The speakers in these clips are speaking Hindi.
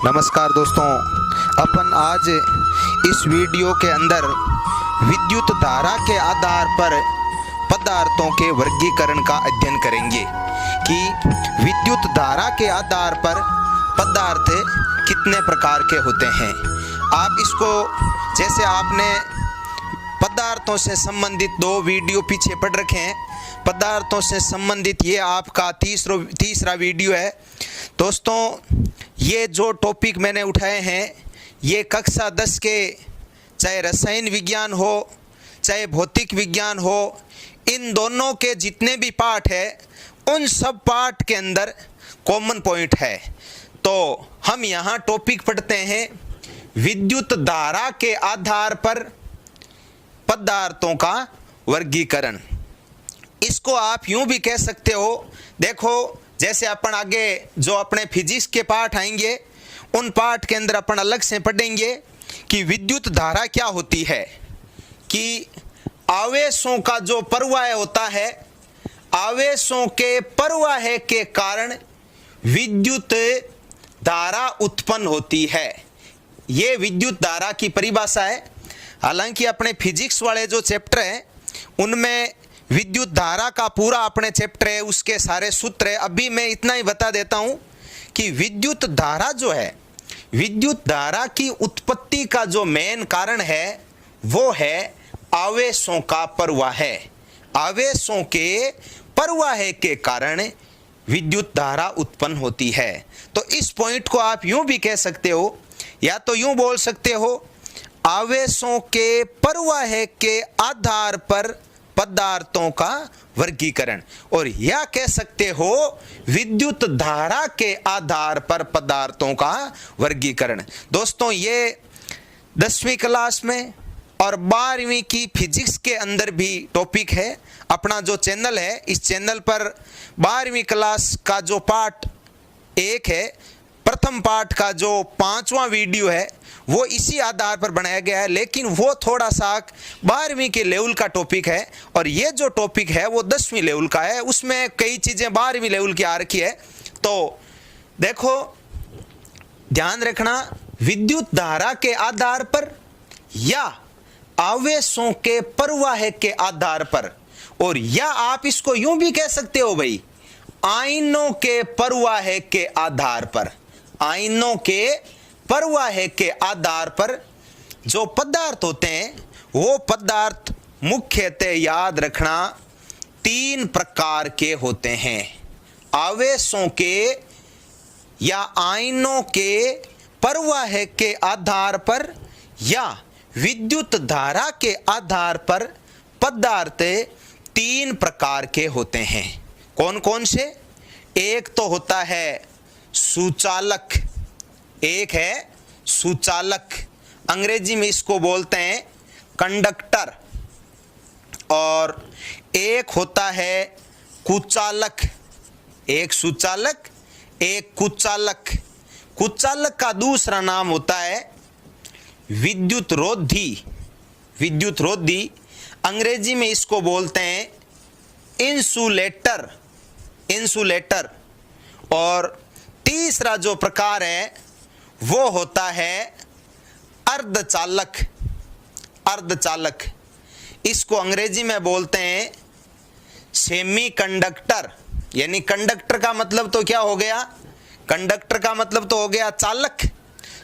नमस्कार दोस्तों, अपन आज इस वीडियो के अंदर विद्युत धारा के आधार पर पदार्थों के वर्गीकरण का अध्ययन करेंगे कि विद्युत धारा के आधार पर पदार्थ कितने प्रकार के होते हैं। आप इसको जैसे आपने पदार्थों से संबंधित 2 वीडियो पीछे पढ़ रखे हैं, पदार्थों से संबंधित ये आपका तीसरा वीडियो है। दोस्तों, ये जो टॉपिक मैंने उठाए हैं ये कक्षा 10 के चाहे रसायन विज्ञान हो चाहे भौतिक विज्ञान हो, इन दोनों के जितने भी पाठ है उन सब पाठ के अंदर कॉमन पॉइंट है। तो हम यहाँ टॉपिक पढ़ते हैं विद्युत धारा के आधार पर पदार्थों का वर्गीकरण। इसको आप यूं भी कह सकते हो, देखो जैसे अपन आगे जो अपने फिजिक्स के पाठ आएंगे उन पाठ के अंदर अपन अलग से पढ़ेंगे कि विद्युत धारा क्या होती है, कि आवेशों का जो प्रवाह होता है, आवेशों के प्रवाह के कारण विद्युत धारा उत्पन्न होती है। ये विद्युत धारा की परिभाषा है। हालांकि अपने फिजिक्स वाले जो चैप्टर हैं उनमें विद्युत धारा का पूरा अपने चैप्टर है, उसके सारे सूत्र है। अभी मैं इतना ही बता देता हूं कि विद्युत धारा जो है, विद्युत धारा की उत्पत्ति का जो मेन कारण है वो है आवेशों का प्रवाह। आवेशों के प्रवाह के कारण विद्युत धारा उत्पन्न होती है। तो इस पॉइंट को आप यूं भी कह सकते हो, या तो यूं बोल सकते हो आवेशों के प्रवाह के आधार पर पदार्थों का वर्गीकरण, और या कह सकते हो विद्युत धारा के आधार पर पदार्थों का वर्गीकरण। दोस्तों, ये 10वीं क्लास में और 12वीं की फिजिक्स के अंदर भी टॉपिक है। अपना जो चैनल है, इस चैनल पर 12वीं क्लास का जो पार्ट 1 है, प्रथम पाठ का जो 5वां वीडियो है वो इसी आधार पर बनाया गया है, लेकिन वो थोड़ा सा 12वीं के लेवल का टॉपिक है और ये जो टॉपिक है वो 10वीं लेवल का है। उसमें कई चीज़ें 12वीं लेवल की आ रखी है। तो देखो, ध्यान रखना, विद्युत धारा के आधार पर या आवेशों के प्रवाह के आधार पर, और या आप इसको यूं भी कह सकते हो भाई, आयनों के प्रवाह के आधार पर। आयनों के प्रवाह के आधार पर जो पदार्थ होते हैं वो पदार्थ मुख्यतः याद रखना 3 प्रकार के होते हैं। आवेशों के या आयनों के प्रवाह के आधार पर या विद्युत धारा के आधार पर पदार्थ 3 प्रकार के होते हैं। कौन कौन से? एक तो होता है सुचालक, एक है सुचालक, अंग्रेजी में इसको बोलते हैं कंडक्टर, और एक होता है कुचालक। एक सुचालक, एक कुचालक। कुचालक का दूसरा नाम होता है विद्युत रोधी। विद्युत रोधी, अंग्रेजी में इसको बोलते हैं इंसुलेटर। इंसुलेटर। और तीसरा जो प्रकार है वो होता है अर्धचालक। अर्धचालक, इसको अंग्रेजी में बोलते हैं सेमी कंडक्टर। यानी कंडक्टर का मतलब तो क्या हो गया? कंडक्टर का मतलब तो हो गया चालक।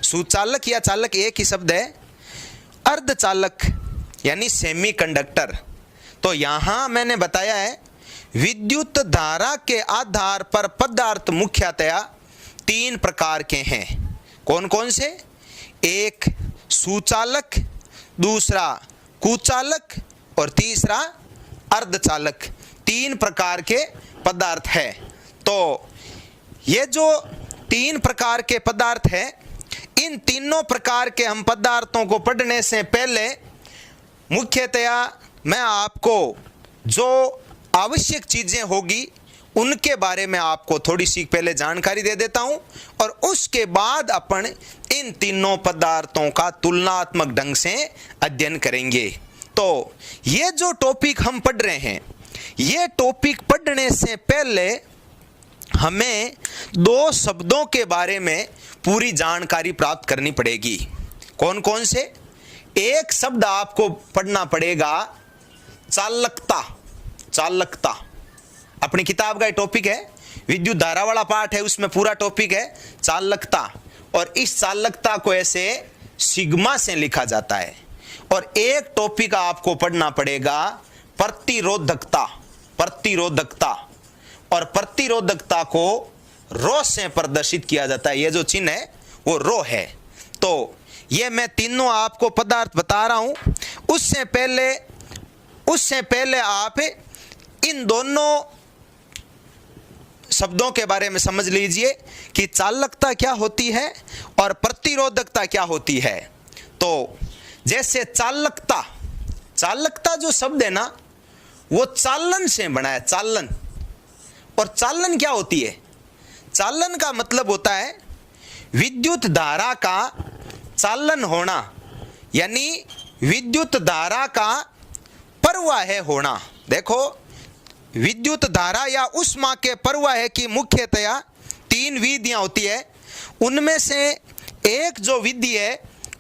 सुचालक या चालक एक ही शब्द है। अर्धचालक यानी सेमी कंडक्टर। तो यहां मैंने बताया है विद्युत धारा के आधार पर पदार्थ मुख्यतया 3 प्रकार के हैं। कौन कौन से? एक सुचालक, दूसरा कुचालक और तीसरा अर्धचालक। 3 प्रकार के पदार्थ है। तो ये जो 3 प्रकार के पदार्थ है, इन तीनों प्रकार के हम पदार्थों को पढ़ने से पहले मुख्यतया मैं आपको जो आवश्यक चीजें होगी उनके बारे में आपको थोड़ी सी पहले जानकारी दे देता हूं, और उसके बाद अपन इन तीनों पदार्थों का तुलनात्मक ढंग से अध्ययन करेंगे। तो ये जो टॉपिक हम पढ़ रहे हैं, ये टॉपिक पढ़ने से पहले हमें दो शब्दों के बारे में पूरी जानकारी प्राप्त करनी पड़ेगी। कौन कौन से? एक शब्द आपको पढ़ना पड़ेगा चालकता। चालकता अपनी किताब का टॉपिक है, विद्युत धारा वाला पार्ट है, उसमें पूरा टॉपिक है चालकता। और इस चालकता को ऐसे सिग्मा से लिखा जाता है। और एक टॉपिक आपको पढ़ना पड़ेगा प्रतिरोधकता। प्रतिरोधकता, और प्रतिरोधकता को रो से प्रदर्शित किया जाता है। ये जो चिन्ह है वो रो है। तो ये मैं तीनों आपको पदार्थ बता रहा हूं। उससे पहले आप इन दोनों शब्दों के बारे में समझ लीजिए कि चालकता क्या होती है और प्रतिरोधकता क्या होती है। तो जैसे चालकता, चालकता जो शब्द है ना वो चालन से बना है, चालन। और चालन क्या होती है? चालन का मतलब होता है विद्युत धारा का चालन होना, यानी विद्युत धारा का प्रवाह होना। देखो, विद्युत धारा या ऊष्मा के प्रवाह की मुख्यतया तीन विधियां होती है। उनमें से एक जो विधि है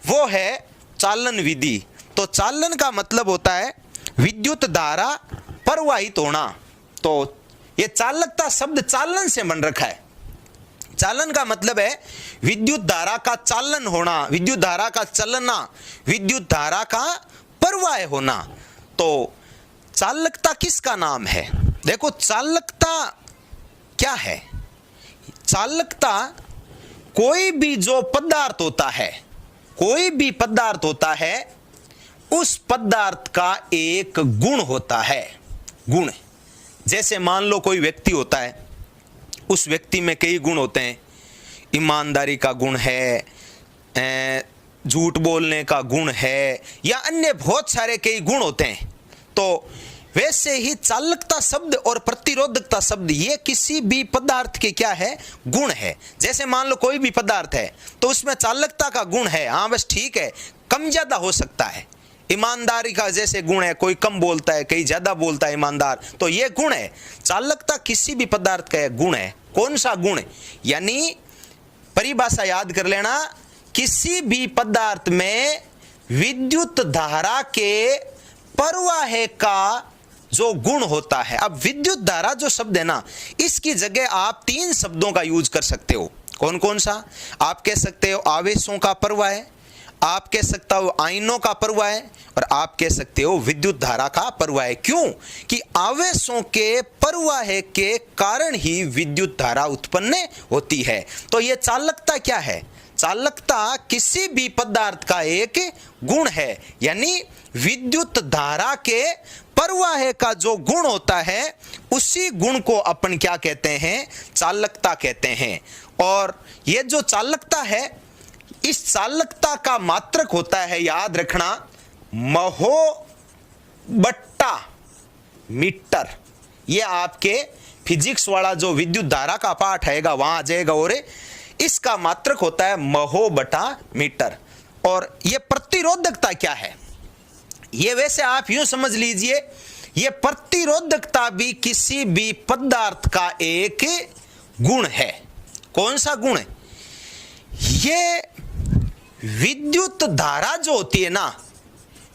वो है चालन विधि। तो चालन का मतलब होता है विद्युत धारा प्रवाहित होना। तो ये चालकता शब्द चालन से बन रखा है। चालन का मतलब है विद्युत धारा का चालन होना, विद्युत धारा का चलना, विद्युत धारा का प्रवाह होना। तो चालकता किसका नाम है? देखो, चालकता क्या है? चालकता कोई भी जो पदार्थ होता है, कोई भी पदार्थ होता है, उस पदार्थ का एक गुण होता है। गुण, जैसे मान लो कोई व्यक्ति होता है, उस व्यक्ति में कई गुण होते हैं। ईमानदारी का गुण है, झूठ बोलने का गुण है, या अन्य बहुत सारे कई गुण होते हैं। तो वैसे ही चालकता शब्द और प्रतिरोधकता शब्द ये किसी भी पदार्थ के क्या है? गुण है। जैसे मान लो कोई भी पदार्थ है तो उसमें चालकता का गुण है, हाँ बस ठीक है, कम ज्यादा हो सकता है। ईमानदारी का जैसे गुण है, कोई कम बोलता है, कहीं ज्यादा बोलता है ईमानदार, तो ये गुण है। चालकता किसी भी पदार्थ का गुण है। कौन सा गुण? यानी परिभाषा याद कर लेना, किसी भी पदार्थ में विद्युत धारा के प्रवाह का जो गुण होता है। अब विद्युत धारा जो शब्द है ना, इसकी जगह आप तीन शब्दों का यूज कर सकते हो। कौन कौन सा? आप कह सकते हो आवेशों का प्रवाह, आप कह सकते हो आयनों का प्रवाह, और आप कह सकते हो विद्युत धारा का प्रवाह। क्यों? कि आवेशों के प्रवाह के कारण ही विद्युत धारा उत्पन्न होती है। तो यह चालकता क्या है? चालकता किसी भी पदार्थ का एक गुण है, यानी विद्युत धारा के प्रवाह का जो गुण होता है उसी गुण को अपन क्या कहते हैं? चालकता कहते हैं। और ये जो चालकता है, इस चालकता का मात्रक होता है, याद रखना, महो बट्टा मीटर। ये आपके फिजिक्स वाला जो विद्युत धारा का पाठ हैगा वहां आ जाएगा। और इसका मात्रक होता है महो बटा मीटर। और ये प्रतिरोधकता क्या है? ये वैसे आप यूं समझ लीजिए, ये प्रतिरोधकता भी किसी भी पदार्थ का एक गुण है। कौन सा गुण है? ये विद्युत धारा जो होती है ना,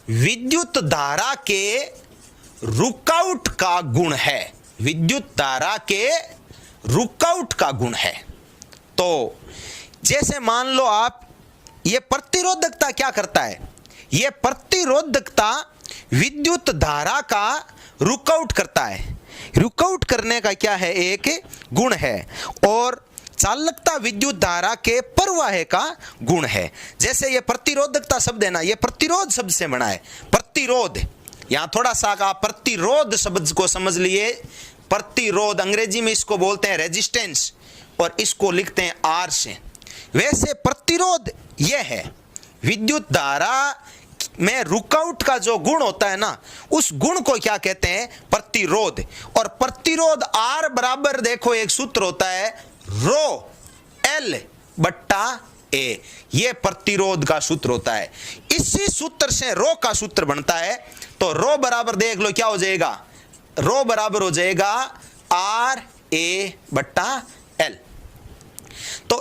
विद्युत धारा के रुकावट का गुण है। विद्युत धारा के रुकावट का गुण है। तो जैसे मान लो आप, ये प्रतिरोधकता क्या करता है? ये प्रतिरोधकता विद्युत धारा का रुकावट करता है। रुकावट करने का क्या है? एक गुण है। और चालकता विद्युत धारा के प्रवाह का गुण है। जैसे ये प्रतिरोधकता शब्द है ना, ये प्रतिरोध शब्द से बना है। प्रतिरोध, यहां थोड़ा सा आप प्रतिरोध शब्द को समझ लिए। प्रतिरोध अंग्रेजी में इसको बोलते हैं रेजिस्टेंस, और इसको लिखते हैं आर से। वैसे प्रतिरोध यह है, विद्युत धारा में रुकावट का जो गुण होता है ना, उस गुण को क्या कहते हैं? प्रतिरोध। और प्रतिरोध आर बराबर, देखो एक सूत्र होता है रो एल बट्टा ए, ये प्रतिरोध का सूत्र होता है। इसी सूत्र से रो का सूत्र बनता है। तो रो बराबर देख लो क्या हो जाएगा? रो बराबर हो जाएगा आर ए बट्टा एल। तो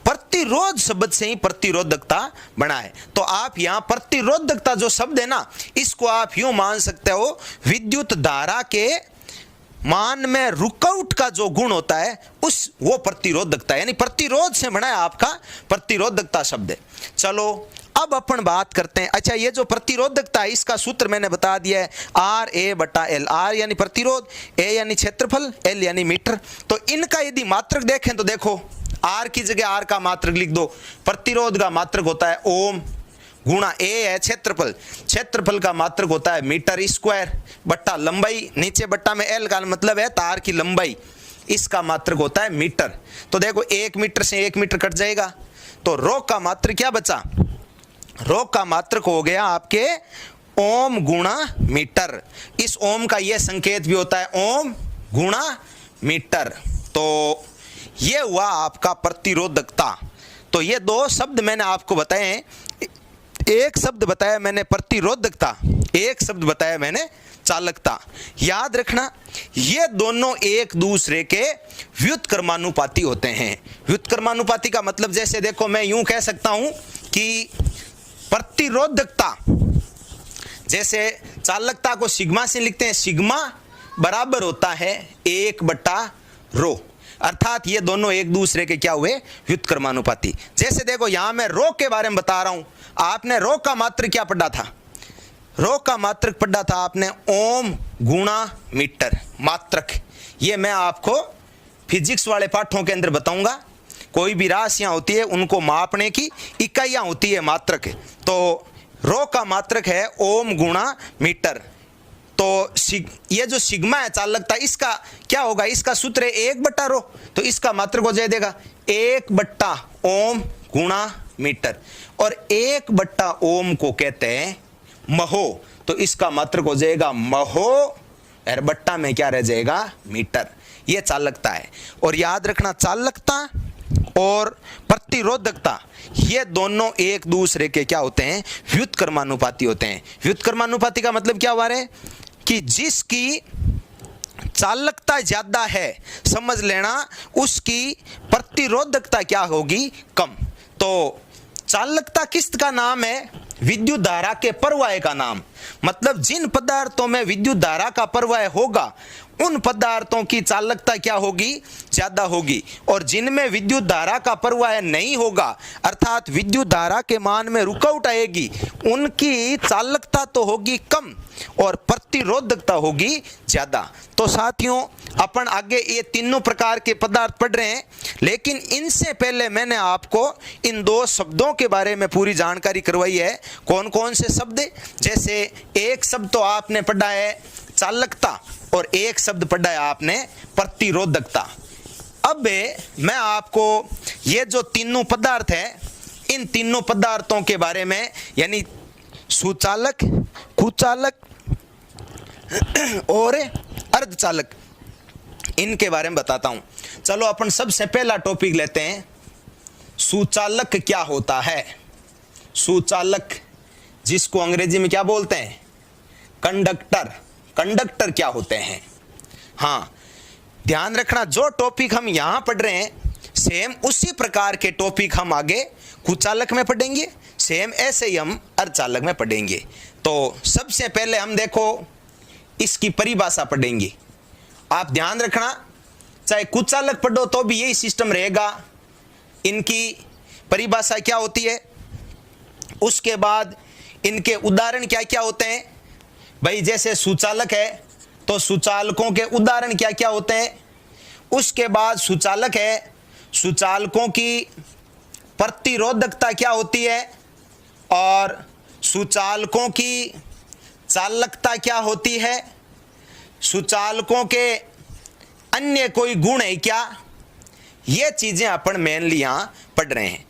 प्रतिरोध शब्द से ही प्रतिरोधकता बना है। तो आप यहां प्रतिरोधकता जो शब्द है ना, इसको आप यूं मान सकते हो, विद्युत धारा के मान में रुकावट का जो गुण होता है वो प्रतिरोधकता, यानी प्रतिरोध से बना है आपका प्रतिरोधकता शब्द है। चलो अब अपन बात करते हैं। अच्छा, ये जो प्रतिरोधकता है इसका सूत्र मैंने बता दिया है, आर ए बटा एल। आर यानी प्रतिरोध, ए यानी क्षेत्रफल, एल यानी मीटर। तो इनका यदि मात्रक देखें तो देखो, आर की जगह आर का मात्रक लिख दो। प्रतिरोध का मात्रक होता है ओम, गुणा ए है क्षेत्रफल, क्षेत्रफल का मात्रक होता है मीटर स्क्वायर, बट्टा लंबाई, नीचे बट्टा में एल का मतलब है तार की लंबाई, इसका मात्रक होता है मीटर। तो देखो 1 मीटर से 1 मीटर कट जाएगा, तो रो का मात्रक क्या बचा, रो का मात्रक हो गया आपके ओम गुणा मीटर। इस ओम का यह संकेत भी होता है ओम गुणा मीटर। तो यह हुआ आपका प्रतिरोधकता। तो ये दो शब्द मैंने आपको बताए हैं, एक शब्द बताया मैंने प्रतिरोधकता, एक शब्द बताया मैंने चालकता। याद रखना ये दोनों एक दूसरे के व्युत्क्रमानुपाती होते हैं। व्युत्क्रमानुपाती का मतलब जैसे देखो मैं यूं कह सकता हूं कि प्रतिरोधकता, जैसे चालकता को सिग्मा से लिखते हैं, सिग्मा बराबर होता है 1/ρ, अर्थात ये दोनों एक दूसरे के क्या हुए, व्युत्क्रमानुपाती। जैसे देखो यहां मैं रो के बारे में बता रहा हूं, आपने रो का मात्रक क्या पढ़ा था, रो का मात्रक पढ़ा था आपने ओम गुणा मीटर मात्रक। ये मैं आपको फिजिक्स वाले पाठों के अंदर बताऊंगा। कोई भी राशियां होती है उनको मापने की इकाइयां होती है मात्रक। तो रो का मात्रक है ओम गुणा मीटर। तो ये जो सिग्मा है चालकता, इसका क्या होगा, इसका सूत्र है 1/ρ, तो इसका मात्रक हो जाएगा 1/ओम गुणा मीटर, और 1/ओम को कहते हैं महो, तो इसका मात्रक हो जाएगा महो, और बट्टा में क्या रह जाएगा, मीटर। ये चालकता है। और याद रखना चालकता और प्रतिरोधकता ये दोनों एक दूसरे के क्या होते हैं, व्युत्क्रमानुपाती होते हैं। व्युत्क्रमानुपाती का मतलब क्या हुआ रे, कि जिसकी चालकता ज्यादा है समझ लेना उसकी प्रतिरोधकता क्या होगी, कम। तो चालकता किसका नाम है, विद्युत धारा के प्रवाह का नाम। मतलब जिन पदार्थों में विद्युत धारा का प्रवाह होगा उन पदार्थों की चालकता क्या होगी, ज्यादा होगी, और जिनमें विद्युत धारा का प्रवाह नहीं होगा अर्थात विद्युत धारा के मान में रुकावट आएगी, उनकी चालकता तो होगी कम और प्रतिरोधकता होगी ज्यादा। तो साथियों अपन आगे ये तीनों प्रकार के पदार्थ पढ़ रहे हैं, लेकिन इनसे पहले मैंने आपको इन दो शब्दों के बारे में पूरी जानकारी करवाई है। कौन कौन से शब्द, जैसे एक शब्द तो आपने पढ़ा है चालकता और एक शब्द पढ़ा है आपने प्रतिरोधकता। अब मैं आपको ये जो तीनों पदार्थ हैं इन तीनों पदार्थों के बारे में, यानी सुचालक, कुचालक और अर्धचालक, इनके बारे में बताता हूं। चलो अपन सबसे पहला टॉपिक लेते हैं, सुचालक क्या होता है। सुचालक जिसको अंग्रेजी में क्या बोलते हैं, कंडक्टर। कंडक्टर क्या होते हैं। हाँ ध्यान रखना जो टॉपिक हम यहां पढ़ रहे हैं सेम उसी प्रकार के टॉपिक हम आगे कुचालक में पढ़ेंगे, सेम ऐसे ही हम अर्धचालक में पढ़ेंगे। तो सबसे पहले हम देखो इसकी परिभाषा पढ़ेंगे। आप ध्यान रखना चाहे कुचालक पढ़ो तो भी यही सिस्टम रहेगा, इनकी परिभाषा क्या होती है, उसके बाद इनके उदाहरण क्या क्या होते हैं। भाई जैसे सुचालक है तो सुचालकों के उदाहरण क्या क्या होते हैं, उसके बाद सुचालक है, सुचालकों की प्रतिरोधकता क्या होती है, और सुचालकों की चालकता क्या होती है, सुचालकों के अन्य कोई गुण है क्या, ये चीजें अपन मेनली यहां पढ़ रहे हैं।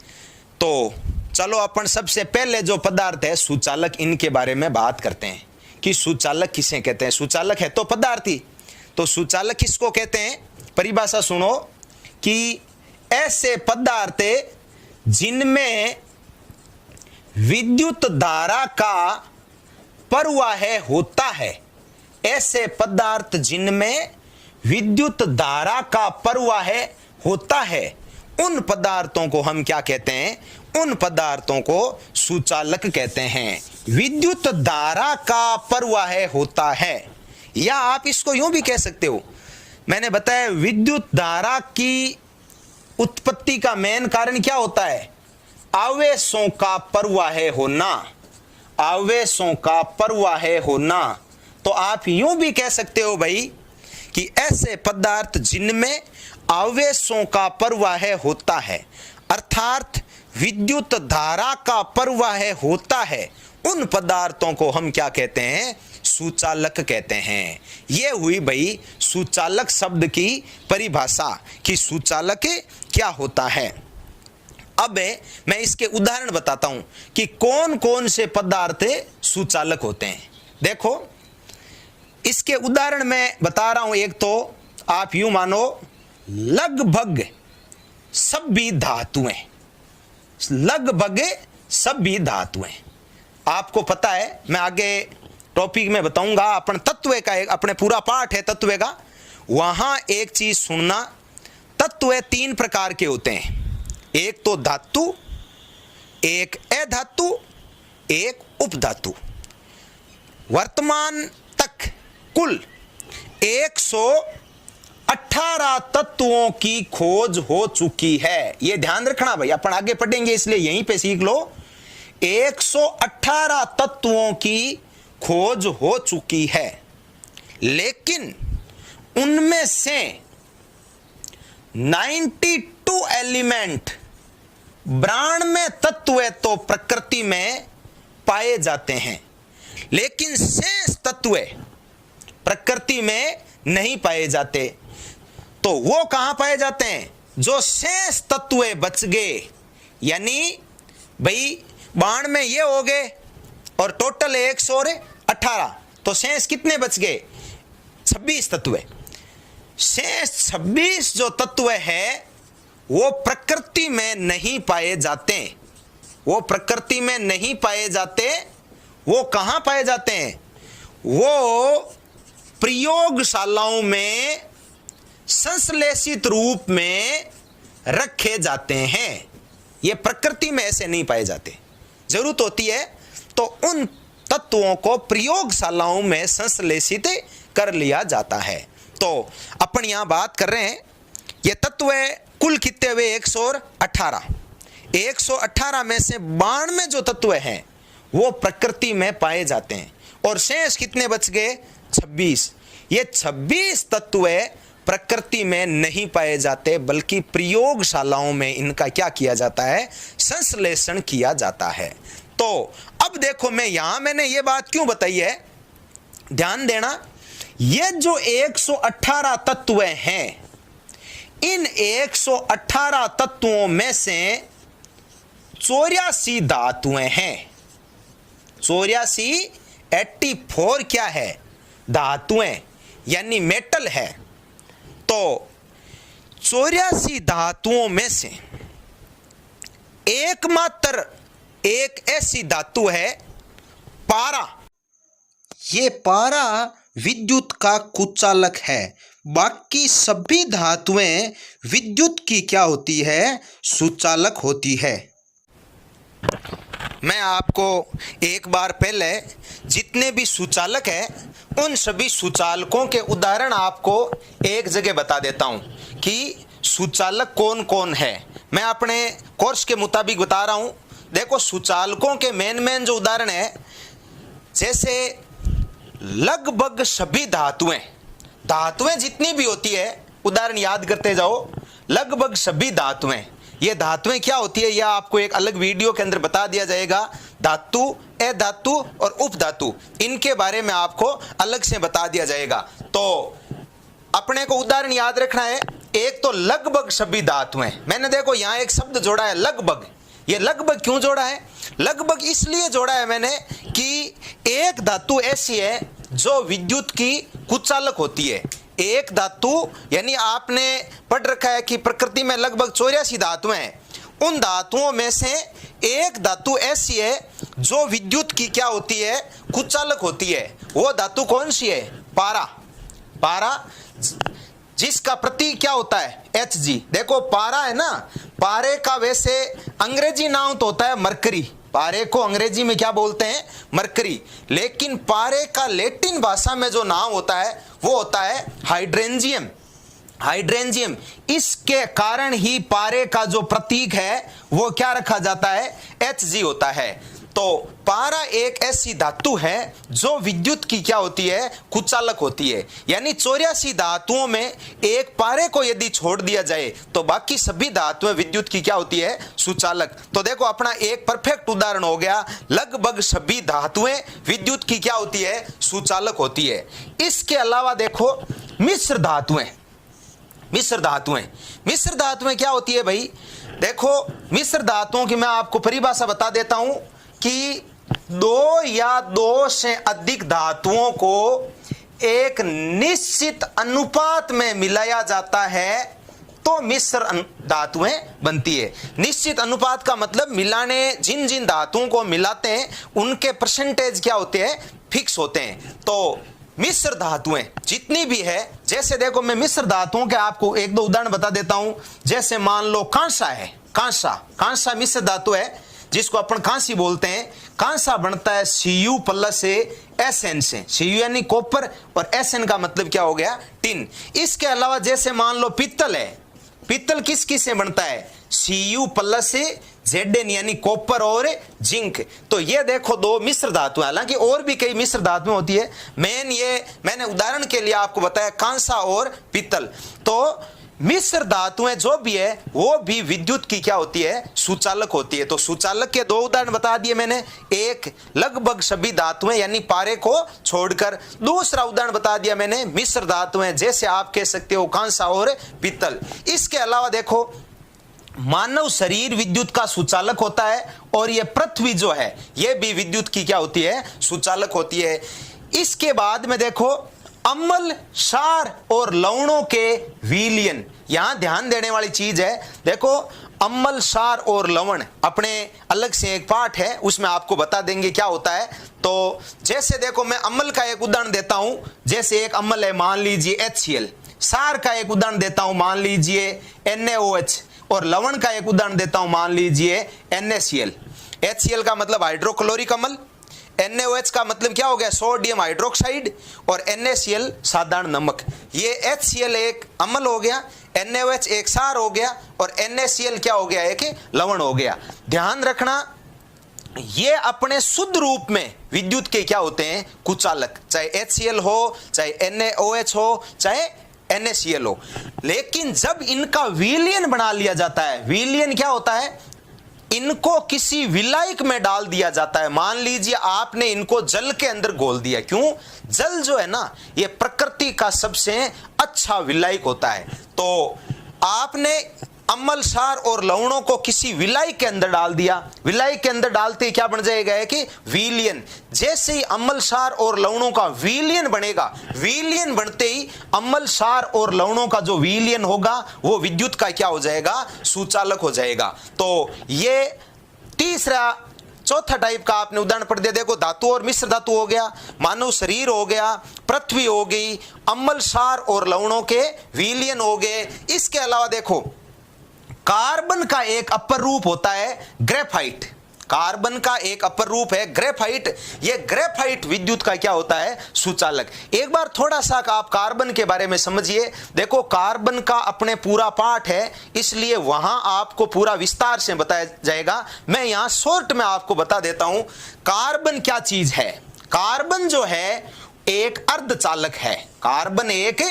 तो चलो अपन सबसे पहले जो पदार्थ है सुचालक, इनके बारे में बात करते हैं कि सुचालक किसे कहते हैं। सुचालक है तो पदार्थी, तो सुचालक किसको कहते हैं, परिभाषा सुनो कि ऐसे पदार्थ जिनमें विद्युत धारा का प्रवाह होता है, ऐसे पदार्थ जिनमें विद्युत धारा का प्रवाह होता है उन पदार्थों को हम क्या कहते हैं? उन पदार्थों को सुचालक कहते हैं। विद्युत धारा का प्रवाह होता है, या आप इसको यूं भी कह सकते हो, मैंने बताया विद्युत धारा की उत्पत्ति का मेन कारण क्या होता है? आवेशों का प्रवाह होना, आवेशों का प्रवाह होना। तो आप यूं भी कह सकते हो भाई कि ऐसे पदार्थ जिनमें आवेशों का प्रवाह होता है, अर्थात विद्युत धारा का प्रवाह होता है, उन पदार्थों को हम क्या कहते हैं? सुचालक कहते हैं। ये हुई भाई सुचालक शब्द की परिभाषा कि सुचालक क्या होता है। अब मैं इसके उदाहरण बताता हूं कि कौन कौन से पदार्थ सुचालक होते हैं। देखो इसके उदाहरण मैं बता रहा हूं। एक तो आप यूं मानो लगभग सभी धातुएं, लगभग सभी धातुएं। आपको पता है, मैं आगे टॉपिक में बताऊंगा, अपन तत्व का एक अपने पूरा पाठ है तत्व का, वहां एक चीज सुनना, तत्व 3 प्रकार के होते हैं। एक तो धातु, एक अधातु, एक उपधातु। वर्तमान तक कुल 118 तत्वों की खोज हो चुकी है। यह ध्यान रखना भाई, अपन आगे पढ़ेंगे इसलिए यहीं पे सीख लो। 118 तत्वों की खोज हो चुकी है, लेकिन उनमें से 92 एलिमेंट, 92 तत्व तो प्रकृति में पाए जाते हैं, लेकिन शेष तत्व प्रकृति में नहीं पाए जाते। तो वो कहां पाए जाते हैं? जो शेष तत्व बच गए, यानी भाई 92 ये हो गए और टोटल 118, तो शेष कितने बच गए? 26 तत्व। शेष 26 जो तत्व है वो प्रकृति में नहीं पाए जाते, वो प्रकृति में नहीं पाए जाते। वो कहां पाए जाते हैं? वो प्रयोगशालाओं में संश्लेषित रूप में रखे जाते हैं। ये प्रकृति में ऐसे नहीं पाए जाते। जरूरत होती है तो उन तत्वों को प्रयोगशालाओं में संश्लेषित कर लिया जाता है। तो अपन यहां बात कर रहे हैं, ये तत्व कुल कितने हुए? 118। 118 में से 92 जो तत्व हैं वो प्रकृति में पाए जाते हैं, और शेष कितने बच गए? 26। ये 26 तत्व प्रकृति में नहीं पाए जाते, बल्कि प्रयोगशालाओं में इनका क्या किया जाता है? संश्लेषण किया जाता है। तो अब देखो, मैंने ये बात क्यों बताई है, ध्यान देना। ये जो 118 तत्व हैं, इन 118 तत्वों में से 84 धातुएं हैं। 84 84 क्या है? धातुएं, यानी मेटल है। तो 84 धातुओं में से एकमात्र एक ऐसी धातु है पारा। ये पारा विद्युत का कुचालक है। बाकी सभी धातुएं विद्युत की क्या होती है? सुचालक होती है। मैं आपको एक बार पहले जितने भी सुचालक है उन सभी सुचालकों के उदाहरण आपको एक जगह बता देता हूं कि सुचालक कौन कौन है। मैं अपने कोर्स के मुताबिक बता रहा हूं। देखो, सुचालकों के मेन जो उदाहरण है, जैसे लगभग सभी धातुएं जितनी भी होती है, उदाहरण याद करते जाओ। लगभग सभी धातुएं, ये धातुएं क्या होती है यह आपको एक अलग वीडियो के अंदर बता दिया जाएगा। धातु, अधातु और उपधातु, इनके बारे में आपको अलग से बता दिया जाएगा। तो अपने को उदाहरण याद रखना है। एक तो लगभग सभी धातुएं, मैंने देखो यहां एक शब्द जोड़ा है लगभग। ये लगभग क्यों जोड़ा है? लगभग इसलिए जोड़ा है मैंने कि एक धातु ऐसी है जो विद्युत की कुचालक होती है। एक धातु, यानी आपने पढ़ रखा है कि प्रकृति में लगभग 84 धातुएं हैं। उन धातुओं में से एक धातु ऐसी है जो विद्युत की क्या होती है? कुचालक होती है। वो धातु कौन सी है? पारा। पारा जिसका प्रतीक क्या होता है Hg। देखो पारा है ना, पारे का वैसे अंग्रेजी नाम तो होता है मरकरी, पारे को अंग्रेजी में क्या बोलते हैं मरकरी, लेकिन पारे का लैटिन भाषा में जो नाम होता है वो होता है हाइड्रेंजियम। हाइड्रेंजियम, इसके कारण ही पारे का जो प्रतीक है वो क्या रखा जाता है Hg होता है। तो पारा एक ऐसी धातु है जो विद्युत की क्या होती है कुचालक होती है, यानी 84 धातुओं में एक पारे को यदि छोड़ दिया जाए तो बाकी सभी धातुएं विद्युत की क्या होती है सुचालक। तो देखो अपना एक परफेक्ट उदाहरण हो गया, लगभग सभी धातुएं विद्युत की क्या होती है सुचालक होती है। इसके अलावा देखो मिश्र धातुएं, मिश्र धातुएं, मिश्र धातुएं क्या होती है भाई, देखो मिश्र धातुओं की मैं आपको परिभाषा बता देता हूं कि दो या दो से अधिक धातुओं को एक निश्चित अनुपात में मिलाया जाता है तो मिश्र धातुएं बनती है। निश्चित अनुपात का मतलब मिलाने, जिन जिन धातुओं को मिलाते हैं उनके परसेंटेज क्या होते हैं फिक्स होते हैं। तो मिश्र धातुएं जितनी भी है, जैसे देखो मैं मिश्र धातुओं के आपको एक दो उदाहरण बता देता हूं। जैसे मान लो कांसा है, कांसा, कांसा मिश्र धातु है जिसको अपन कांसी बोलते हैं। कांसा बनता है Cu प्लस Sn से, Cu यानी कॉपर और Sn का मतलब क्या हो गया टिन। इसके अलावा जैसे मान लो पित्तल है, पित्तल किस किस से बनता है Cu प्लस Zn यानी कॉपर और जिंक। तो ये देखो दो मिश्र धातु, हालांकि और भी कई मिश्र धातुएं होती है, मैंने उदाहरण के लिए आपको बताया कांसा और पित्तल। तो मिश्र धातुएं जो भी है वो भी विद्युत की क्या होती है सुचालक होती है। तो सुचालक के दो उदाहरण बता दिए मैंने, एक लगभग सभी धातुएं यानी पारे को छोड़कर, दूसरा उदाहरण बता दिया मैंने मिश्र धातुएं जैसे आप कह सकते हो कांसा और पित्तल। इसके अलावा देखो मानव शरीर विद्युत का सुचालक होता है और ये पृथ्वी जो है ये भी विद्युत की क्या होती है सुचालक होती है। इसके बाद में देखो अम्ल, क्षार और लवणों के विलयन, यहां ध्यान देने वाली चीज है। देखो अम्ल, क्षार और लवण अपने अलग से एक पाठ है, उसमें आपको बता देंगे क्या होता है। तो जैसे देखो मैं अम्ल का एक उदाहरण देता हूं, जैसे एक अम्ल है मान लीजिए HCl, क्षार का एक उदाहरण देता हूं मान लीजिए NaOH, और लवण का एक उदाहरण देता हूं मान लीजिए NaCl। HCl का मतलब हाइड्रोक्लोरिक अम्ल, NaOH का मतलब क्या हो गया सोडियम हाइड्रोक्साइड, और NaCl साधारण नमक। ये HCl एक अम्ल हो गया, NaOH एक क्षार हो गया और NaCl क्या हो गया एक लवण हो गया। ध्यान रखना ये अपने शुद्ध रूप में विद्युत के क्या होते हैं कुचालक, चाहे HCl हो, चाहे NaOH हो, चाहे NaCl हो। लेकिन जब इनका विलयन बना लिया जाता है, विलयन क्या होता है, इनको किसी विलायक में डाल दिया जाता है। मान लीजिए आपने इनको जल के अंदर घोल दिया, क्यों, जल जो है ना ये प्रकृति का सबसे अच्छा विलायक होता है। तो आपने अम्ल, क्षार और लवणों को किसी विलायक के अंदर डाल दिया, विलायक के अंदर डालते ही क्या बन जाएगा है कि विलयन। जैसे ही अम्ल, क्षार और लवणों का विलयन बनेगा, विलयन बनते ही अम्ल, क्षार और लवणों का जो विलयन होगा वो विद्युत का क्या हो जाएगा सुचालक हो जाएगा। तो ये तीसरा चौथा टाइप का आपने उदाहरण पढ़ दिया। देखो धातु और मिश्र धातु हो गया, मानव शरीर हो गया, पृथ्वी हो गई, अम्ल, क्षार और लवणों के विलयन हो गए। इसके अलावा देखो कार्बन का एक अपर रूप होता है ग्रेफाइट, कार्बन का एक अपर रूप है ग्रेफाइट। ये ग्रेफाइट विद्युत का क्या होता है सुचालक। एक बार थोड़ा सा आप कार्बन के बारे में समझिए। देखो कार्बन का अपने पूरा पाठ है, इसलिए वहां आपको पूरा विस्तार से बताया जाएगा। मैं यहां शॉर्ट में आपको बता देता हूं कार्बन क्या चीज है। कार्बन जो है एक अर्धचालक है, कार्बन एक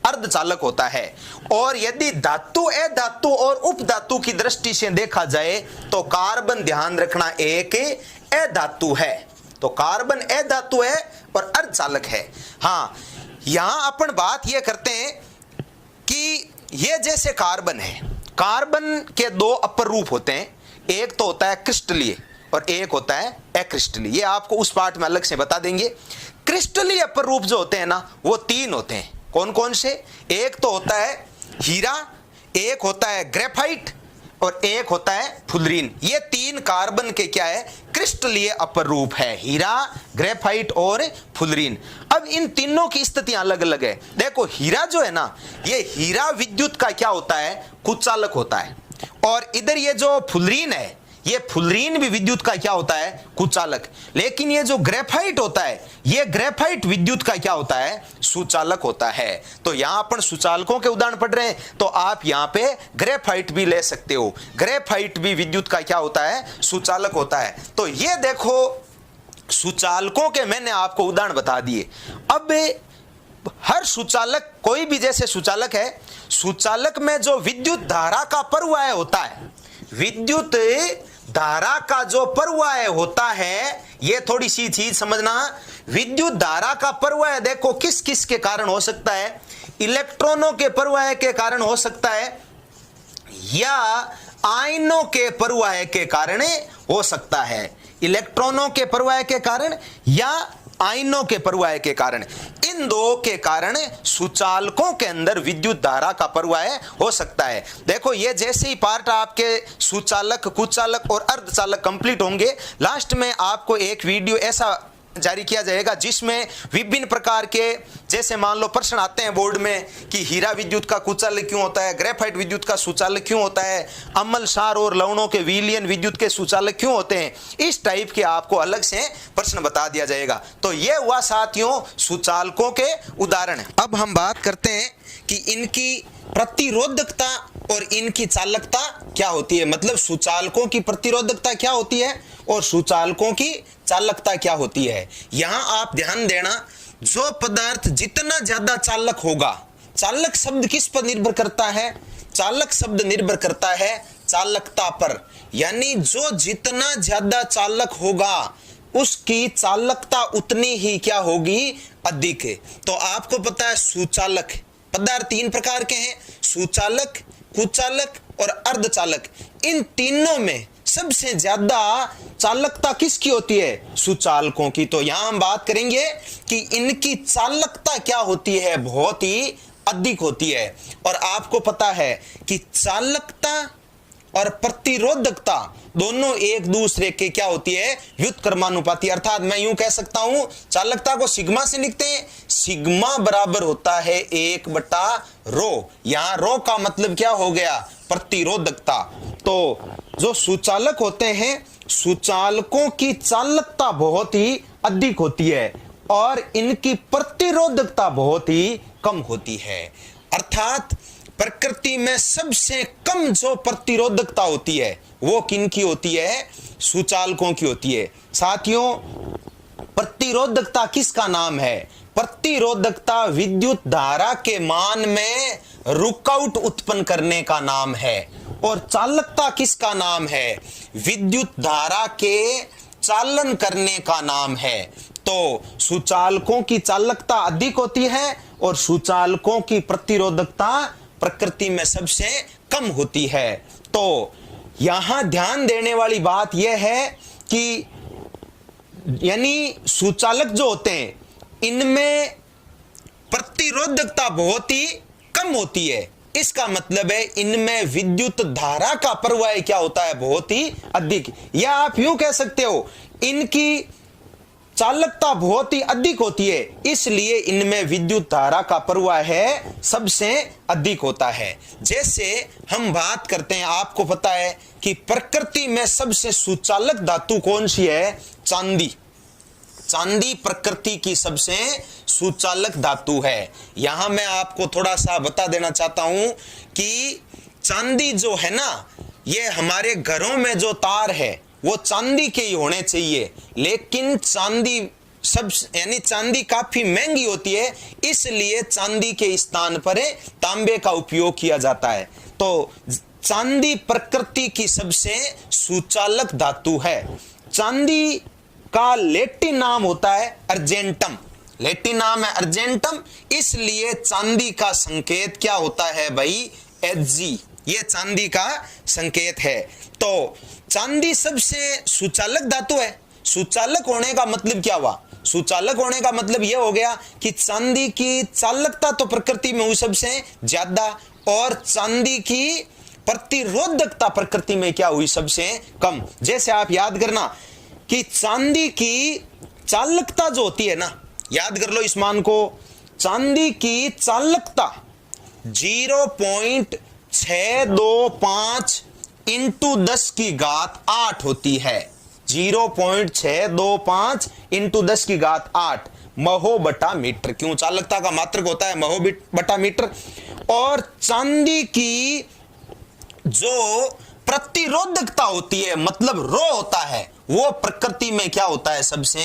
अर्धचालक होता है। और यदि धातु, अधातु और उपधातु की दृष्टि से देखा जाए तो कार्बन ध्यान रखना एक अधातु है। तो कार्बन अधातु है और अर्धचालक है। हाँ, यहां अपन बात यह करते हैं कि ये जैसे कार्बन है, कार्बन के दो अपर रूप होते हैं, एक तो होता है क्रिस्टलीय और एक होता है अक्रिस्टलीय। ये आपको उस पार्ट में अलग से बता देंगे। क्रिस्टलीय अपर रूप जो होते हैं ना वो तीन होते हैं। कौन कौन से, एक तो होता है हीरा, एक होता है ग्रेफाइट और एक होता है फुलरीन। ये तीन कार्बन के क्या है क्रिस्टलीय अपर रूप है, हीरा, ग्रेफाइट और फुलरीन। अब इन तीनों की स्थितियां अलग अलग है। देखो हीरा जो है ना, ये हीरा विद्युत का क्या होता है, कुचालक होता है। और इधर ये जो फुलरीन है, ये फुलरीन भी विद्युत का क्या होता है, कुचालक। लेकिन ये जो ग्रेफाइट होता है, ये ग्रेफाइट विद्युत का क्या होता है, सुचालक होता है। तो यहां अपन सुचालकों के उदाहरण पढ़ रहे हैं, तो आप यहां पे ग्रेफाइट भी ले सकते हो। ग्रेफाइट भी विद्युत का क्या होता है, सुचालक होता है। तो ये देखो सुचालकों के मैंने आपको उदाहरण बता दिए। अब हर सुचालक, कोई भी जैसे सुचालक है, सुचालक में जो विद्युत धारा का प्रवाह होता है, विद्युत धारा का जो प्रवाह होता है, ये थोड़ी सी चीज समझना। विद्युत धारा का प्रवाह देखो किस किस के कारण हो सकता है, इलेक्ट्रॉनों के प्रवाह के कारण हो सकता है, या आयनों के प्रवाह के कारण हो सकता है। इलेक्ट्रॉनों के प्रवाह के कारण या आयनों के प्रवाह के कारण, इन दो के कारण सुचालकों के अंदर विद्युत धारा का प्रवाह हो सकता है। देखो ये जैसे ही पार्ट आपके सुचालक, कुचालक और अर्धचालक कंप्लीट होंगे, लास्ट में आपको एक वीडियो ऐसा जारी किया जाएगा जिसमें विभिन्न प्रकार के, जैसे मान लो प्रश्न आते हैं बोर्ड में कि हीरा विद्युत का कुचालक क्यों होता है, ग्रेफाइट विद्युत का सुचालक क्यों होता है, अम्ल, क्षार और लवणों के विलयन विद्युत के सुचालक क्यों होते हैं, इस टाइप के आपको अलग से प्रश्न बता दिया जाएगा। तो ये हुआ साथियों सुचालकों के उदाहरण। अब हम बात करते हैं कि इनकी प्रतिरोधकता और इनकी चालकता क्या होती है। मतलब सुचालकों की प्रतिरोधकता क्या होती है और सुचालकों की चालकता क्या होती है। यहां आप ध्यान देना, जो पदार्थ जितना ज्यादा चालक होगा, चालक शब्द किस पर निर्भर करता है, चालक शब्द निर्भर करता है चालकता पर। यानी जो जितना ज्यादा चालक होगा उसकी चालकता उतनी ही क्या होगी, अधिक है। तो आपको पता है सुचालक पदार्थ तीन प्रकार के हैं, सुचालक, कुचालक और अर्धचालक। इन तीनों में सबसे ज्यादा चालकता किसकी होती है, सुचालकों की। तो यहां हम बात करेंगे कि इनकी चालकता क्या होती है, बहुत ही अधिक होती है। और आपको पता है कि चालकता और प्रतिरोधकता दोनों एक दूसरे के क्या होती है, व्युत्क्रमानुपाती। अर्थात मैं यूं कह सकता हूं, चालकता को सिग्मा से लिखते हैं, सिग्मा बराबर होता है 1/ρ। यहां ρ का मतलब क्या हो गया, प्रतिरोधकता। तो जो सुचालक होते हैं, सुचालकों की चालकता बहुत ही अधिक होती है और इनकी प्रतिरोधकता बहुत ही कम होती है। अर्थात प्रकृति में सबसे कम जो प्रतिरोधकता होती है वो किनकी होती है, सुचालकों की होती है। साथियों प्रतिरोधकता किसका नाम है, प्रतिरोधकता विद्युत धारा के मान में रुकावट उत्पन्न करने का नाम है। और चालकता किसका नाम है, विद्युत धारा के चालन करने का नाम है। तो सुचालकों की चालकता अधिक होती है और सुचालकों की प्रतिरोधकता प्रकृति में सबसे कम होती है। तो यहां ध्यान देने वाली बात यह है कि यानी सुचालक जो होते हैं इनमें प्रतिरोधकता बहुत ही कम होती है। इसका मतलब है इनमें विद्युत धारा का प्रवाह क्या होता है, बहुत ही अधिक। या आप यूं कह सकते हो इनकी चालकता बहुत ही अधिक होती है, इसलिए इनमें विद्युत धारा का प्रवाह है सबसे अधिक होता है। जैसे हम बात करते हैं, आपको पता है कि प्रकृति में सबसे सुचालक धातु कौन सी है, चांदी। चांदी प्रकृति की सबसे सुचालक धातु है। यहां मैं आपको थोड़ा सा बता देना चाहता हूं कि चांदी जो है ना, ये हमारे घरों में जो तार है वो चांदी के ही होने चाहिए, लेकिन चांदी सब यानी चांदी काफी महंगी होती है, इसलिए चांदी के स्थान पर तांबे का उपयोग किया जाता है। तो चांदी प्रकृति की सबसे सुचालक धातु है। चांदी का लैटिन नाम होता है अर्जेंटम, लैटिन नाम है अर्जेंटम, इसलिए चांदी का संकेत क्या होता है भाई, Hg, ये चांदी का संकेत है। तो चांदी सबसे सुचालक धातु है। सुचालक होने का मतलब क्या हुआ, सुचालक होने का मतलब यह हो गया कि चांदी की चालकता तो प्रकृति में हुई सबसे ज्यादा और चांदी की प्रतिरोधकता प्रकृति में क्या हुई सबसे कम। जैसे आप याद करना, कि चांदी की चालकता जो होती है ना, याद कर लो इस मान को, चांदी की चालकता 0.625 इंटू 10 की घात 8 होती है। 0.625 इंटू 10 की घात 8 महो बटा मीटर। क्यों? चालकता का मात्रक होता है महो बटा मीटर। और चांदी की जो प्रतिरोधकता होती है, मतलब रो होता है, वो प्रकृति में क्या होता है? सबसे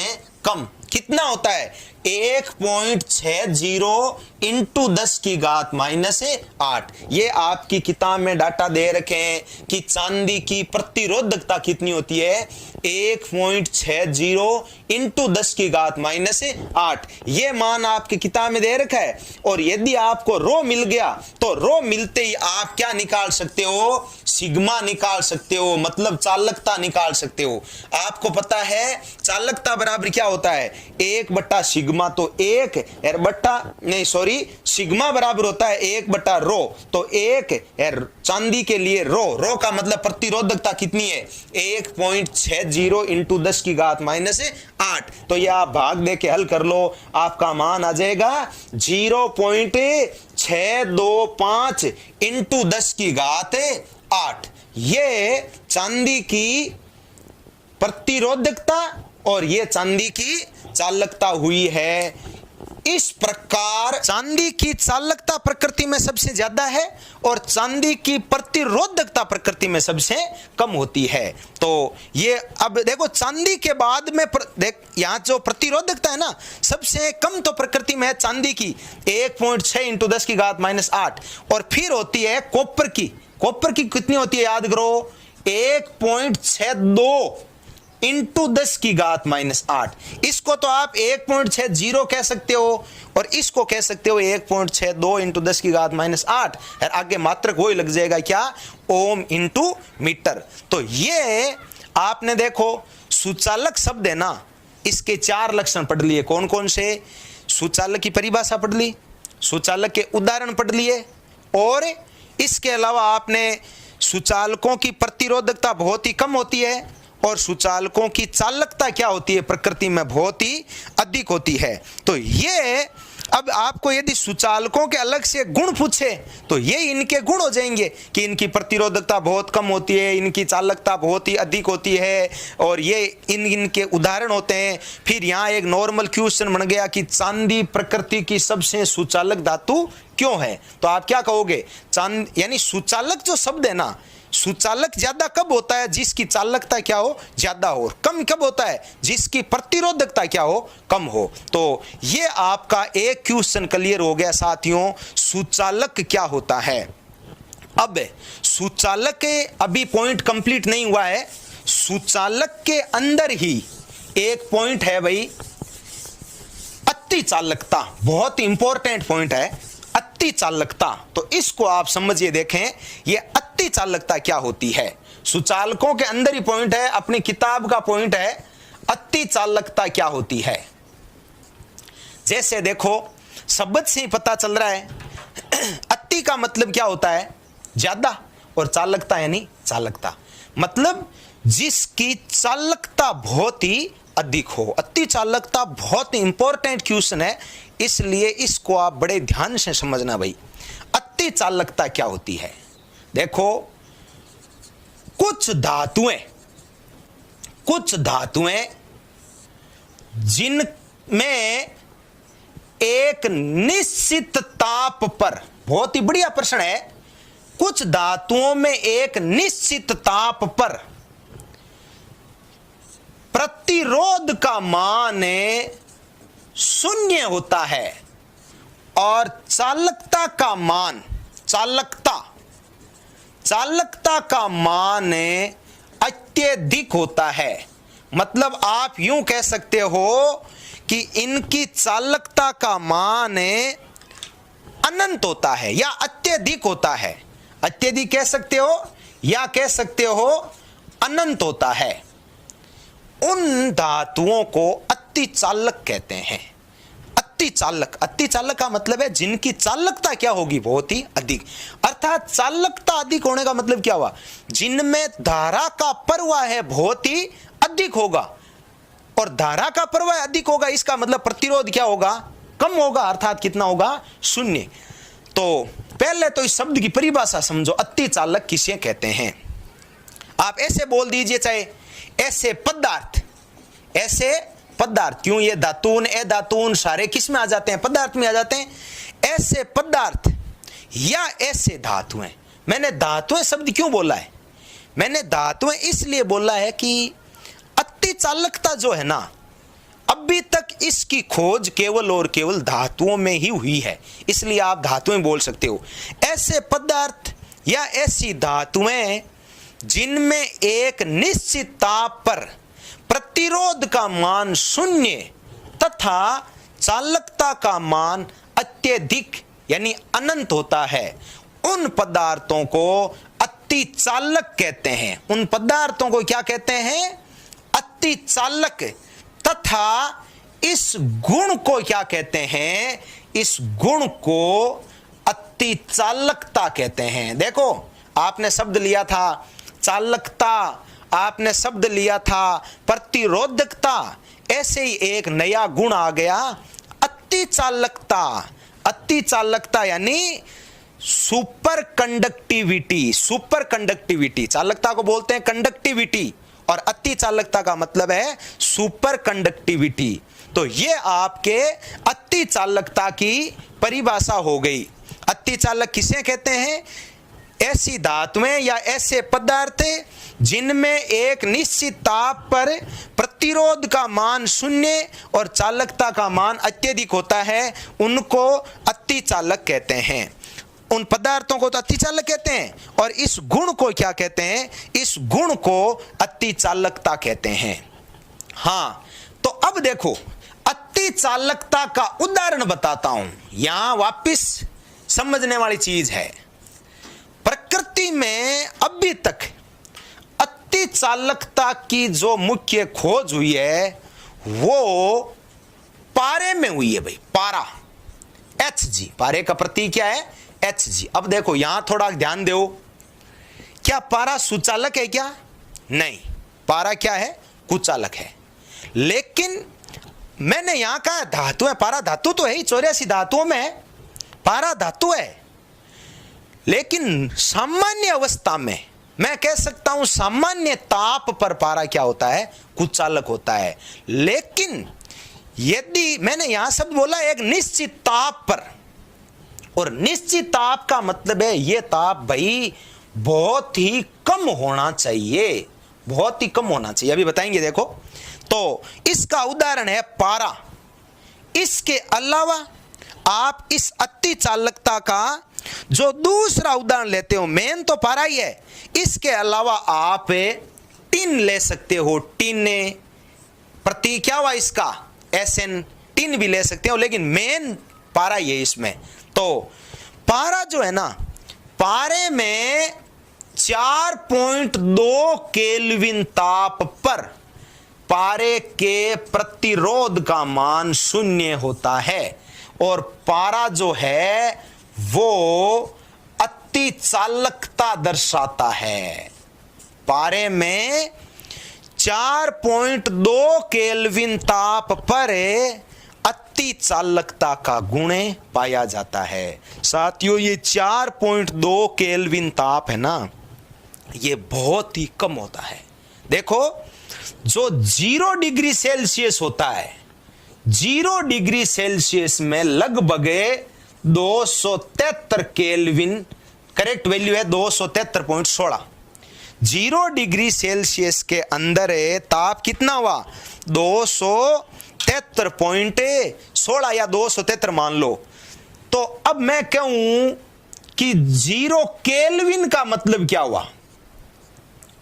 कम। कितना होता है? 1.60 इंटू 10 की घात -8। ये आपकी किताब में डाटा दे रखे हैं कि चांदी की प्रतिरोधकता कितनी होती है? 1.60 इंटू 10 की घात -8। ये मान आपकी किताब में दे रखा है। और यदि आपको रो मिल गया तो रो मिलते ही आप क्या निकाल सकते हो? सिग्मा निकाल सकते हो, मतलब चालकता निकाल सकते हो। आपको पता है चालकता बराबर क्या होता है? 1 बटा सिग्मा। तो 1 बटा नहीं सॉरी सिग्मा बराबर होता है 1 बटा रो। तो 1 चांदी के लिए रो का मतलब प्रतिरोधकता कितनी है? 1.60 इंटू 10 की घात -8। तो ये आप भाग दे के हल कर लो, आपका मान आ जाएगा 0.625 इंटू 10 की घात 8। ये चांदी की प्रतिरोधकता और ये चांदी की चालकता हुई है। इस प्रकार चांदी की चालकता प्रकृति में सबसे ज्यादा है और चांदी की प्रतिरोधकता प्रकृति में सबसे कम होती है। तो ये अब देखो चांदी के बाद में देख यहां जो प्रतिरोधकता है ना, सबसे कम तो प्रकृति में है चांदी की 1.6 इंटू 10 की घात -8। और फिर होती है कॉपर की। कॉपर की कितनी होती है? याद करो 1.62 इंटू 10 की घात -8। इसको तो आप 1.60 कह सकते हो और इसको कह सकते हो 1.62 इंटू 10 की घात -8। और आगे मात्रक वही लग जाएगा क्या? Ohm into metre. तो ये आपने देखो सुचालक शब्द है ना, इसके 4 लक्षण पढ़ लिए। कौन कौन से? सुचालक की परिभाषा पढ़ ली, सुचालक के उदाहरण पढ़ लिए, और इसके अलावा आपने सुचालकों की प्रतिरोधकता बहुत ही कम होती है और सुचालकों की चालकता क्या होती है? प्रकृति में बहुत ही अधिक होती है। तो ये अब आपको यदि सुचालकों के अलग से गुण पूछे तो ये इनके गुण हो जाएंगे कि इनकी प्रतिरोधकता बहुत कम होती है, इनकी चालकता बहुत ही अधिक होती है, और ये इनके उदाहरण होते हैं। फिर यहाँ एक नॉर्मल क्वेश्चन बन गया कि चांदी प्रकृति की सबसे सुचालक धातु क्यों है? तो आप क्या कहोगे? यानी सुचालक जो शब्द है ना, सुचालक ज्यादा कब होता है? जिसकी चालकता क्या हो? ज्यादा हो। कम कब होता है? जिसकी प्रतिरोधकता क्या हो? कम हो। तो ये आपका एक क्वेश्चन क्लियर हो गया साथियों, सुचालक क्या होता है। अब सुचालक के अभी पॉइंट कंप्लीट नहीं हुआ है। सुचालक के अंदर ही एक पॉइंट है भाई, अति चालकता। बहुत इंपॉर्टेंट पॉइंट है अति चालकता। तो इसको आप समझिए, देखें ये अति चालकता क्या होती है। सुचालकों के अंदर ही पॉइंट है, अपनी किताब का पॉइंट है अति चालकता क्या होती है। जैसे देखो शब्द से ही पता चल रहा है अति का मतलब क्या होता है? ज्यादा, और चालकता यानी चालकता, मतलब जिसकी चालकता बहुत ही अधिक हो। अति चालकता बहुत इंपॉर्टेंट क्वेश्चन है, इसलिए इसको आप बड़े ध्यान से समझना भाई। अति चालकता क्या होती है? देखो कुछ धातुएं जिनमें एक निश्चित ताप पर, बहुत ही बढ़िया प्रश्न है, कुछ धातुओं में एक निश्चित ताप पर प्रतिरोध का मान 0 होता है और चालकता का मान अत्यधिक होता है। मतलब आप यूं कह सकते हो कि इनकी चालकता का मान अनंत होता है या अत्यधिक होता है। अत्यधिक कह सकते हो या कह सकते हो अनंत होता है। उन धातुओं को अति चालक कहते हैं। अति चालक का मतलब है जिनकी चालकता क्या होगी? बहुत ही अधिक। अर्थात चालकता अधिक होने का मतलब क्या हुआ? जिनमें धारा का प्रवाह है बहुत ही अधिक होगा। और धारा का प्रवाह अधिक होगा, इसका मतलब प्रतिरोध क्या होगा, कम होगा, अर्थात कितना होगा, शून्य। तो पहले तो इस शब्द की परिभाषा समझो, अति चालक किसे कहते हैं। आप ऐसे बोल दीजिए, चाहे ऐसे पदार्थ, ऐसे पदार्थ, क्यों ये धातुन ए धातुन सारे किस में आ जाते हैं, पदार्थ में आ जाते हैं। ऐसे पदार्थ या ऐसे धातुएं, मैंने धातुएं शब्द क्यों बोला है, मैंने धातुएं इसलिए बोला है कि अति चालकता जो है ना, अभी तक इसकी खोज केवल और केवल धातुओं में ही हुई है, इसलिए आप धातुएं बोल सकते हो। ऐसे पदार्थ या ऐसी धातुएं जिनमें एक निश्चित ताप पर प्रतिरोध का मान शून्य तथा चालकता का मान अत्यधिक यानी अनंत होता है, उन पदार्थों को अति चालक कहते हैं। उन पदार्थों को क्या कहते हैं, अति चालक। तथा इस गुण को क्या कहते हैं, इस गुण को अति चालकता कहते हैं। देखो, आपने शब्द लिया था चालकता, आपने शब्द लिया था प्रतिरोधकता, ऐसे ही एक नया गुण आ गया अति चालकता। अति चालकता यानी सुपर कंडक्टिविटी। सुपर कंडक्टिविटी, चालकता को बोलते हैं कंडक्टिविटी, और अति चालकता का मतलब है सुपर कंडक्टिविटी। तो ये आपके अति चालकता की परिभाषा हो गई। अति चालक किसे कहते हैं, ऐसी धातुएं या ऐसे पदार्थ जिनमें एक निश्चित ताप पर प्रतिरोध का मान शून्य और चालकता का मान अत्यधिक होता है, उनको अति चालक कहते हैं। उन पदार्थों को तो अति चालक कहते हैं, और इस गुण को क्या कहते हैं, इस गुण को अति चालकता कहते हैं। हाँ, तो अब देखो, अति चालकता का उदाहरण बताता हूं। यहां वापिस समझने वाली चीज है, प्रकृति में अभी तक अति चालकता की जो मुख्य खोज हुई है वो पारे में हुई है भाई। पारा, Hg, पारे का प्रतीक क्या है, Hg। अब देखो यहां थोड़ा ध्यान दो, क्या पारा सुचालक है क्या, नहीं, पारा क्या है, कुचालक है। लेकिन मैंने यहां कहा धातु है, पारा धातु तो है ही, 84 धातुओं में है, पारा धातु है। लेकिन सामान्य अवस्था में मैं कह सकता हूं सामान्य ताप पर पारा क्या होता है, कुचालक होता है। लेकिन यदि मैंने यहां शब्द बोला एक निश्चित ताप पर, और निश्चित ताप का मतलब है यह ताप भाई बहुत ही कम होना चाहिए, बहुत ही कम होना चाहिए, अभी बताएंगे। देखो, तो इसका उदाहरण है पारा। इसके अलावा आप इस अति चालकता का जो दूसरा उदाहरण लेते हो, मेन तो पारा ही है, इसके अलावा आप टिन ले सकते हो। टिन, प्रतीक क्या हुआ इसका, Sn, टिन भी ले सकते हो, लेकिन मेन पारा ये इसमें। तो पारा जो है ना, पारे में 4.2 केल्विन ताप पर पारे के प्रतिरोध का मान शून्य होता है, और पारा जो है वो अति चालकता दर्शाता है। पारे में 4.2 केल्विन ताप पर अति चालकता का गुण पाया जाता है। साथियों, ये 4.2 केल्विन ताप है ना, ये बहुत ही कम होता है। देखो, जो 0 डिग्री सेल्सियस होता है, 0 डिग्री सेल्सियस में लगभग 273 केल्विन, करेक्ट वैल्यू है 273.16। 0 डिग्री सेल्सियस के अंदर ताप कितना हुआ, 273.16 या 273 मान लो। तो अब मैं कहूं कि 0 केल्विन का मतलब क्या हुआ,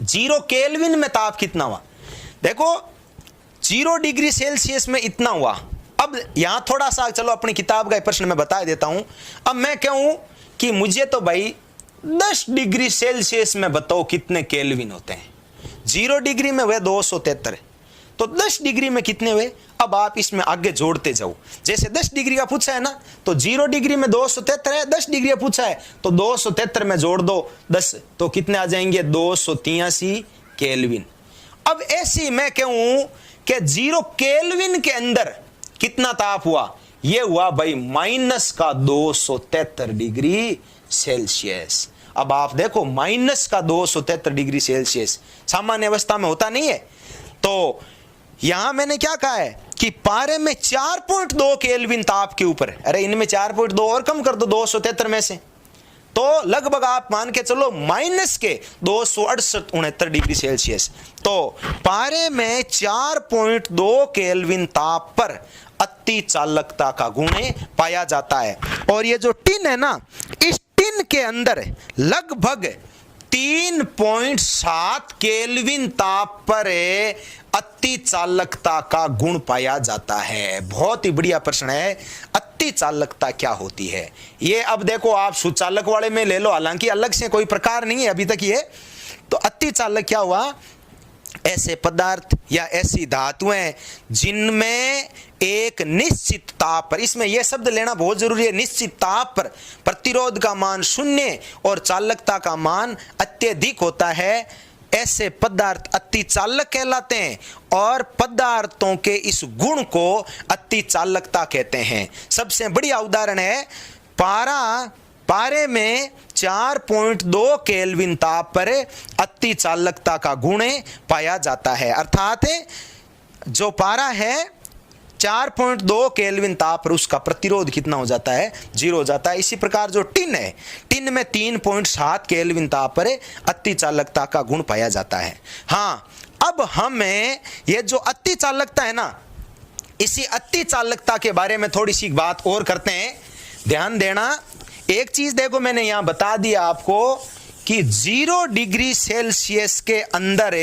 0 केल्विन में ताप कितना हुआ। देखो, 0 डिग्री सेल्सियस में इतना हुआ। अब यहां थोड़ा सा चलो अपनी किताब का प्रश्न मैं बता देता हूं। अब मैं कहूं कि मुझे तो भाई 10 डिग्री सेल्सियस में बताओ कितने केल्विन होते हैं। 0 डिग्री में हुए 273, तो 10 डिग्री में कितने हुए। अब आप इसमें आगे जोड़ते जाओ, जैसे 10 डिग्री का पूछा है ना, तो 0 डिग्री में 273 है, 10 डिग्री का पूछा है तो 273 में जोड़ दो 10, तो कितने आ जाएंगे, 283 केल्विन। अब ऐसी मैं कहूं कि 0 केल्विन के अंदर कितना ताप हुआ, ये हुआ भाई -273 डिग्री सेल्सियस। अब आप देखो -273 डिग्री सेल्सियस सामान्य अवस्था में होता नहीं है। तो यहां मैंने क्या कहा है कि पारे में 4.2 केल्विन ताप के ऊपर, अरे इनमें 4.2 और कम कर दो 273 में से, तो लगभग आप मान के चलो -268-69 डिग्री सेल्सियस। तो पारे में 4.2 केल्विन ताप पर अति चालकता का गुण पाया जाता है। और ये जो टिन है ना, इस टिन के अंदर लगभग 3.7 केल्विन ताप पर अति चालकता का गुण पाया जाता है। बहुत ही बढ़िया प्रश्न है, अति चालकता क्या होती है? ये अब देखो आप सुचालक वाले में ले लो, हालांकि अलग से कोई प्रकार नहीं है अभी तक ये। तो अति चालक क्या हुआ? ऐसे पदार्थ या ऐसी धातुएं जिनमें एक निश्चित ताप पर, इसमें यह शब्द लेना बहुत जरूरी है, निश्चित ताप पर प्रतिरोध का मान 0 और चालकता का मान अत्यधिक होता है, ऐसे पदार्थ अति चालक कहलाते हैं। और पदार्थों के इस गुण को अति चालकता कहते हैं। सबसे बढ़िया उदाहरण है पारे में 4.2 केल्विन ताप पर अति चालकता का गुण पाया जाता है। अर्थात जो पारा है 4.2 केल्विन ताप पर उसका प्रतिरोध कितना हो जाता है? 0 हो जाता है। इसी प्रकार जो टिन है, टिन में 3.7 केल्विन ताप पर अति चालकता का गुण पाया जाता है। हाँ, अब हमें ये जो अति चालकता है ना, इसी अति चालकता के बारे में थोड़ी सी बात और करते हैं। ध्यान देना, एक चीज देखो, मैंने यहां बता दिया आपको कि 0 डिग्री सेल्सियस के अंदर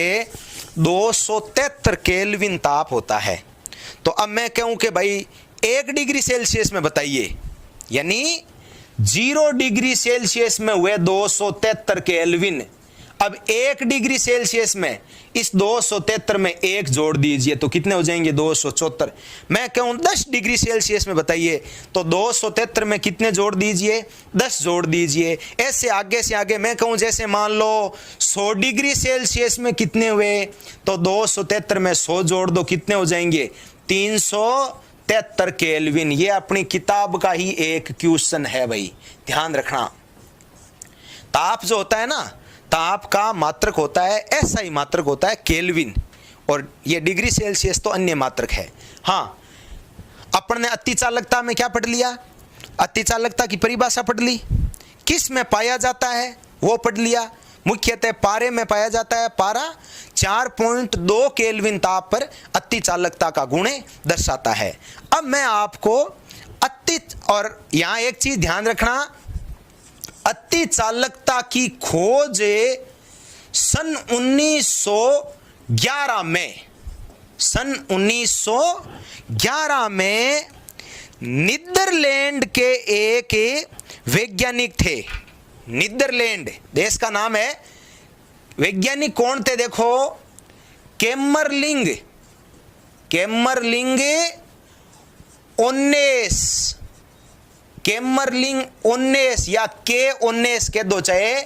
273 केल्विन ताप होता है। तो अब मैं कहूं कि भाई 1 डिग्री सेल्सियस में बताइए, यानी 0 डिग्री सेल्सियस में हुए 273 केल्विन। अब 1 डिग्री सेल्सियस में इस 273 में 1 जोड़ दीजिए तो कितने हो जाएंगे? 274। मैं कहूं 10 डिग्री सेल्सियस में बताइए तो 273 में कितने जोड़ दीजिए? 10 जोड़ दीजिए। ऐसे आगे से आगे मैं कहूं, जैसे मान लो 100 डिग्री सेल्सियस में कितने हुए, तो 273 में 100 जोड़ दो, कितने हो जाएंगे? 373 केल्विन। ये अपनी किताब का ही एक क्वेश्चन है भाई, ध्यान रखना। ताप जो होता है ना, ताप का मात्रक होता है, ऐसा ही मात्रक होता है केल्विन, और ये डिग्री सेल्सियस तो अन्य मात्रक है। हाँ, अपन ने अति चालकता में क्या पढ़ लिया? अति चालकता की परिभाषा पढ़ ली। किस में पाया जाता है वो पढ़ लिया। मुख्यतः पारे में पाया जाता है। पारा 4.2 केल्विन ताप पर अति चालकता का गुण दर्शाता है। अब मैं आपको अति, और यहां एक चीज ध्यान रखना, अति चालकता की खोज सन 1911 में नीदरलैंड के एक वैज्ञानिक थे। नीदरलैंड देश का नाम है। वैज्ञानिक कौन थे? देखो, कैमरलिंग ओन्नेस या के ओन्नेस कह दो चाहे।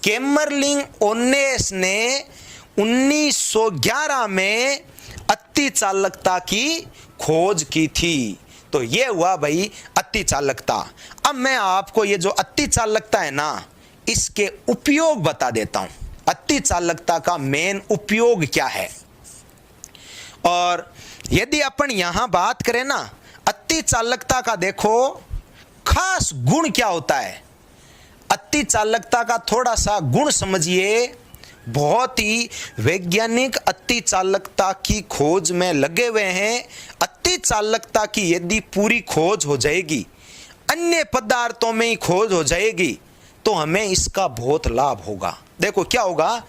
कैमरलिंग ओन्नेस ने 1911 में अति चालकता की खोज की थी। तो ये हुआ भाई अति चालकता। अब मैं आपको ये जो अति चालकता है ना, इसके उपयोग बता देता हूं। अति चालकता का मेन उपयोग क्या है? और यदि अपन यहां बात करें ना, अति चालकता का देखो खास गुण क्या होता है। अति चालकता का थोड़ा सा गुण समझिए। बहुत ही वैज्ञानिक अति चालकता की खोज में लगे हुए हैं। अति चालकता की यदि पूरी खोज हो जाएगी, अन्य पदार्थों में ही खोज हो जाएगी, तो हमें इसका बहुत लाभ होगा। देखो क्या होगा,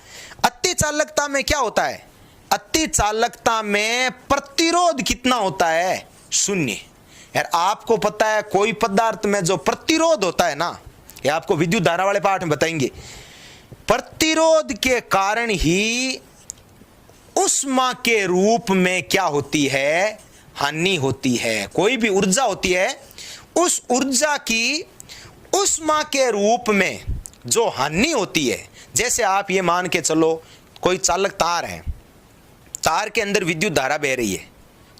अति चालकता में क्या होता है? अति चालकता में प्रतिरोध कितना होता है? 0। यार आपको पता है कोई पदार्थ में जो प्रतिरोध होता है ना, ये आपको विद्युत धारा वाले पाठ में बताएंगे। प्रतिरोध के कारण ही ऊष्मा के रूप में क्या होती है? हानि होती है। कोई भी ऊर्जा होती है, उस ऊर्जा की ऊष्मा के रूप में जो हानि होती है, जैसे आप ये मान के चलो कोई चालक तार है, तार के अंदर विद्युत धारा बह रही है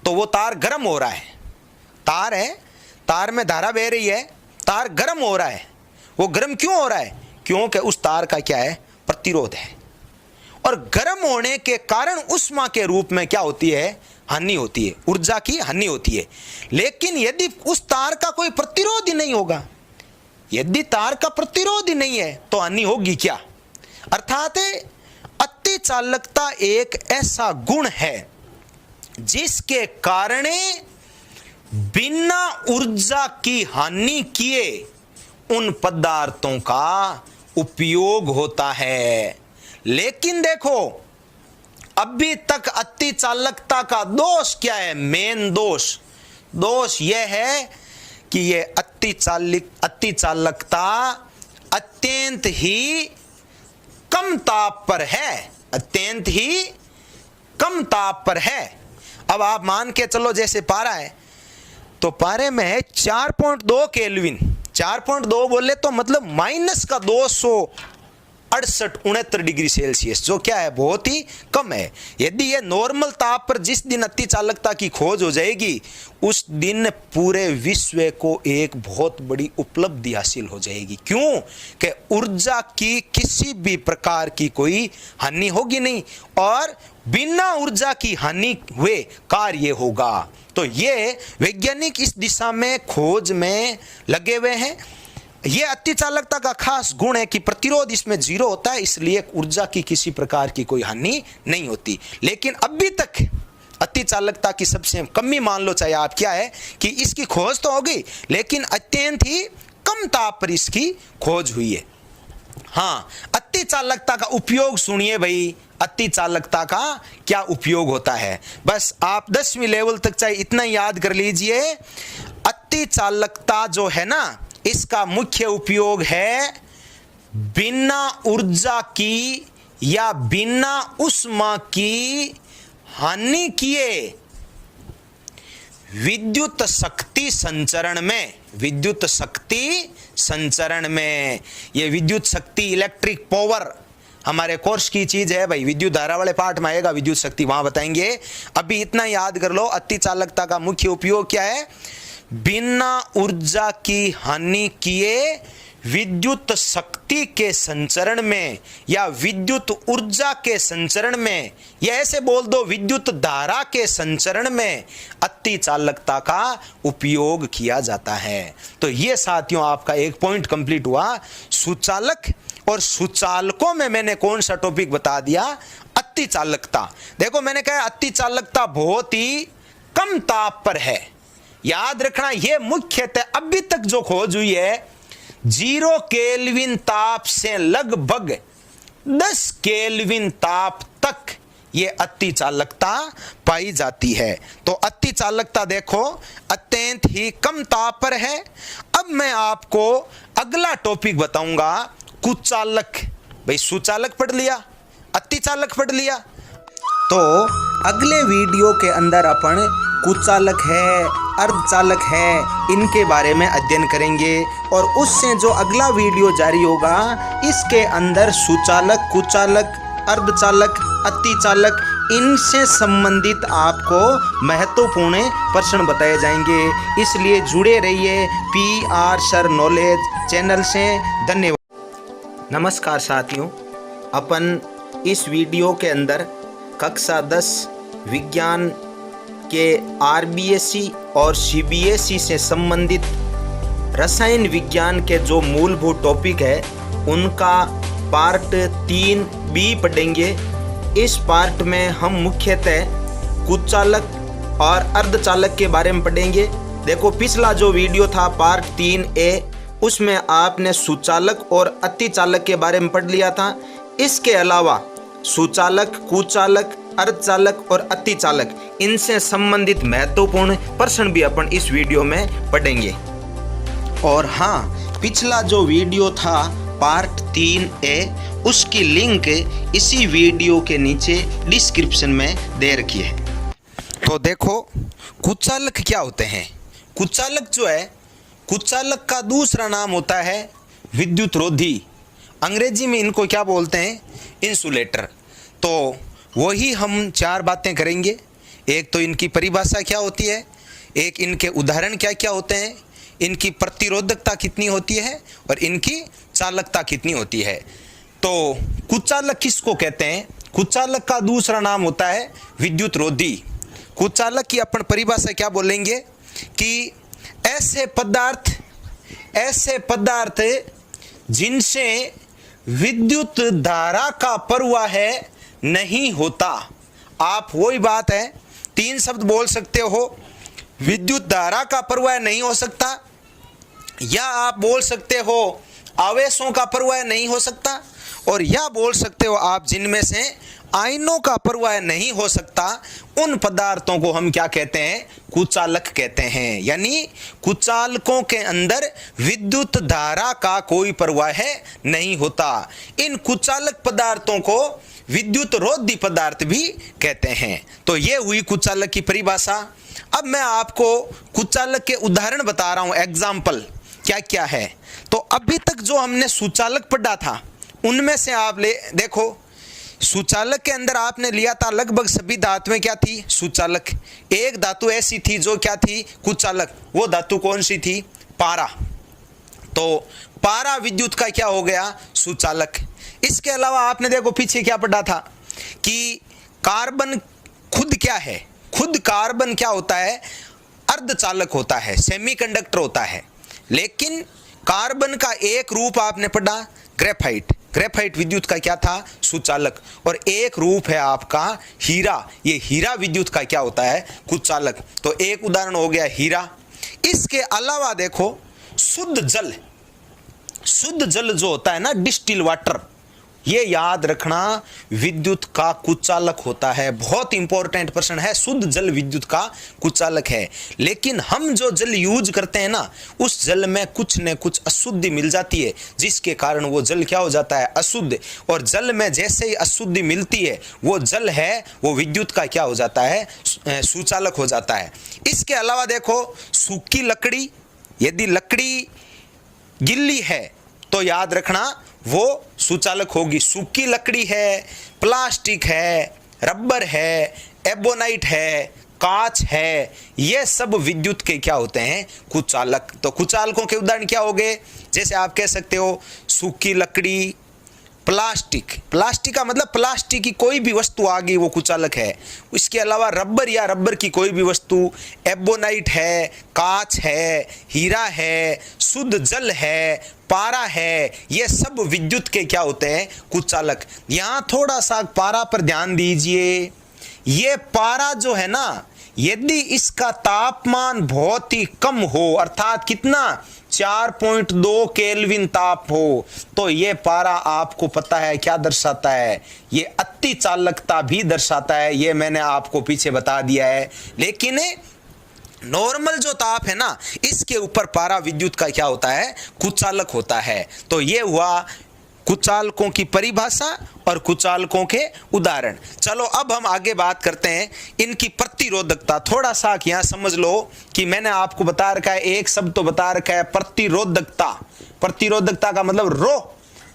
तो वो तार गर्म हो रहा है, तार है, तार में धारा बह रही है, तार गर्म हो रहा है। वो गर्म क्यों हो रहा है? क्योंकि उस तार का क्या है? प्रतिरोध है। और गर्म होने के कारण उष्मा के रूप में क्या होती है? हानि होती है, ऊर्जा की हानि होती है। लेकिन यदि उस तार का कोई प्रतिरोध ही नहीं होगा, यदि तार का प्रतिरोध ही नहीं है तो हानि होगी क्या? अर्थात अति चालकता एक ऐसा गुण है जिसके कारण बिना ऊर्जा की हानि किए उन पदार्थों का उपयोग होता है। लेकिन देखो, अभी तक अति चालकता का दोष क्या है? मेन दोष यह है कि यह अति चालकता अत्यंत ही कम ताप पर है, अत्यंत ही कम ताप पर है। अब आप मान के चलो जैसे पारा है तो पारे में है 4.2 केल्विन, 4.2 बोले तो मतलब माइनस का 268 डिग्री सेल्सियस, जो क्या है? बहुत ही कम है। यदि ये नॉर्मल ताप पर जिस दिन अति चालकता की खोज हो जाएगी उस दिन पूरे विश्व को एक बहुत बड़ी उपलब्धि हासिल हो जाएगी। क्यों? कि ऊर्जा की किसी भी प्रकार की कोई हानि होगी नहीं और बिना ऊर्जा की हानि हुए कार्य होगा। तो ये वैज्ञानिक इस दिशा में खोज में लगे हुए हैं। ये अति चालकता का खास गुण है कि प्रतिरोध इसमें 0 होता है, इसलिए ऊर्जा की किसी प्रकार की कोई हानि नहीं होती। लेकिन अभी तक अति चालकता की सबसे कमी मान लो चाहे आप क्या है कि इसकी खोज तो हो गई लेकिन अत्यंत ही कम ताप पर इसकी खोज हुई है। हाँ, अति चालकता का उपयोग सुनिए भाई, अति चालकता का क्या उपयोग होता है? बस आप 10वीं लेवल तक चाहे इतना याद कर लीजिए। अति चालकता जो है ना, इसका मुख्य उपयोग है बिना ऊर्जा की या बिना उष्मा की हानि किए विद्युत शक्ति संचरण में, विद्युत शक्ति संचरण में। ये विद्युत शक्ति, इलेक्ट्रिक पावर हमारे कोर्स की चीज है भाई, विद्युत धारा वाले पाठ में आएगा विद्युत शक्ति, वहां बताएंगे। अभी इतना याद कर लो, अति चालकता का मुख्य उपयोग क्या है? बिना ऊर्जा की हानि किए विद्युत शक्ति के संचरण में या विद्युत ऊर्जा के संचरण में, या ऐसे बोल दो विद्युत धारा के संचरण में अति चालकता का उपयोग किया जाता है। तो ये साथियों आपका एक पॉइंट कंप्लीट हुआ। सुचालक और सुचालकों में मैंने कौन सा टॉपिक बता दिया? अति चालकता। देखो मैंने कहा अति चालकता बहुत ही कम ताप पर है। याद रखना, यह मुख्यतः अभी तक जो खोज हुई है 0 केल्विन ताप से लगभग 10 केल्विन ताप तक ये अति चालकता पाई जाती है। तो अति चालकता देखो अत्यंत ही कम ताप पर है। अब मैं आपको अगला टॉपिक बताऊंगा, कुचालक। भाई सुचालक पढ़ लिया, अति चालक पढ़ लिया, तो अगले वीडियो के अंदर अपन कुचालक है, अर्धचालक है, इनके बारे में अध्ययन करेंगे। और उससे जो अगला वीडियो जारी होगा इसके अंदर सुचालक, कुचालक, अर्धचालक, अतिचालक, इनसे संबंधित आपको महत्वपूर्ण प्रश्न बताए जाएंगे। इसलिए जुड़े रहिए PR सर नॉलेज चैनल से। धन्यवाद। नमस्कार साथियों, अपन इस वीडियो के अंदर कक्षा 10 विज्ञान के RBSE और CBSE से संबंधित रसायन विज्ञान के जो मूलभूत टॉपिक है उनका पार्ट 3B पढ़ेंगे। इस पार्ट में हम मुख्यतः कुचालक और अर्धचालक के बारे में पढ़ेंगे। देखो पिछला जो वीडियो था पार्ट 3A, उसमें आपने सुचालक और अतिचालक के बारे में पढ़ लिया था। इसके अलावा सुचालक, कुचालक, अर्धचालक और अतिचालक, इनसे संबंधित महत्वपूर्ण प्रश्न भी अपन इस वीडियो में पढ़ेंगे। और हाँ, पिछला जो वीडियो था पार्ट 3A, उसकी लिंक इसी वीडियो के नीचे डिस्क्रिप्शन में दे रखी है। तो देखो कुचालक क्या होते हैं। कुचालक जो है, कुचालक का दूसरा नाम होता है विद्युत रोधी। अंग्रेजी में इनको क्या बोलते हैं? इंसुलेटर। तो वही हम 4 बातें करेंगे। एक तो इनकी परिभाषा क्या होती है, एक इनके उदाहरण क्या क्या होते हैं, इनकी प्रतिरोधकता कितनी होती है और इनकी चालकता कितनी होती है। तो कुचालक किसको कहते हैं? कुचालक का दूसरा नाम होता है विद्युत रोधी। कुचालक की अपन परिभाषा क्या बोलेंगे कि ऐसे पदार्थ जिनसे विद्युत धारा का प्रवाह नहीं होता। आप वही बात है, 3 शब्द बोल सकते हो। विद्युत धारा का प्रवाह नहीं हो सकता, या आप बोल सकते हो आवेशों का प्रवाह नहीं हो सकता, और या बोल सकते हो आप जिनमें से आयनों का प्रवाह नहीं हो सकता। उन पदार्थों को हम क्या कहते हैं? कुचालक कहते हैं। यानी कुचालकों के अंदर विद्युत धारा का कोई प्रवाह नहीं होता। इन कुचालक पदार्थों को विद्युत रोधी पदार्थ भी कहते हैं। तो ये हुई कुचालक की परिभाषा। अब मैं आपको कुचालक के उदाहरण बता रहा हूं, एग्जाम्पल क्या क्या है। तो अभी तक जो हमने सुचालक पढ़ा था उनमें से आप देखो, सुचालक के अंदर आपने लिया था लगभग सभी धातुएं क्या थी? सुचालक। एक धातु ऐसी थी जो क्या थी? कुचालक। वो धातु कौन सी थी? पारा। तो पारा विद्युत का क्या हो गया? सुचालक। इसके अलावा आपने देखो पीछे क्या पढ़ा था कि कार्बन खुद क्या है? खुद कार्बन क्या होता है? अर्धचालक होता है, सेमीकंडक्टर होता है। लेकिन कार्बन का एक रूप आपने पढ़ा ग्रेफाइट। ग्रेफाइट विद्युत का क्या था? सुचालक। और एक रूप है आपका हीरा। ये हीरा विद्युत का क्या होता है? कुचालक। तो एक उदाहरण हो गया हीरा। इसके अलावा देखो शुद्ध जल जो होता है ना, डिस्टिल वाटर, ये याद रखना विद्युत का कुचालक होता है। बहुत इंपॉर्टेंट प्रश्न है। शुद्ध जल विद्युत का कुचालक है। लेकिन हम जो जल यूज करते हैं ना, उस जल में कुछ न कुछ अशुद्धि मिल जाती है, जिसके कारण वो जल क्या हो जाता है? अशुद्ध। और जल में जैसे ही अशुद्धि मिलती है, वो जल है वो विद्युत का क्या हो जाता है? सुचालक हो जाता है। इसके अलावा देखो सूखी लकड़ी, यदि लकड़ी गिल्ली है तो याद रखना वो सुचालक होगी। सूखी लकड़ी है, प्लास्टिक है, रबर है, एबोनाइट है, कांच है, ये सब विद्युत के क्या होते हैं? कुचालक। तो कुचालकों के उदाहरण क्या हो गए? जैसे आप कह सकते हो सूखी लकड़ी, प्लास्टिक का मतलब प्लास्टिक की कोई भी वस्तु आ गई वो कुचालक है। इसके अलावा रबर या रबर की कोई भी वस्तु, एबोनाइट है, कांच है, हीरा है, शुद्ध जल है, पारा है, ये सब विद्युत के क्या होते हैं? कुचालक। यहां थोड़ा सा पारा पर ध्यान दीजिए। ये पारा जो है ना, यदि इसका तापमान बहुत ही कम हो, अर्थात कितना? 4.2 केल्विन ताप हो, तो ये पारा आपको पता है क्या दर्शाता है? ये अति चालकता भी दर्शाता है। ये मैंने आपको पीछे बता दिया है। लेकिन नॉर्मल जो ताप है ना, इसके ऊपर पारा विद्युत का क्या होता है? कुचालक होता है। तो ये हुआ कुचालकों की परिभाषा और कुचालकों के उदाहरण। चलो अब हम आगे बात करते हैं इनकी प्रतिरोधकता। थोड़ा सा यहां समझ लो कि मैंने आपको बता रखा है, एक शब्द तो बता रखा है प्रतिरोधकता। प्रतिरोधकता का मतलब रो।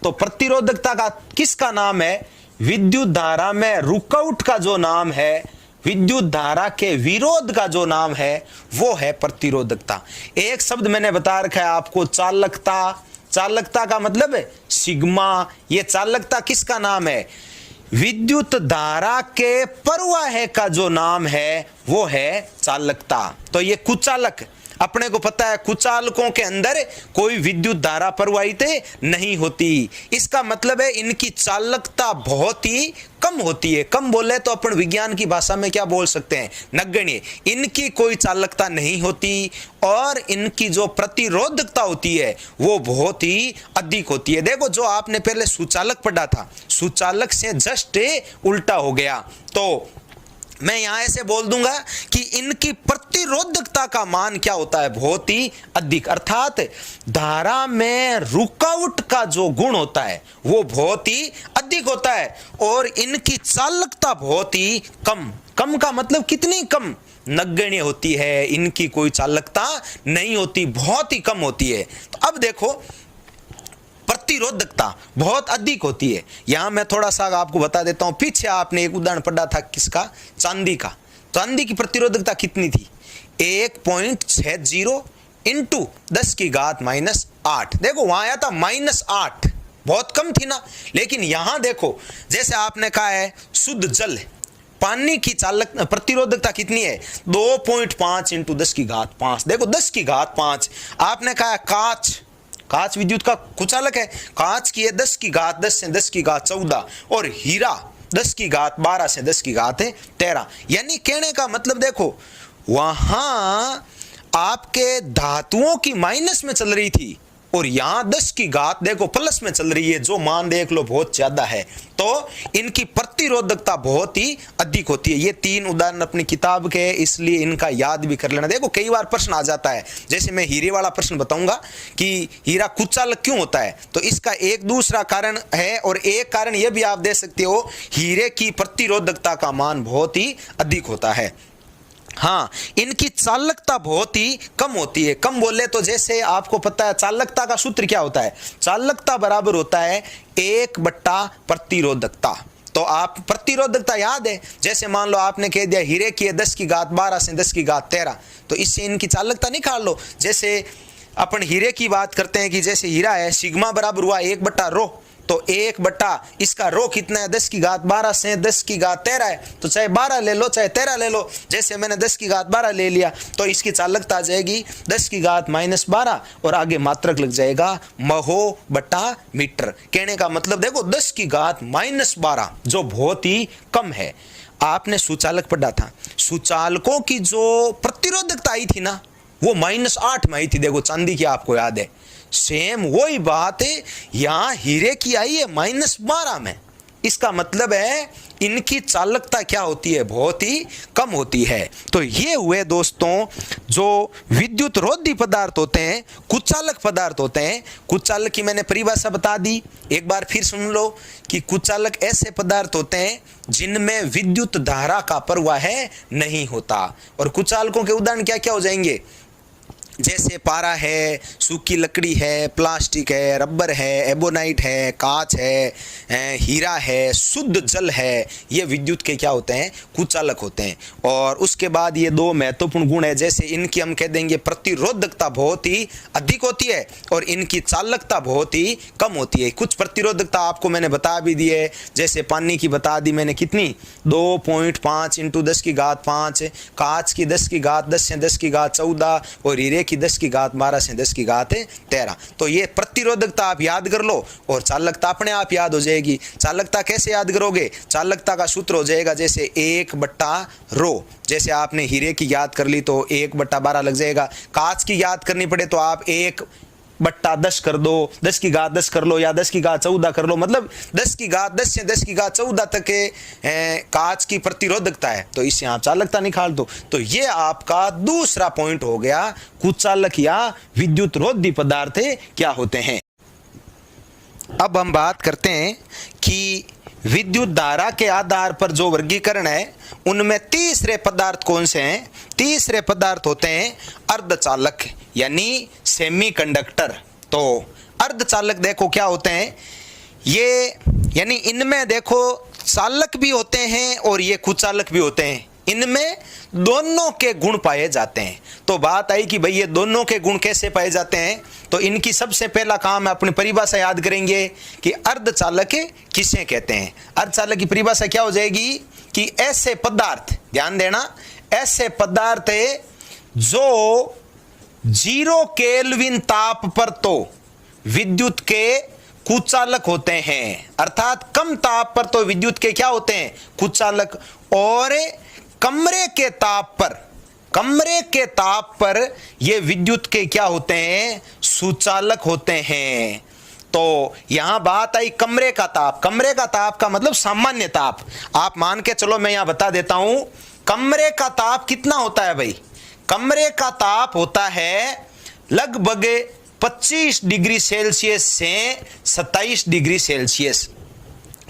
तो प्रतिरोधकता का किसका नाम है? विद्युत धारा में रुकावट का जो नाम है, विद्युत धारा के विरोध का जो नाम है, वो है प्रतिरोधकता। एक शब्द मैंने बता रखा है आपको, चालकता। चालकता का मतलब है सिग्मा। ये चालकता किसका नाम है? विद्युत धारा के प्रवाह का जो नाम है वो है चालकता। तो ये कुचालक, अपने को पता है कुचालकों के अंदर कोई विद्युत धारा प्रवाहित नहीं होती। इसका मतलब है इनकी चालकता बहुत ही कम होती है। कम बोले तो अपन विज्ञान की भाषा में क्या बोल सकते हैं? नगण्य। इनकी कोई चालकता नहीं होती और इनकी जो प्रतिरोधकता होती है वो बहुत ही अधिक होती है। देखो जो आपने पहले सुचालक पढ़ा था, सुचालक से जस्ट उल्टा हो गया। तो मैं यहां ऐसे बोल दूंगा कि इनकी प्रतिरोधकता का मान क्या होता है? बहुत ही अधिक। अर्थात धारा में रुकावट का जो गुण होता है वो बहुत ही अधिक होता है और इनकी चालकता बहुत ही कम। कम का मतलब कितनी कम? नगण्य होती है। इनकी कोई चालकता नहीं होती, बहुत ही कम होती है। तो अब देखो प्रतिरोधकता बहुत अधिक होती है। यहां मैं थोड़ा सा आपको बता देता हूं, पीछे आपने एक उदाहरण पढ़ा था किसका, चांदी का। चांदी की प्रतिरोधकता कितनी थी, 1.60 इंटू 10⁻⁻8। देखो वहां आया था -8, बहुत कम थी ना। लेकिन यहां देखो, जैसे आपने कहा है शुद्ध जल, पानी की चालक प्रतिरोधकता कितनी है, 2.5 इंटू 10⁵5। देखो 10⁵5। आपने कहा कांच, कांच विद्युत का कुचालक है, कांच की है 10⁻10 से 10⁻14 और हीरा 10⁻12 से 10⁻13। यानी कहने का मतलब देखो वहां आपके धातुओं की माइनस में चल रही थी और यहां 10⁻, देखो प्लस में चल रही है, जो मान देख लो बहुत ज्यादा है। तो इनकी प्रतिरोधकता बहुत ही अधिक होती है। ये 3 उदाहरण अपनी किताब के, इसलिए इनका याद भी कर लेना। देखो कई बार प्रश्न आ जाता है, जैसे मैं हीरे वाला प्रश्न बताऊंगा कि हीरा कुचालक क्यों होता है, तो इसका एक दूसरा कारण है और एक कारण यह भी आप दे सकते हो, हीरे की प्रतिरोधकता का मान बहुत ही अधिक होता है। हाँ, इनकी चालकता बहुत ही कम होती है। कम बोले तो जैसे आपको पता है चालकता का सूत्र क्या होता है, चालकता बराबर होता है 1/प्रतिरोधकता। तो आप प्रतिरोधकता याद है, जैसे मान लो आपने कह दिया हीरे की 10⁻12 से 10⁻13, तो इससे इनकी चालकता निकाल लो। जैसे अपन हीरे की बात करते हैं कि जैसे हीरा है, सिग्मा बराबर हुआ 1/ρ, तो 1/ इसका रो कितना है, 10⁻12 से 10⁻13 है, तो चाहे 12 ले लो चाहे 13 ले लो। जैसे मैंने 10⁻12 ले लिया तो इसकी चालकता आ जाएगी 10⁻12 और आगे मात्रक लग जाएगा महो बटा मीटर। कहने का मतलब देखो 10⁻12 जो बहुत ही कम है। आपने सुचालक पढ़ा था, सुचालकों की जो प्रतिरोधकता आई थी ना वो -8 में आई थी। देखो चांदी की आपको याद है, सेम वही बात है यहां हीरे की आई है -12 में। इसका मतलब है इनकी चालकता क्या होती है, बहुत ही कम होती है। तो ये हुए दोस्तों जो विद्युत रोधी पदार्थ होते हैं, कुचालक पदार्थ होते हैं। कुचालक की मैंने परिभाषा बता दी, एक बार फिर सुन लो कि कुचालक ऐसे पदार्थ होते हैं जिनमें विद्युत धारा का प्रवाह नहीं होता। और कुचालकों के उदाहरण क्या क्या हो जाएंगे, जैसे पारा है, सूखी लकड़ी है, प्लास्टिक है, रबर है, एबोनाइट है, कांच है, हीरा है, शुद्ध जल है, ये विद्युत के क्या होते हैं, कुचालक होते हैं। और उसके बाद ये 2 महत्वपूर्ण गुण है, जैसे इनकी हम कह देंगे प्रतिरोधकता बहुत ही अधिक होती है और इनकी चालकता बहुत ही कम होती है। कुछ प्रतिरोधकता आपको मैंने बता भी दी है, जैसे पानी की बता दी मैंने कितनी, 2.5 इंटू 10⁻5, कांच की 10⁻10 से 10⁻14 और हीरे की 10⁻12 से 10⁻13। तो ये प्रतिरोधकता आप याद कर लो और चालकता अपने आप याद हो जाएगी। चालकता कैसे याद करोगे, चालकता का सूत्र हो जाएगा जैसे 1/ρ। जैसे आपने हीरे की याद कर ली तो 1/12 लग जाएगा। कांच की याद करनी पड़े तो आप 1/10 कर दो, 10⁻10 कर लो या 10⁻14 कर लो, मतलब 10⁻10 से 10⁻14 तक के कांच की प्रतिरोधकता है, तो इससे आप चालकता निकाल दो। तो ये आपका दूसरा पॉइंट हो गया, कुचालक या विद्युत रोधी पदार्थ क्या होते हैं। अब हम बात करते हैं कि विद्युत धारा के आधार पर जो वर्गीकरण है उनमें तीसरे पदार्थ कौन से हैं। तीसरे पदार्थ होते हैं अर्धचालक यानी सेमीकंडक्टर। तो अर्धचालक देखो क्या होते हैं ये, यानी इनमें देखो चालक भी होते हैं और ये कुचालक भी होते हैं, इनमें दोनों के गुण पाए जाते हैं। तो बात आई कि भाई ये दोनों के गुण कैसे पाए जाते हैं, तो इनकी सबसे पहला काम है अपनी परिभाषा याद करेंगे कि अर्धचालक किसे कहते हैं। अर्धचालक की परिभाषा क्या हो जाएगी कि ऐसे पदार्थ, ध्यान देना, ऐसे पदार्थ है जो 0 केल्विन ताप पर तो विद्युत के कुचालक होते हैं, अर्थात कम ताप पर तो विद्युत के क्या होते हैं, कुचालक, और कमरे के ताप पर ये विद्युत के क्या होते हैं, सुचालक होते हैं। तो यहां बात आई कमरे का ताप। कमरे का ताप का मतलब सामान्य ताप। आप मान के चलो, मैं यहां बता देता हूं कमरे का ताप कितना होता है भाई। कमरे का ताप होता है लगभग 25 डिग्री सेल्सियस से 27 डिग्री सेल्सियस।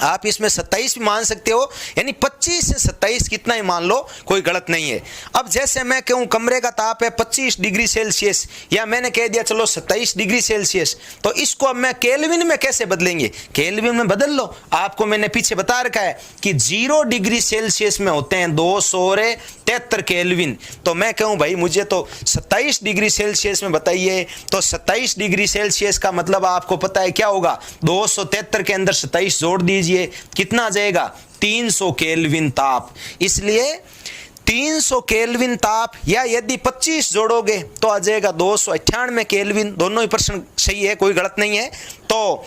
आप इसमें 27 भी मान सकते हो, यानी 25 से 27 कितना ही मान लो, कोई गलत नहीं है। अब जैसे मैं कहूँ कमरे का ताप है 25 डिग्री सेल्सियस, या मैंने कह दिया चलो 27 डिग्री सेल्सियस, तो इसको अब मैं केल्विन में कैसे बदलेंगे? केल्विन में बदल लो। आपको मैंने पीछे बता रखा है कि 0 डिग्री सेल्सियस में होते हैं 273 केल्विन। तो मैं कहूँ भाई मुझे तो 27 डिग्री सेल्सियस में बताइए, तो 27 डिग्री सेल्सियस का मतलब आपको पता है क्या होगा? 273 के अंदर 27 जोड़ दीजिए, कितना आ जाएगा? 300 केल्विन ताप। इसलिए 300 केल्विन ताप, या यदि 25 जोड़ोगे तो आ जाएगा 298 केल्विन। दोनों ही प्रश्न सही है, कोई गलत नहीं है। तो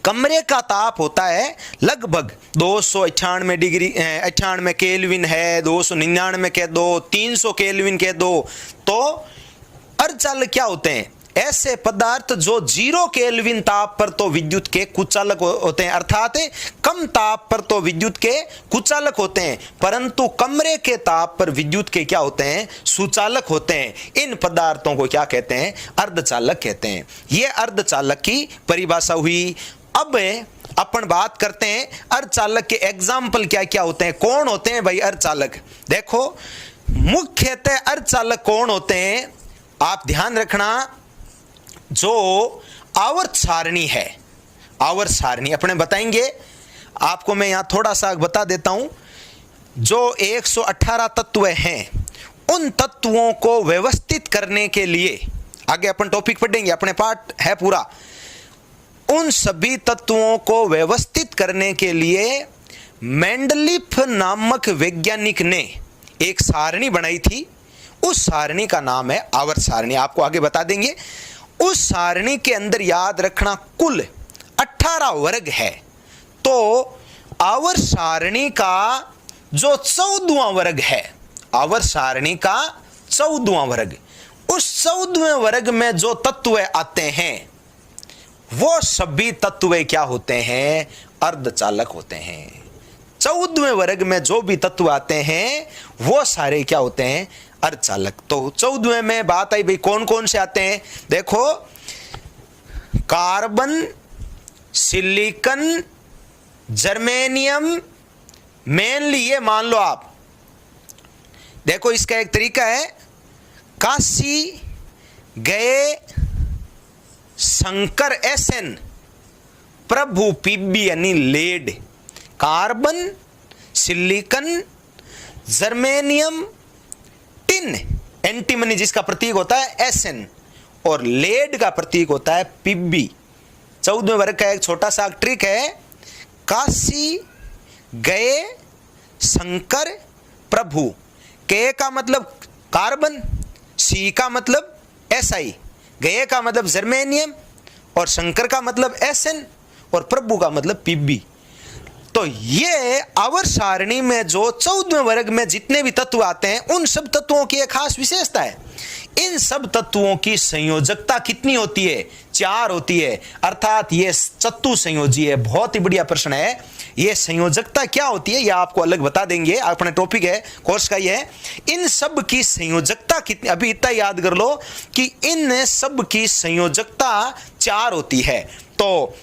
कमरे का ताप होता है लगभग 298 डिग्री 98 केल्विन है, 299 कह दो, 300 केल्विन कह दो। तो अर्धचालक क्या होते हैं? ऐसे पदार्थ जो 0 केल्विन ताप पर तो विद्युत के कुचालक होते हैं, अर्थात कम ताप पर तो विद्युत के कुचालक होते हैं, परंतु कमरे के ताप पर विद्युत के क्या होते हैं? सुचालक होते हैं। इन पदार्थों को क्या कहते हैं? अर्धचालक कहते हैं। यह अर्धचालक की परिभाषा हुई। अब अपन बात करते हैं अर्धचालक के एग्जाम्पल क्या क्या होते हैं, कौन होते हैं भाई अर्धचालक? देखो मुख्यतः अर्धचालक कौन होते हैं, आप ध्यान रखना। जो आवर्त सारणी है, आवर्त सारणी अपने बताएंगे, आपको मैं यहां थोड़ा सा बता देता हूं। जो 118 तत्व हैं, उन तत्वों को व्यवस्थित करने के लिए आगे अपन टॉपिक पढ़ेंगे, अपने पाठ है पूरा। उन सभी तत्वों को व्यवस्थित करने के लिए मेंडलीफ नामक वैज्ञानिक ने एक सारणी बनाई थी। उस सारणी का नाम है आवर्त सारणी, आपको आगे बता देंगे। उस सारणी के अंदर याद रखना कुल 18 वर्ग है। तो आवर्त सारणी का जो 14वां वर्ग है, आवर्त सारणी का 14वां वर्ग, उस 14वें वर्ग में जो तत्व आते हैं वो सभी तत्व क्या होते हैं? अर्धचालक होते हैं। 14वें वर्ग में जो भी तत्व आते हैं वो सारे क्या होते हैं? अर्धचालक। तो 14वें में बात आई भाई कौन कौन से आते हैं? देखो कार्बन, सिलिकॉन, जर्मेनियम, मेनली ये मान लो आप। देखो इसका एक तरीका है, काशी गए शंकर SN, प्रभु PB यानी lead. Carbon, silicon, germanium, tin, antimony जिसका प्रतीक होता है SN, और लेड का प्रतीक होता है PB। 14वें वर्ग का एक छोटा सा ट्रिक है, काशी गए शंकर प्रभु। के का मतलब कार्बन, सी का मतलब SI, गए का मतलब जर्मेनियम, और शंकर का मतलब SN, और प्रभु का मतलब PB। तो ये आवर्त सारणी में जो 14वें वर्ग में जितने भी तत्व आते हैं उन सब तत्वों की एक खास विशेषता है। इन सब तत्वों की संयोजकता कितनी होती है? 4 होती है, अर्थात ये चतु संयोजी है। बहुत ही बढ़िया प्रश्न है। ये संयोजकता क्या होती है यह आपको अलग बता देंगे, अपना टॉपिक है कोर्स का ये है। इन सब की संयोजकता कितनी, अभी इतना याद कर लो कि इन सब की संयोजकता 4 होती है। तो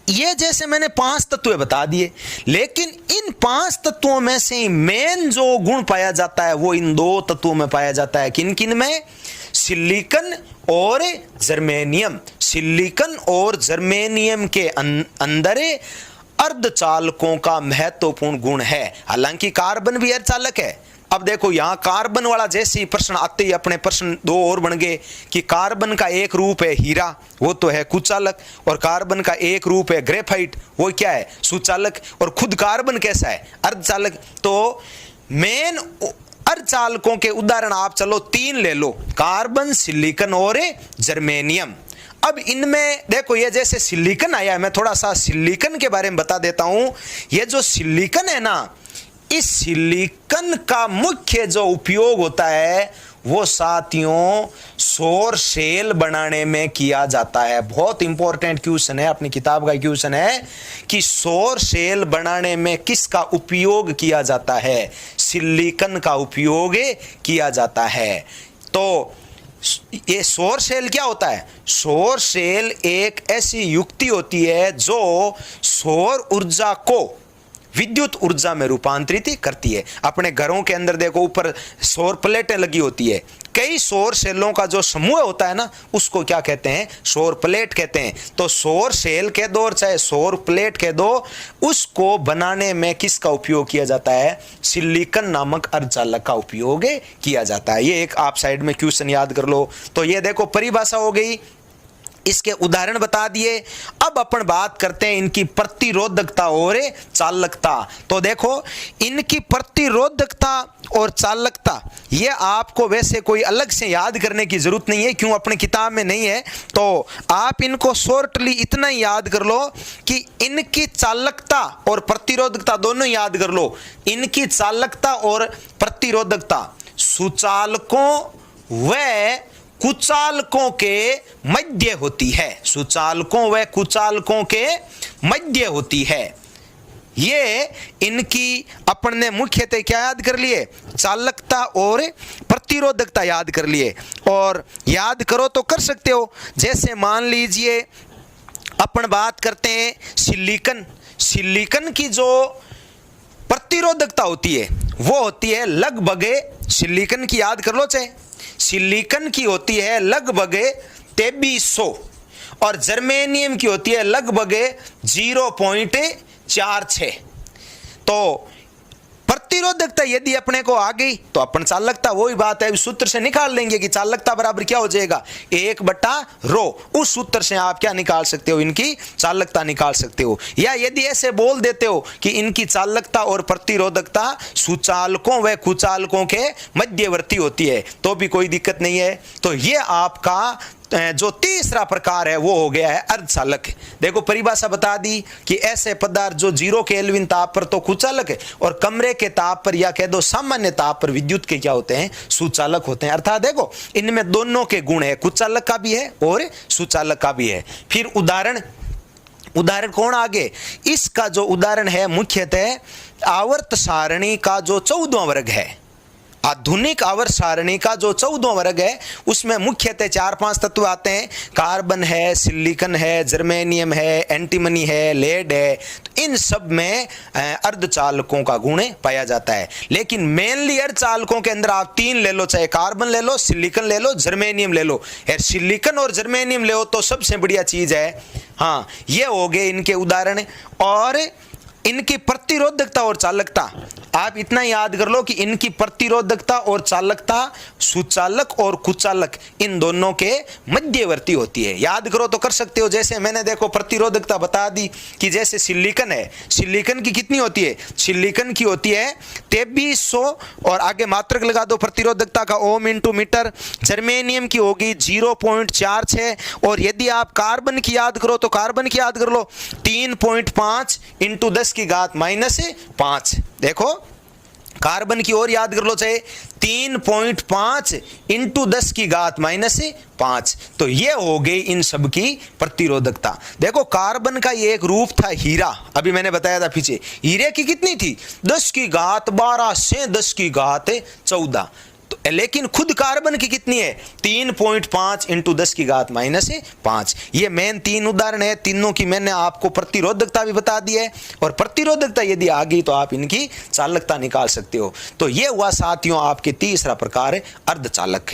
ये जैसे मैंने 5 तत्व बता दिए, लेकिन इन 5 तत्वों में से मेन जो गुण पाया जाता है वो इन 2 तत्वों में पाया जाता है। किन किन में? सिलिकॉन और जर्मेनियम। सिलिकॉन और जर्मेनियम के अंदर अर्धचालकों का महत्वपूर्ण गुण है। हालांकि कार्बन भी अर्धचालक है। अब देखो यहां कार्बन वाला जैसे ही प्रश्न आते ही अपने प्रश्न 2 और बन गए कि कार्बन का एक रूप है हीरा, वो तो है कुचालक, और कार्बन का एक रूप है ग्रेफाइट, वो क्या है? सुचालक। और खुद कार्बन कैसा है? अर्धचालक। तो मेन अर्धचालकों के उदाहरण आप चलो 3 ले लो, कार्बन, सिलिकॉन और जर्मेनियम। अब इनमें देखो ये जैसे सिलिकॉन आया है, मैं थोड़ा सा सिलिकॉन के बारे में बता देता हूं। ये जो सिलिकॉन है ना, इस सिलिकॉन का मुख्य जो उपयोग होता है वो साथियों सौर सेल बनाने में किया जाता है। बहुत इंपॉर्टेंट क्वेश्चन है, अपनी किताब का क्वेश्चन है कि सौर सेल बनाने में किसका उपयोग किया जाता है? सिलिकॉन का उपयोग किया जाता है। तो ये सौर सेल क्या होता है? सौर सेल एक ऐसी युक्ति होती है जो सौर ऊर्जा को विद्युत ऊर्जा में रूपांतरित करती है। अपने घरों के अंदर देखो ऊपर सौर प्लेटें लगी होती है, कई सौर सेलों का जो समूह होता है ना, उसको क्या कहते हैं? सौर प्लेट कहते हैं। तो सौर सेल कह दो और चाहे सौर प्लेट कह दो, उसको बनाने में किसका उपयोग किया जाता है? सिलिकॉन नामक अर्धचालक का उपयोग किया जाता है। ये एक आप साइड में क्वेश्चन याद कर लो। तो ये देखो परिभाषा हो गई, इसके उदाहरण बता दिए। अब अपन बात करते हैं इनकी प्रतिरोधकता और चालकता। तो देखो इनकी प्रतिरोधकता और चालकता ये आपको वैसे कोई अलग से याद करने की जरूरत नहीं है, क्यों? अपनी किताब में नहीं है, तो आप इनको शॉर्टली इतना ही याद कर लो कि इनकी चालकता और प्रतिरोधकता दोनों याद कर लो। इनकी चालकता और प्रतिरोधकता सुचालकों व कुचालकों के मध्य होती है। सुचालकों व कुचालकों के मध्य होती है। ये इनकी अपन ने मुख्यतः क्या याद कर लिए? चालकता और प्रतिरोधकता याद कर लिए। और याद करो तो कर सकते हो, जैसे मान लीजिए अपन बात करते हैं सिलिकॉन। सिलिकॉन की जो प्रतिरोधकता होती है वो होती है लगभग, सिलिकॉन की याद कर लो चाहे, सिलिकॉन की होती है लगभग 2300 और जर्मेनियम की होती है लगभग 0.46। तो प्रतिरोधकता यदि अपने को आ गई तो अपन चालकता, वही बात है, सूत्र से निकाल लेंगे कि चालकता बराबर क्या हो जाएगा? 1/ρ। उस सूत्र से आप क्या निकाल सकते हो? इनकी चालकता निकाल सकते हो। या यदि ऐसे बोल देते हो कि इनकी चालकता और प्रतिरोधकता सुचालकों व कुचालकों के मध्यवर्ती होती है, तो भी कोई दिक्कत नहीं है। तो ये आपका जो तीसरा प्रकार है वो हो गया है अर्धचालक। देखो परिभाषा बता दी कि ऐसे पदार्थ जो 0 केल्विन ताप पर तो कुचालक है और कमरे के ताप पर या कह दो सामान्य ताप पर विद्युत के क्या होते हैं? सुचालक होते हैं। अर्थात देखो इनमें दोनों के गुण है, कुचालक का भी है और सुचालक का भी है। फिर उदाहरण कौन आगे? इसका जो उदाहरण है मुख्यतः आवर्त सारणी का जो 14वां वर्ग है, आधुनिक आवर्त सारणी का जो 14वां वर्ग है, उसमें मुख्यतः 4-5 तत्व आते हैं। कार्बन है, सिलिकॉन है, जर्मेनियम है, एंटीमनी है, लेड है। तो इन सब में अर्धचालकों का गुण पाया जाता है। लेकिन मेनली अर्धचालकों के अंदर आप 3 ले लो, चाहे कार्बन ले लो, सिलिकॉन ले लो, जर्मेनियम ले लो। यार सिलिकॉन और जर्मेनियम ले लो तो सबसे बढ़िया चीज है। हाँ, ये हो गए इनके उदाहरण। और इनकी प्रतिरोधकता और चालकता आप इतना याद कर लो कि इनकी प्रतिरोधकता और चालकता सुचालक और कुचालक इन दोनों के मध्यवर्ती होती है। याद करो तो कर सकते हो। जैसे मैंने देखो प्रतिरोधकता बता दी कि जैसे सिलिकॉन है, सिलिकॉन की कितनी होती है? सिलिकॉन की होती है 2300 और आगे मात्रक लगा दो प्रतिरोधकता का, ओम इंटू मीटर। जर्मेनियम की होगी 0.46 और यदि आप कार्बन की याद करो तो कार्बन की याद कर लो 3.5 इंटू 10⁻⁵। देखो कार्बन की ओर याद कर लो चाहे 3.5 इंटू 10⁻⁵। तो ये हो गई इन सब की प्रतिरोधकता। देखो कार्बन का ये एक रूप था हीरा, अभी मैंने बताया था पीछे। हीरे की कितनी थी? 10⁻12 से 10⁻14। तो लेकिन खुद कार्बन की कितनी है? 3.5 इंटू 10⁻⁵। ये मेन 3 उदाहरण है। तीनों की मैंने आपको प्रतिरोधकता भी बता दी है और प्रतिरोधकता यदि आ गई तो आप इनकी चालकता निकाल सकते हो। तो ये हुआ साथियों आपके तीसरा प्रकार है अर्धचालक।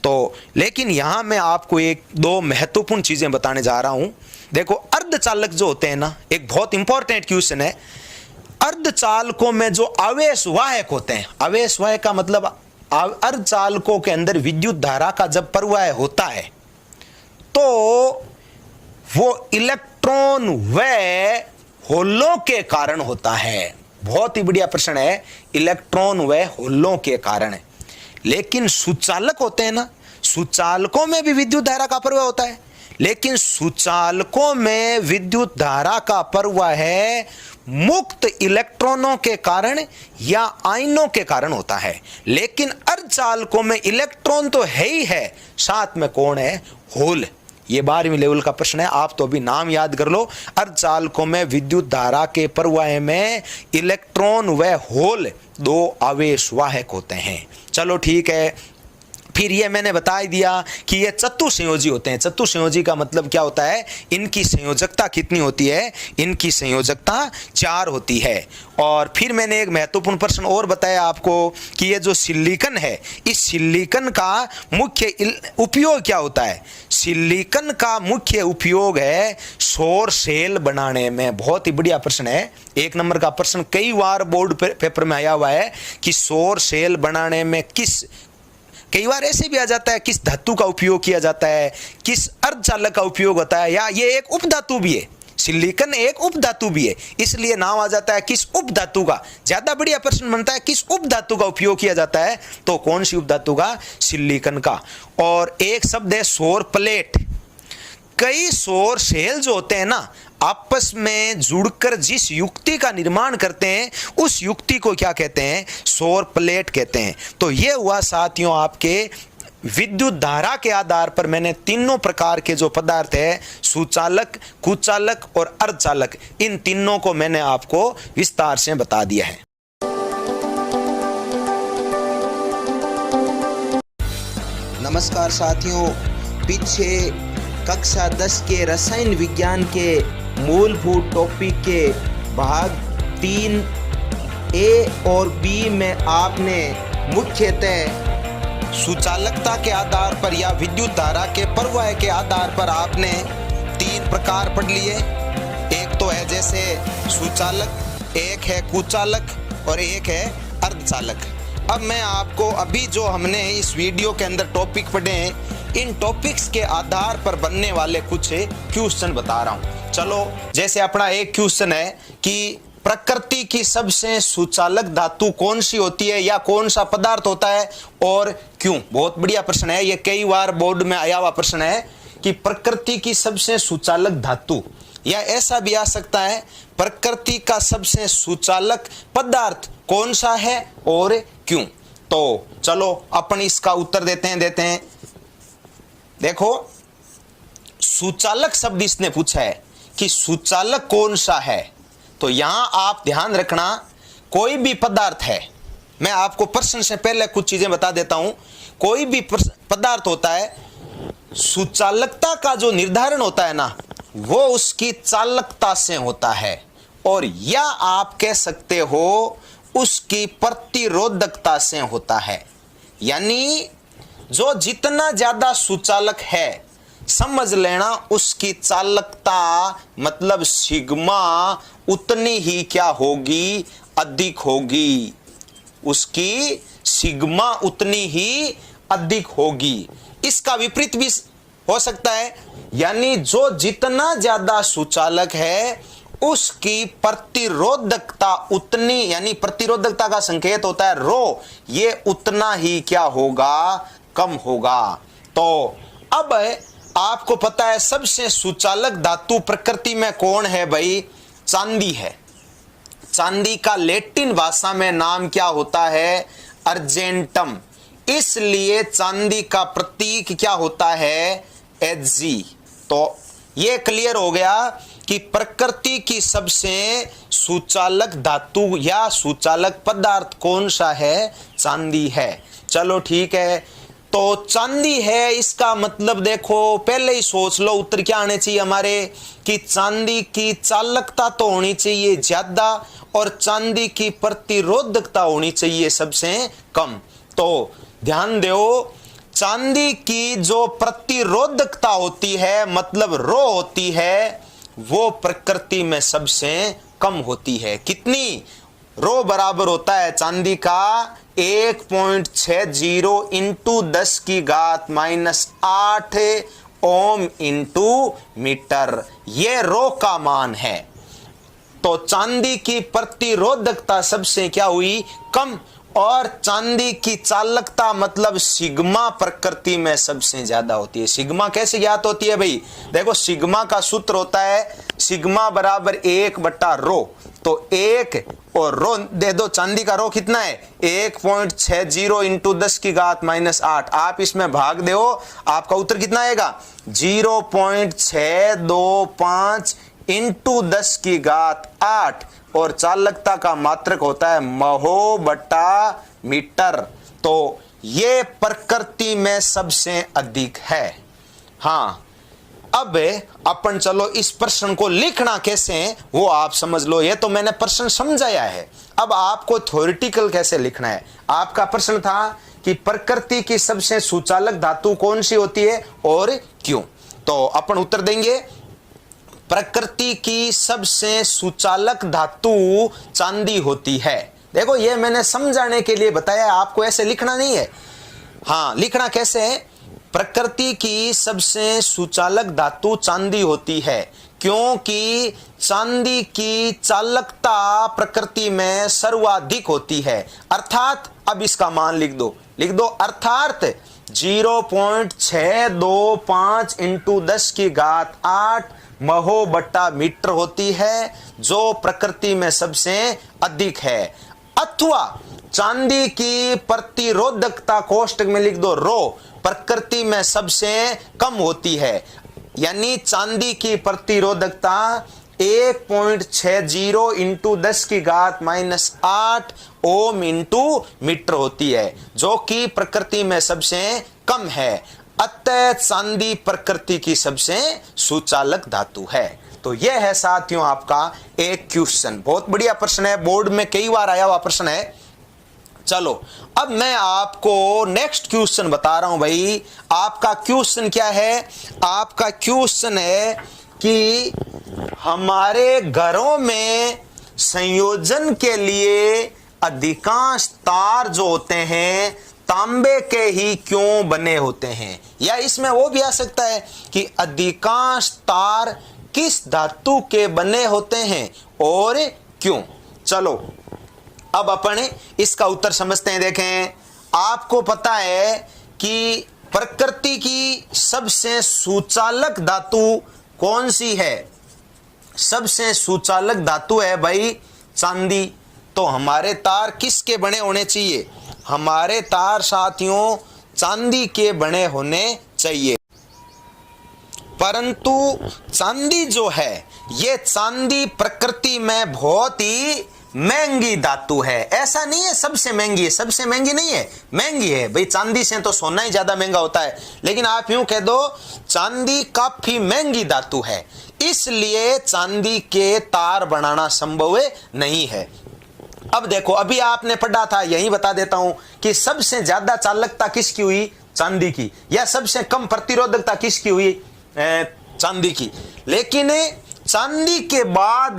तो लेकिन यहां मैं आपको 1-2 महत्वपूर्ण चीजें बताने जा रहा हूं। देखो अर्धचालक जो होते हैं ना, एक बहुत इंपॉर्टेंट क्वेश्चन है। अर्धचालकों में जो आवेशवाहक होते हैं, आवेशवाहक का मतलब अर्धचालकों के अंदर विद्युत धारा का जब प्रवाह होता है तो वो इलेक्ट्रॉन व होलों के कारण होता है। बहुत ही बढ़िया प्रश्न है, इलेक्ट्रॉन व होलों के कारण। लेकिन सुचालक होते हैं ना, सुचालकों में भी विद्युत धारा का प्रवाह होता है, लेकिन सुचालकों में विद्युत धारा का प्रवाह है मुक्त इलेक्ट्रॉनों के कारण या आयनों के कारण होता है। लेकिन अर्धचालकों में इलेक्ट्रॉन तो है ही है, साथ में कौन है? होल। ये 12वीं लेवल का प्रश्न है, आप तो अभी नाम याद कर लो। अर्धचालकों में विद्युत धारा के प्रवाह में इलेक्ट्रॉन व होल 2 आवेशवाहक होते हैं। चलो ठीक है। फिर ये मैंने बता ही दिया कि ये चतुसंयोजी होते हैं। चतुसंयोजी का मतलब क्या होता है, इनकी संयोजकता कितनी होती है, इनकी संयोजकता 4 होती है। और फिर मैंने एक महत्वपूर्ण प्रश्न और बताया आपको कि ये जो सिलिकॉन है, इस सिलिकॉन का मुख्य उपयोग क्या होता है। सिलिकॉन का मुख्य उपयोग है सौर सेल बनाने में। बहुत ही बढ़िया प्रश्न है, 1 नंबर का प्रश्न कई बार बोर्ड पेपर में आया हुआ है कि सौर सेल बनाने में कई बार ऐसे भी आ जाता है किस धातु का उपयोग किया जाता है, किस अर्धचालक का उपयोग होता है, या ये एक उपधातु भी है। सिलिकॉन एक उपधातु भी है, इसलिए नाम आ जाता है किस उपधातु का। ज्यादा बढ़िया प्रश्न बनता है किस उपधातु का उपयोग किया जाता है, तो कौन सी उपधातु का, सिलिकॉन का। और एक शब्द है सौर प्लेट। कई सौर सेल जो होते हैं ना, आपस में जुड़कर जिस युक्ति का निर्माण करते हैं उस युक्ति को क्या कहते हैं, सौर प्लेट कहते हैं। तो ये हुआ साथियों आपके विद्युत धारा के आधार पर मैंने तीनों प्रकार के जो पदार्थ है, सुचालक, कुचालक और अर्धचालक, इन तीनों को मैंने आपको विस्तार से बता दिया है। नमस्कार साथियों, पीछे कक्षा 10 के रसायन विज्ञान के मूलभूत टॉपिक के भाग 3A और B में आपने मुख्यतः सुचालकता के आधार पर या विद्युत धारा के प्रवाह के आधार पर आपने 3 प्रकार पढ़ लिए। एक तो है जैसे सुचालक, एक है कुचालक और एक है अर्धचालक। अब मैं आपको अभी जो हमने इस वीडियो के अंदर टॉपिक पढ़े हैं, इन टॉपिक्स के आधार पर बनने वाले कुछ क्वेश्चन बता रहा हूं। चलो, जैसे अपना एक क्वेश्चन है कि प्रकृति की सबसे सुचालक धातु कौन सी होती है या कौन सा पदार्थ होता है और क्यों। बहुत बढ़िया प्रश्न है, ये कई बार बोर्ड में आया हुआ प्रश्न है कि प्रकृति की सबसे सुचालक धातु, या ऐसा भी आ सकता है प्रकृति का सबसे सुचालक पदार्थ कौन सा है और क्यों। तो चलो अपन इसका उत्तर देते हैं। देखो, सुचालक शब्द इसने पूछा है कि सुचालक कौन सा है, तो यहां आप ध्यान रखना, कोई भी पदार्थ है, मैं आपको प्रश्न से पहले कुछ चीजें बता देता हूं। कोई भी पदार्थ होता है, सुचालकता का जो निर्धारण होता है ना, वो उसकी चालकता से होता है, और या आप कह सकते हो उसकी प्रतिरोधकता से होता है। यानी जो जितना ज्यादा सुचालक है, समझ लेना उसकी चालकता मतलब सिग्मा उतनी ही क्या होगी, अधिक होगी। उसकी सिग्मा उतनी ही अधिक होगी। इसका विपरीत भी हो सकता है, यानी जो जितना ज्यादा सुचालक है उसकी प्रतिरोधकता उतनी, यानी प्रतिरोधकता का संकेत होता है रो, ये उतना ही क्या होगा, कम होगा। तो अब आपको पता है सबसे सुचालक धातु प्रकृति में कौन है भाई, चांदी है। चांदी का लैटिन भाषा में नाम क्या होता है, अर्जेंटम। इसलिए चांदी का प्रतीक क्या होता है, Hg। तो ये क्लियर हो गया कि प्रकृति की सबसे सुचालक धातु या सुचालक पदार्थ कौन सा है, चांदी है। चलो ठीक है, तो चांदी है, इसका मतलब देखो पहले ही सोच लो उत्तर क्या आने चाहिए हमारे, कि चांदी की चालकता तो होनी चाहिए ज्यादा और चांदी की प्रतिरोधकता होनी चाहिए सबसे कम। तो ध्यान दो, चांदी की जो प्रतिरोधकता होती है मतलब रो होती है, वो प्रकृति में सबसे कम होती है। कितनी, रो बराबर होता है चांदी का 1.60 इंटू 10 की घात -8 ओम इंटू मीटर, ये रो का मान है। तो चांदी की प्रतिरोधकता सबसे क्या हुई, कम, और चांदी की चालकता मतलब सिग्मा प्रकृति में सबसे ज्यादा होती है। सिग्मा कैसे ज्ञात होती है भाई, देखो सिग्मा का सूत्र होता है सिग्मा बराबर 1/रो। तो 1 और रो दे दो, चांदी का रो कितना है 1.60 इंटू 10 की घात -8। आप इसमें भाग दो, आपका उत्तर कितना आएगा 0.625 इंटू 10 की घात 8, और चालकता का मात्रक होता है महो बटा मीटर। तो ये प्रकृति में सबसे अधिक है। हाँ, अब अपन चलो इस प्रश्न को लिखना कैसे है वो आप समझ लो। ये तो मैंने प्रश्न समझाया है, अब आपको थ्योरेटिकल कैसे लिखना है। आपका प्रश्न था कि प्रकृति की सबसे सुचालक धातु कौन सी होती है और क्यों। तो अपन उत्तर देंगे प्रकृति की सबसे सुचालक धातु चांदी होती है। देखो ये मैंने समझाने के लिए बताया, आपको ऐसे लिखना नहीं है। हाँ, लिखना कैसे है, प्रकृति की सबसे सुचालक धातु चांदी होती है क्योंकि चांदी की चालकता प्रकृति में सर्वाधिक होती है। अर्थात अब इसका मान लिख दो अर्थात 0.625 इंटू 10⁸ महो बट्टा मीटर होती है, जो प्रकृति में सबसे अधिक है। अथवा चांदी की प्रतिरोधकता कोष्टक में लिख दो रो, प्रकृति में सबसे कम होती है। यानी चांदी की प्रतिरोधकता 1.60 इंटू 10⁻⁸ ओम इंटू मीटर होती है, जो कि प्रकृति में सबसे कम है। अतः चांदी प्रकृति की सबसे सुचालक धातु है। तो यह है साथियों आपका एक क्वेश्चन, बहुत बढ़िया प्रश्न है, बोर्ड में कई बार आया हुआ प्रश्न है। चलो अब मैं आपको नेक्स्ट क्वेश्चन बता रहा हूं भाई। आपका क्वेश्चन क्या है, आपका क्वेश्चन है कि हमारे घरों में संयोजन के लिए अधिकांश तार जो होते हैं तांबे के ही क्यों बने होते हैं। या इसमें वो भी आ सकता है कि अधिकांश तार किस धातु के बने होते हैं और क्यों। चलो अब अपन इसका उत्तर समझते हैं। देखें, आपको पता है कि प्रकृति की सबसे सुचालक धातु कौन सी है। सबसे सुचालक धातु है भाई चांदी। तो हमारे तार किसके बने होने चाहिए, हमारे तार साथियों चांदी के बने होने चाहिए। परंतु चांदी जो है, ये चांदी प्रकृति में बहुत ही महंगी धातु है। ऐसा नहीं है सबसे महंगी है, सबसे महंगी नहीं है, महंगी है भाई। चांदी से तो सोना ही ज्यादा महंगा होता है, लेकिन आप यूं कह दो चांदी काफी महंगी धातु है, इसलिए चांदी के तार बनाना संभव नहीं है। अब देखो, अभी आपने पढ़ा था, यही बता देता हूं कि सबसे ज्यादा चालकता किसकी हुई, चांदी की, या सबसे कम प्रतिरोधकता किसकी हुई, चांदी की। लेकिन चांदी के बाद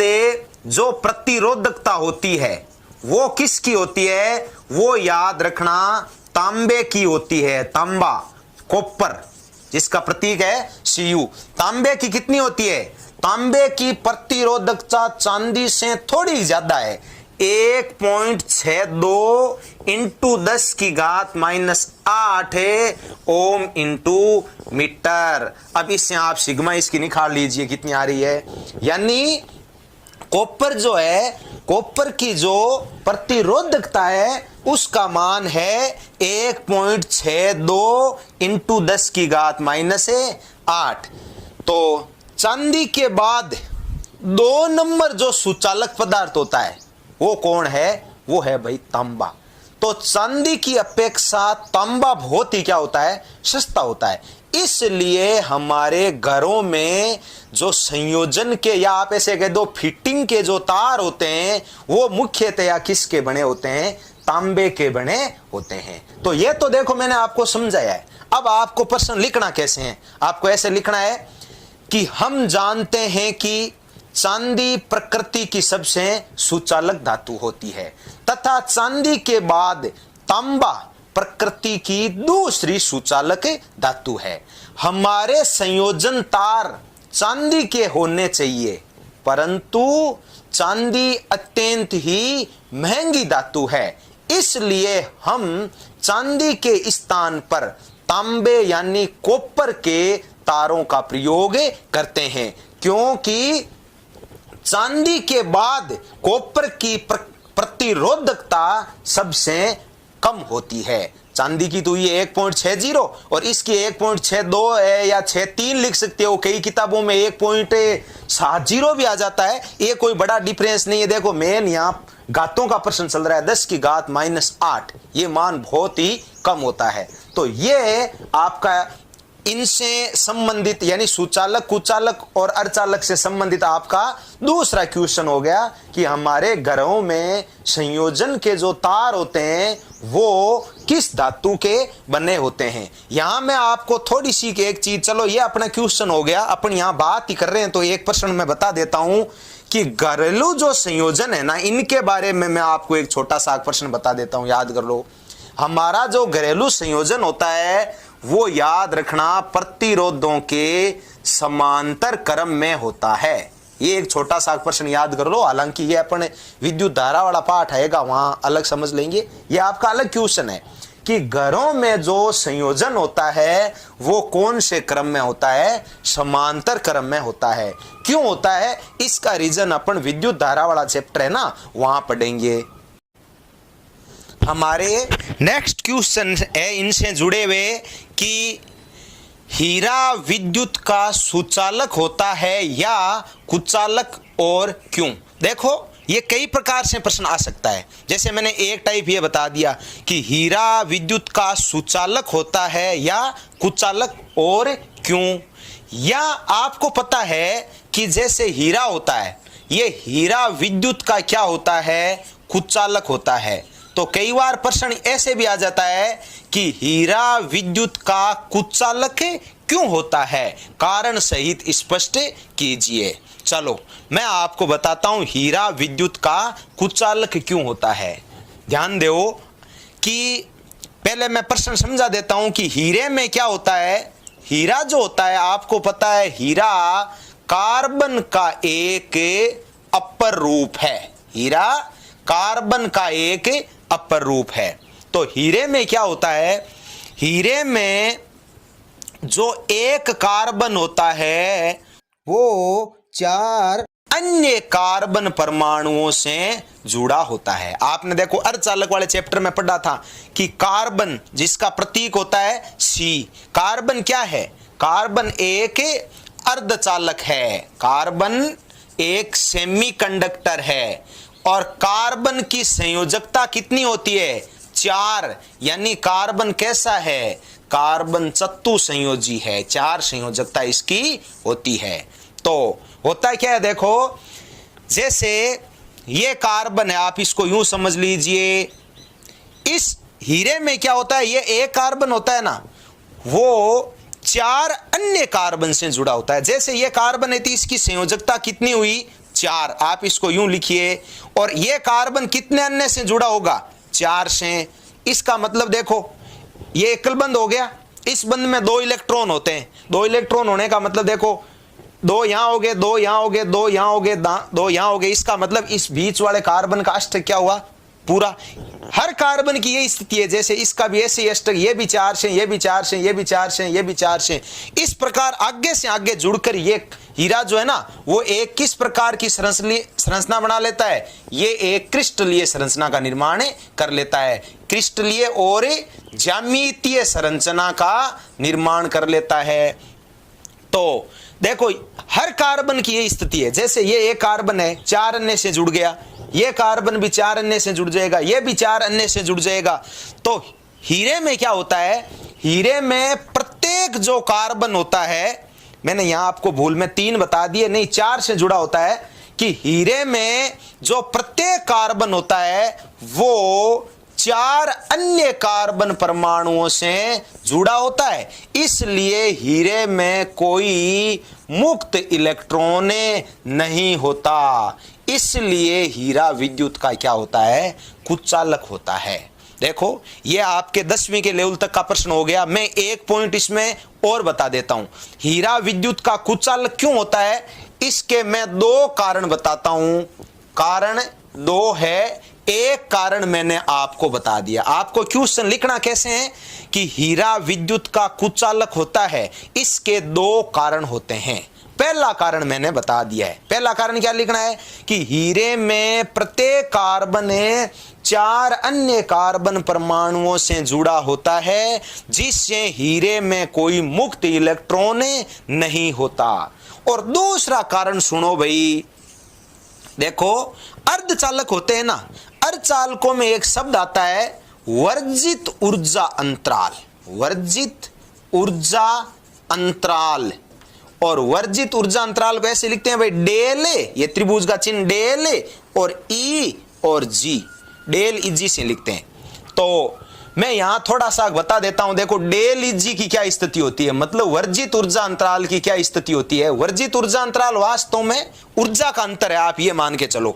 जो प्रतिरोधकता होती है वो किसकी होती है, वो याद रखना तांबे की होती है। तांबा, कॉपर, जिसका प्रतीक है Cu, तांबे की कितनी होती है, तांबे की प्रतिरोधकता चांदी से थोड़ी ज्यादा है, 1.62 इंटू 10⁻⁸ ओम इंटू मीटर। अब इससे आप सिग्मा इसकी निकाल लीजिए कितनी आ रही है। यानी कॉपर जो है, कॉपर की जो प्रतिरोधकता है उसका मान है 1.62 इंटू 10⁻⁸। तो चांदी के बाद 2 नंबर जो सुचालक पदार्थ होता है वो कौन है, वो है भाई तांबा। तो चांदी की अपेक्षा तांबा बहुत ही क्या होता है, सस्ता होता है। इसलिए हमारे घरों में जो संयोजन के, या आप ऐसे कह दो फिटिंग के जो तार होते हैं, वो मुख्यतया किसके बने होते हैं, तांबे के बने होते हैं। तो ये तो देखो मैंने आपको समझाया है। अब आपको प्रश्न लिखना कैसे है, आपको ऐसे लिखना है कि हम जानते हैं कि चांदी प्रकृति की सबसे सुचालक धातु होती है तथा चांदी के बाद तांबा प्रकृति की दूसरी सुचालक धातु है। हमारे संयोजन तार चांदी के होने चाहिए, परंतु चांदी अत्यंत ही महंगी धातु है, इसलिए हम चांदी के स्थान पर तांबे यानी कॉपर के तारों का प्रयोग करते हैं, क्योंकि चांदी के बाद कॉपर की प्रतिरोधकता सबसे कम होती है। चांदी की तो ये 1.60 और इसकी 1.62 है, या 63 लिख सकते हो, कई किताबों में 1.70 भी आ जाता है। ये कोई बड़ा डिफरेंस नहीं है। देखो मेन यहाँ घातों का प्रश्न चल रहा है, 10 की घात -8, ये मान बहुत ही कम होता है। तो ये आपका इनसे संबंधित यानी सुचालक, कुचालक और अर्चालक से संबंधित आपका दूसरा क्वेश्चन हो गया कि हमारे घरों में संयोजन के जो तार होते हैं वो किस धातु के बने होते हैं। यहां मैं आपको थोड़ी सी एक चीज, चलो ये अपना क्वेश्चन हो गया, अपन यहां बात ही कर रहे हैं तो एक प्रश्न मैं बता देता हूं कि घरेलू जो संयोजन है ना, इनके बारे में मैं आपको एक छोटा सा प्रश्न बता देता हूं, याद कर लो। हमारा जो घरेलू संयोजन होता है वो याद रखना प्रतिरोधों के समांतर क्रम में होता है। ये एक छोटा सा प्रश्न याद कर लो, हालांकि ये अपन विद्युत धारा वाला पाठ आएगा वहां अलग समझ लेंगे, ये आपका अलग क्वेश्चन है कि घरों में जो संयोजन होता है वो कौन से क्रम में होता है, समांतर क्रम में होता है। क्यों होता है इसका रीजन अपन विद्युत धारा वाला चैप्टर है ना वहां पढ़ेंगे। हमारे नेक्स्ट क्वेश्चन है इनसे जुड़े हुए कि हीरा विद्युत का सुचालक होता है या कुचालक और क्यों। देखो ये कई प्रकार से प्रश्न आ सकता है, जैसे मैंने एक टाइप ये बता दिया कि हीरा विद्युत का सुचालक होता है या कुचालक और क्यों। या आपको पता है कि जैसे हीरा होता है, ये हीरा विद्युत का क्या होता है, कुचालक होता है। तो कई बार प्रश्न ऐसे भी आ जाता है कि हीरा विद्युत का कुचालक क्यों होता है, कारण सहित स्पष्ट कीजिए। चलो मैं आपको बताता हूं हीरा विद्युत का कुचालक क्यों होता है। ध्यान दो कि पहले मैं प्रश्न समझा देता हूं कि हीरे में क्या होता है। हीरा जो होता है आपको पता है, हीरा कार्बन का एक अपर रूप है। हीरा कार्बन का एक अपर रूप है। तो हीरे में क्या होता है, हीरे में जो एक कार्बन होता है वो 4 अन्य कार्बन परमाणुओं से जुड़ा होता है। आपने देखो अर्धचालक वाले चैप्टर में पढ़ा था कि कार्बन जिसका प्रतीक होता है C, कार्बन क्या है, कार्बन एक अर्धचालक है, कार्बन एक सेमीकंडक्टर है और कार्बन की संयोजकता कितनी होती है, 4, यानी कार्बन कैसा है, कार्बन चतु संयोजी है, 4 संयोजकता इसकी होती है। तो होता क्या है, देखो जैसे ये कार्बन है, आप इसको यूं समझ लीजिए, इस हीरे में क्या होता है, ये एक कार्बन होता है ना, वो 4 अन्य कार्बन से जुड़ा होता है। जैसे ये कार्बन है तो इसकी संयोजकता कितनी हुई, 4, आप इसको यूं लिखिए। और ये कार्बन कितने अन्य से जुड़ा होगा, 4 से। इसका मतलब देखो ये एकल बंध हो गया, इस बंध में 2 इलेक्ट्रॉन होते हैं। 2 इलेक्ट्रॉन होने का मतलब देखो 2 यहां हो गए, 2 यहां हो गए, 2 यहां हो गए, 2 यहां हो गए। इसका मतलब इस बीच वाले कार्बन का अष्टक क्या हुआ, पूरा। हर कार्बन की ये स्थिति है, जैसे इसका भी ऐसे अष्टक, ये भी 4 से, ये भी 4 से, ये भी 4 से, ये भी 4 से। इस प्रकार आगे से आगे जुड़कर ये हीरा जो है ना वो एक किस प्रकार की संरचना बना लेता है, ये एक क्रिस्टलीय संरचना का निर्माण कर लेता है। क्रिस्टलीय और ज्यामितीय संरचना का निर्माण कर लेता है। तो देखो हर कार्बन की ये स्थिति है, जैसे ये एक कार्बन है 4 अन्य से जुड़ गया, ये कार्बन भी 4 अन्य से जुड़ जाएगा, ये भी 4 अन्य से जुड़ जाएगा। तो हीरे में क्या होता है, हीरे में प्रत्येक जो कार्बन होता है, मैंने यहां आपको भूल में 3 बता दिए, नहीं 4 से जुड़ा होता है, कि हीरे में जो प्रत्येक कार्बन होता है वो 4 अन्य कार्बन परमाणुओं से जुड़ा होता है। इसलिए हीरे में कोई मुक्त इलेक्ट्रॉन नहीं होता, इसलिए हीरा विद्युत का क्या होता है, कुचालक होता है। देखो ये आपके 10वीं के लेवल तक का प्रश्न हो गया। मैं एक पॉइंट इसमें और बता देता हूं, हीरा विद्युत का कुचालक क्यों होता है, इसके मैं 2 कारण बताता हूं। कारण 2 है, एक कारण मैंने आपको बता दिया। आपको क्वेश्चन लिखना कैसे है कि हीरा विद्युत का कुचालक होता है, इसके 2 कारण होते हैं। पहला कारण मैंने बता दिया है। पहला कारण क्या लिखना है कि हीरे में प्रत्येक कार्बन 4 अन्य कार्बन परमाणुओं से जुड़ा होता है, जिससे हीरे में कोई मुक्त इलेक्ट्रॉन नहीं होता। और दूसरा कारण सुनो भाई, देखो अर्धचालक होते हैं ना, अर्धचालकों में एक शब्द आता है वर्जित ऊर्जा अंतराल, वर्जित ऊर्जा अंतराल। और वर्जित ऊर्जा अंतराल को ऐसे लिखते हैं भाई, डेल ए, ये त्रिभुज का चिन्ह डेल ए और ई और जी, डेल ई जी से लिखते हैं। तो मैं यहां थोड़ा सा बता देता हूं, देखो डेल ई जी की क्या स्थिति होती है, मतलब वर्जित ऊर्जा अंतराल की क्या स्थिति होती है। वर्जित ऊर्जा अंतराल वास्तव में ऊर्जा का अंतर है, आप ये मान के चलो।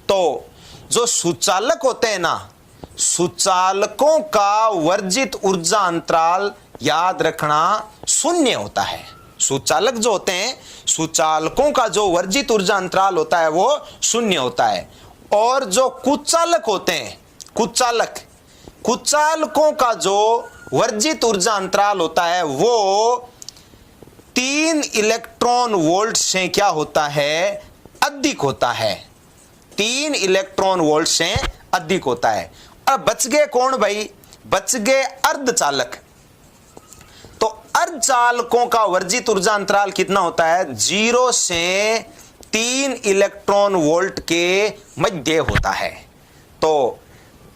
तो जो सुचालक होते हैं ना, सुचालकों का वर्जित ऊर्जा अंतराल याद रखना शून्य होता है। सुचालक जो होते हैं, सुचालकों का जो वर्जित ऊर्जा अंतराल होता है वो शून्य होता है। और जो कुचालक होते हैं, कुचालक, कुचालकों का जो वर्जित ऊर्जा अंतराल होता है वो 3 इलेक्ट्रॉन वोल्ट से क्या होता है, अधिक होता है। 3 इलेक्ट्रॉन वोल्ट से अधिक होता है। अब बच गए कौन भाई, बच गए अर्धचालक। तो अर्धचालकों का वर्जित ऊर्जा अंतराल कितना होता है, 0 से 3 इलेक्ट्रॉन वोल्ट के मध्य होता है। तो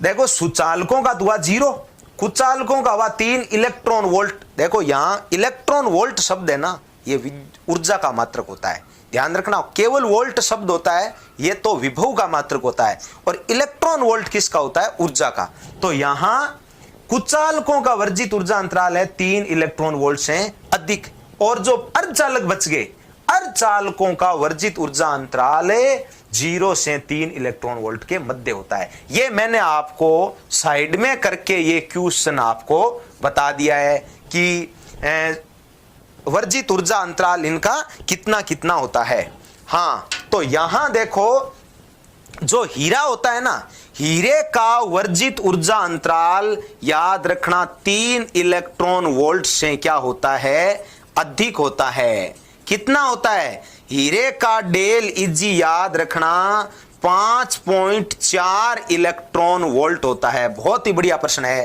देखो सुचालकों का हुआ 0, कुचालकों का हुआ 3 इलेक्ट्रॉन वोल्ट। देखो यहां इलेक्ट्रॉन वोल्ट शब्द है ना, ये ऊर्जा का मात्रक होता है, ध्यान रखना। केवल वोल्ट शब्द होता है, ये तो विभव का मात्रक होता है, और इलेक्ट्रॉन वोल्ट किसका होता है, ऊर्जा का। तो यहां कुचालकों का वर्जित ऊर्जा अंतराल है 3 इलेक्ट्रॉन वोल्ट से अधिक। और जो अर्धचालक बच गए, अर्धचालकों का वर्जित ऊर्जा अंतराल 0 से 3 इलेक्ट्रॉन वोल्ट के मध्य होता है। ये मैंने आपको साइड में करके ये क्वेश्चन आपको बता दिया है कि वर्जित ऊर्जा अंतराल इनका कितना कितना होता है। हाँ, तो यहां देखो जो हीरा होता है ना, हीरे का वर्जित ऊर्जा अंतराल याद रखना 3 इलेक्ट्रॉन वोल्ट से क्या होता है, अधिक होता है। कितना होता है, हीरे का डेल इजी याद रखना 5.4 इलेक्ट्रॉन वोल्ट होता है। बहुत ही बढ़िया प्रश्न है।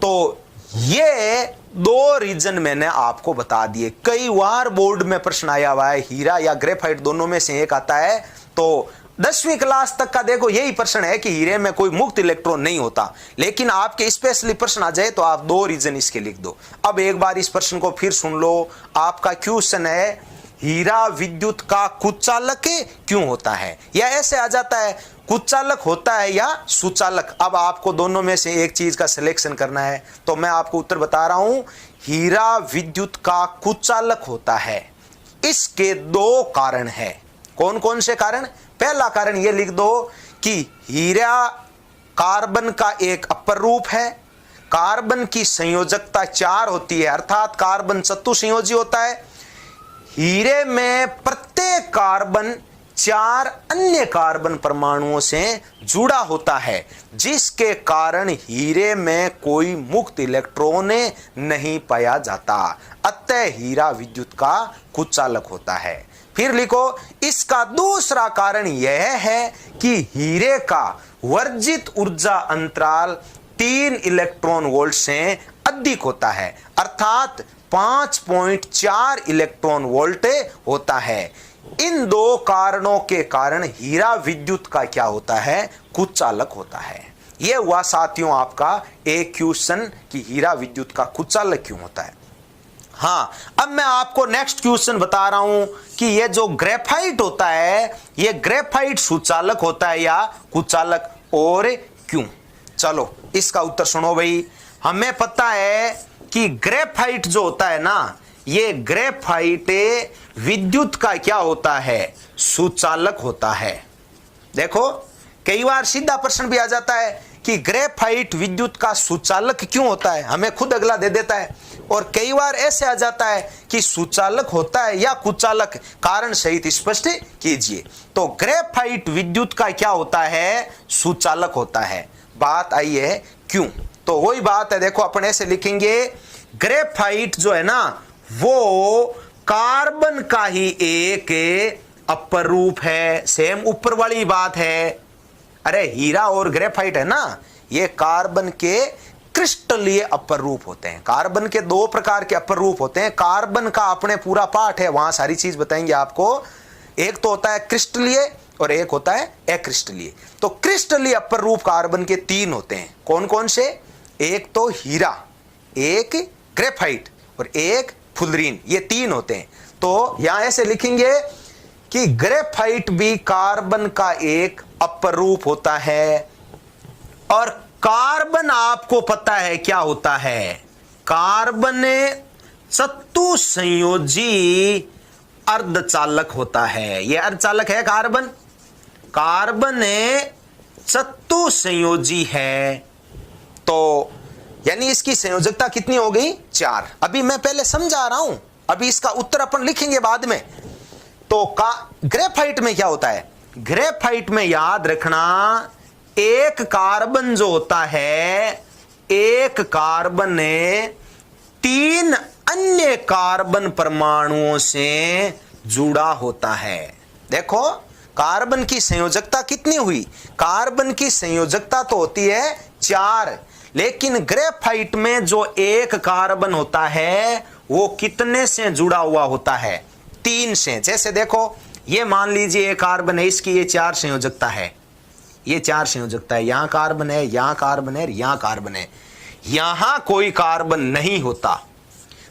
तो ये 2 रीजन मैंने आपको बता दिए। कई बार बोर्ड में प्रश्न आया हुआ है, हीरा या ग्रेफाइट दोनों में से एक आता है। तो 10वीं क्लास तक का देखो यही प्रश्न है कि हीरे में कोई मुक्त इलेक्ट्रॉन नहीं होता। लेकिन आपके स्पेशली प्रश्न आ जाए तो आप 2 रीजन इसके लिख दो। अब एक बार इस प्रश्न को फिर सुन लो। आपका क्वेश्चन है हीरा विद्युत का कुचालक क्यों होता है, या ऐसे आ जाता है कुचालक होता है या सुचालक। अब आपको दोनों में से एक चीज का सिलेक्शन करना है। तो मैं आपको उत्तर बता रहा हूं, हीरा विद्युत का कुचालक होता है। इसके 2 कारण है। कौन कौन से कारण? पहला कारण यह लिख दो कि हीरा कार्बन का एक अपर रूप है। कार्बन की संयोजकता 4 होती है, अर्थात कार्बन चतुसंयोजी होता है। हीरे में प्रत्येक कार्बन 4 अन्य कार्बन परमाणुओं से जुड़ा होता है, जिसके कारण हीरे में कोई मुक्त इलेक्ट्रॉन नहीं पाया जाता। अतः हीरा विद्युत का कुचालक होता है। फिर लिखो, इसका दूसरा कारण यह है कि हीरे का वर्जित ऊर्जा अंतराल 3 इलेक्ट्रॉन वोल्ट से अधिक होता है, अर्थात 5.4 इलेक्ट्रॉन वोल्ट होता है। इन 2 कारणों के कारण हीरा विद्युत का क्या होता है, कुचालक होता है। यह हुआ साथियों आपका एक क्वेश्चन कि हीरा विद्युत का कुचालक क्यों होता है। हाँ, अब मैं आपको नेक्स्ट क्वेश्चन बता रहा हूं कि यह जो ग्रेफाइट होता है, यह ग्रेफाइट सुचालक होता है या कुचालक, और क्यों। चलो इसका उत्तर सुनो भाई। हमें पता है कि ग्रेफाइट जो होता है ना, ये ग्रेफाइट विद्युत का क्या होता है, सुचालक होता है। देखो कई बार सीधा प्रश्न भी आ जाता है कि ग्रेफाइट विद्युत का सुचालक क्यों होता है, हमें खुद अगला दे देता है। और कई बार ऐसे आ जाता है कि सुचालक होता है या कुचालक, कारण सहित स्पष्ट कीजिए। तो ग्रेफाइट विद्युत का क्या होता है, सुचालक होता है। बात आई है क्यों, तो वही बात है। देखो अपन ऐसे लिखेंगे, ग्रेफाइट जो है ना वो कार्बन का ही एक अपर रूप है। सेम ऊपर वाली बात है। अरे हीरा और ग्रेफाइट है ना, ये कार्बन के क्रिस्टलीय अपर रूप होते हैं। कार्बन के 2 प्रकार के अपर रूप होते हैं। कार्बन का अपने पूरा पाठ है, वहां सारी चीज बताएंगे आपको। एक तो होता है क्रिस्टलीय, और एक होता है अक्रिस्टलीय। तो क्रिस्टलीय अपर रूप कार्बन के 3 होते हैं। कौन कौन से? एक तो हीरा, एक ग्रेफाइट और एक फुलरीन, ये 3 होते हैं। तो यहां ऐसे लिखेंगे कि ग्रेफाइट भी कार्बन का एक अपर रूप होता है, और कार्बन आपको पता है क्या होता है, कार्बन चतुः संयोजी अर्धचालक होता है। यह अर्धचालक है कार्बन, कार्बन चतुः संयोजी है। तो यानी इसकी संयोजकता कितनी हो गई? 4। अभी मैं पहले समझा रहा हूं, अभी इसका उत्तर अपन लिखेंगे बाद में। तो ग्रेफाइट में क्या होता है? ग्रेफाइट में याद रखना, एक कार्बन जो होता है, एक कार्बन ने 3 अन्य कार्बन परमाणुओं से जुड़ा होता है। देखो कार्बन की संयोजकता कितनी हुई? कार्बन की संयोजकता तो होती है 4, लेकिन ग्रेफाइट में जो एक कार्बन होता है वो कितने से जुड़ा हुआ होता है? 3 से। जैसे देखो ये मान लीजिए एक कार्बन है, इसकी ये 4 संयोजकता है, ये 4 संयोजकता है, यहां कार्बन है, यहां कार्बन है, यहां कार्बन है, यहां कोई कार्बन नहीं होता।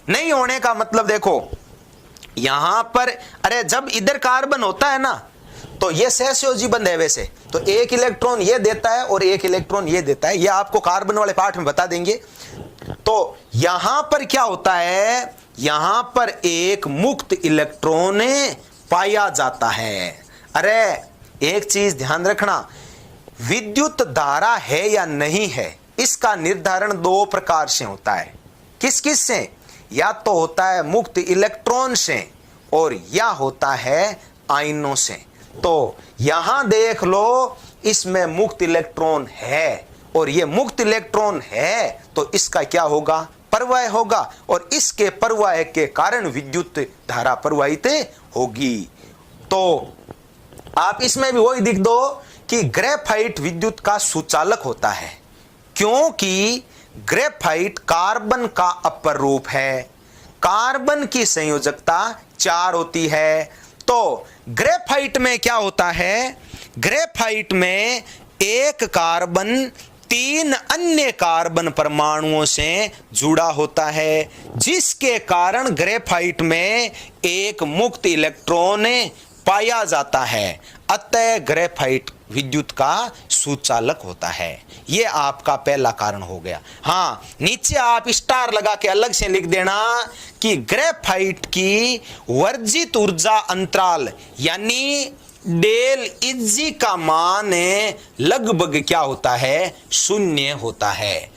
नहीं होने का मतलब देखो यहां पर, अरे जब इधर कार्बन होता है ना तो ये सहसंयोजी बंध है वैसे, तो एक इलेक्ट्रॉन ये देता है और एक इलेक्ट्रॉन ये देता है, ये आपको कार्बन वाले पाठ में बता देंगे। तो यहां पर क्या होता है, यहां पर एक मुक्त इलेक्ट्रॉन पाया जाता है। अरे एक चीज ध्यान रखना, विद्युत धारा है या नहीं है इसका निर्धारण 2 प्रकार से होता है। किस किस से? या तो होता है मुक्त इलेक्ट्रॉन से और या होता है आयनों से। तो यहां देख लो, इसमें मुक्त इलेक्ट्रॉन है और ये मुक्त इलेक्ट्रॉन है, तो इसका क्या होगा? प्रवाह होगा, और इसके प्रवाह के कारण विद्युत धारा प्रवाहित होगी। तो आप इसमें भी वही लिख दो कि ग्रेफाइट विद्युत का सुचालक होता है, क्योंकि ग्रेफाइट कार्बन का अपर रूप है, कार्बन की संयोजकता 4 होती है। तो ग्रेफाइट में क्या होता है? ग्रेफाइट में एक कार्बन 3 अन्य कार्बन परमाणुओं से जुड़ा होता है, जिसके कारण ग्रेफाइट में एक मुक्त इलेक्ट्रॉन पाया जाता है। अतः ग्रेफाइट विद्युत का सुचालक होता है। यह आपका पहला कारण हो गया। हाँ, नीचे आप स्टार लगा के अलग से लिख देना कि ग्रेफाइट की वर्जित ऊर्जा अंतराल यानी डेल इजी का मान लगभग क्या होता है? 0 होता है।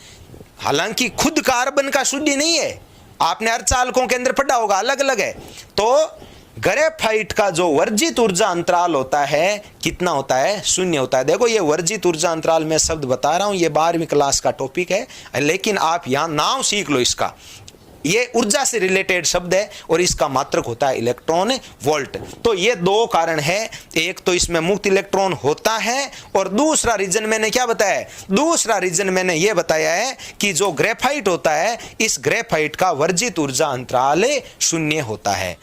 हालांकि खुद कार्बन का 0 नहीं है, आपने अर्धचालकों के अंदर पढ़ा होगा, अलग अलग है। तो ग्रेफाइट का जो वर्जित ऊर्जा अंतराल होता है कितना होता है? 0 होता है। देखो ये वर्जित ऊर्जा अंतराल में शब्द बता रहा हूं, ये 12वीं क्लास का टॉपिक है, लेकिन आप यहां नाम सीख लो इसका। ये ऊर्जा से रिलेटेड शब्द है और इसका मात्रक होता है इलेक्ट्रॉन वोल्ट। तो ये 2 कारण है, एक तो इसमें मुक्त इलेक्ट्रॉन होता है और दूसरा रीजन मैंने क्या बताया? दूसरा रीजन मैंने ये बताया है कि जो ग्रेफाइट होता है, इस ग्रेफाइट का वर्जित ऊर्जा अंतराल 0 होता है।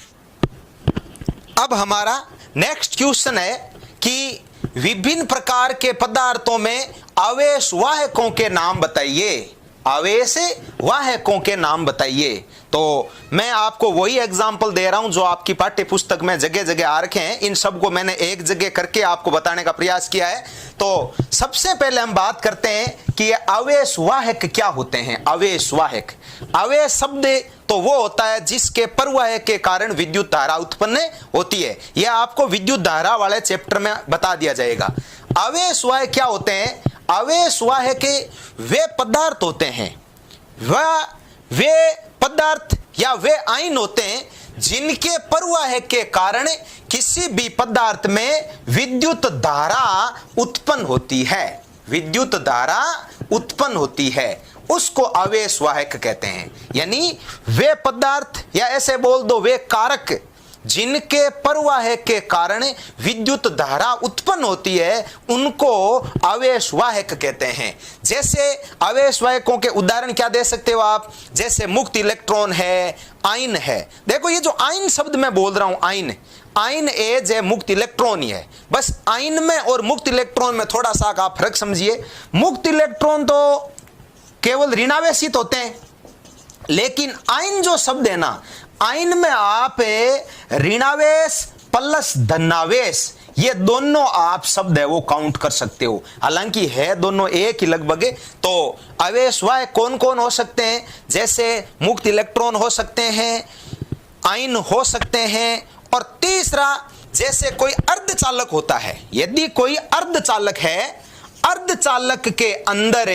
अब हमारा नेक्स्ट क्वेश्चन है कि विभिन्न प्रकार के पदार्थों में आवेश वाहकों के नाम बताइए। आवेश वाहकों के नाम बताइए। तो मैं आपको वही एग्जाम्पल दे रहा हूं जो आपकी पाठ्य पुस्तक में जगह जगह आ रखे हैं, इन सबको मैंने एक जगह करके आपको बताने का प्रयास किया है। तो सबसे पहले हम बात करते हैं कि ये आवेश वाहक क्या होते हैं। आवेश वाहक, आवेश शब्द तो वो होता है जिसके प्रवाह के कारण विद्युत धारा उत्पन्न होती है। यह आपको विद्युत धारा वाले चैप्टर में बता दिया जाएगा। आवेश वाहक क्या होते हैं? आवेश वाहक वे पदार्थ होते हैं, वे पदार्थ या वे आयन होते हैं जिनके प्रवाह के कारण किसी भी पदार्थ में विद्युत धारा उत्पन्न होती है। विद्युत धारा उत्पन्न होती है, उसको आवेश वाहक कहते हैं। यानी वे पदार्थ, या ऐसे बोल दो वे कारक जिनके प्रवाह के कारण विद्युत धारा उत्पन्न होती है उनको आवेशवाहक कहते हैं। जैसे आवेशवाहकों के उदाहरण क्या दे सकते हो आप, जैसे मुक्त इलेक्ट्रॉन है, आयन है। देखो ये जो आयन शब्द मैं बोल रहा हूं, आयन एज है, मुक्त इलेक्ट्रॉन ही है। बस आयन में और मुक्त इलेक्ट्रॉन में थोड़ा सा आप फर्क समझिए। मुक्त इलेक्ट्रॉन तो केवल ऋणावेशित होते हैं, लेकिन आयन जो शब्द है ना, आयन में आप ऋणावेश प्लस धनावेश, ये दोनों आप शब्द है वो काउंट कर सकते हो। हालांकि है दोनों एक ही लगभग। तो आवेशवाहक कौन कौन हो सकते हैं, जैसे मुक्त इलेक्ट्रॉन हो सकते हैं, आयन हो सकते हैं, और तीसरा जैसे कोई अर्धचालक होता है। यदि कोई अर्धचालक है, अर्धचालक के अंदर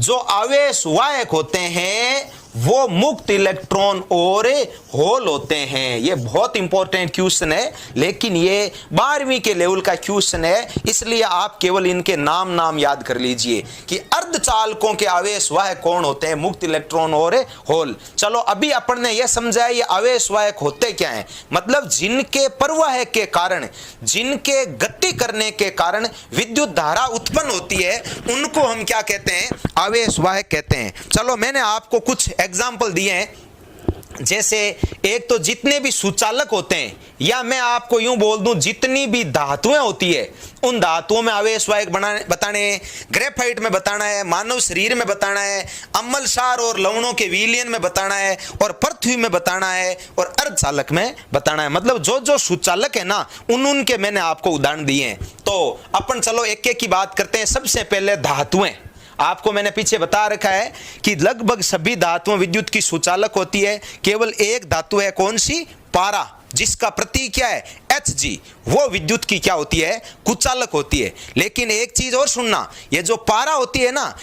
जो आवेशवाहक होते हैं वो मुक्त इलेक्ट्रॉन और होल होते हैं। ये बहुत इंपॉर्टेंट क्वेश्चन है, लेकिन ये 12वीं के लेवल का क्वेश्चन है, इसलिए आप केवल इनके नाम याद कर लीजिए कि अर्धचालकों के आवेशवाहक कौन होते हैं, मुक्त इलेक्ट्रॉन और होल। चलो अभी अपन ने यह समझा ये आवेशवाहक होते क्या हैं, मतलब जिनके प्रवाह के कारण, जिनके गति करने के कारण विद्युत धारा उत्पन्न होती है, उनको हम क्या कहते हैं, आवेशवाहक कहते हैं। चलो मैंने आपको कुछ एग्जाम्पल दिए हैं। जैसे एक तो जितने भी सुचालक होते हैं, या मैं आपको यूं बोल दूं जितनी भी धातुएं होती है, उन धातुओं में आवेशवाहक बताने, ग्रेफाइट में बताना है, मानव शरीर में बताना है, अम्लसार और लवणों के विलयन में बताना है, और पृथ्वी में बताना है, और अर्धचालक में बताना है। मतलब जो जो सुचालक है ना, उनके मैंने आपको उदाहरण दिए हैं। तो अपन चलो एक एक की बात करते हैं। सबसे पहले धातुएं। आपको मैंने पीछे बता रखा है कि लगभग सभी धातुएं विद्युत की सुचालक होती है। केवल एक धातु है, कौन सी, पारा, जिसका प्रतीक क्या है, Hg, वो विद्युत की क्या होती है, कुचालक होती है। लेकिन एक चीज और सुनना, ये जो पारा होती है ना,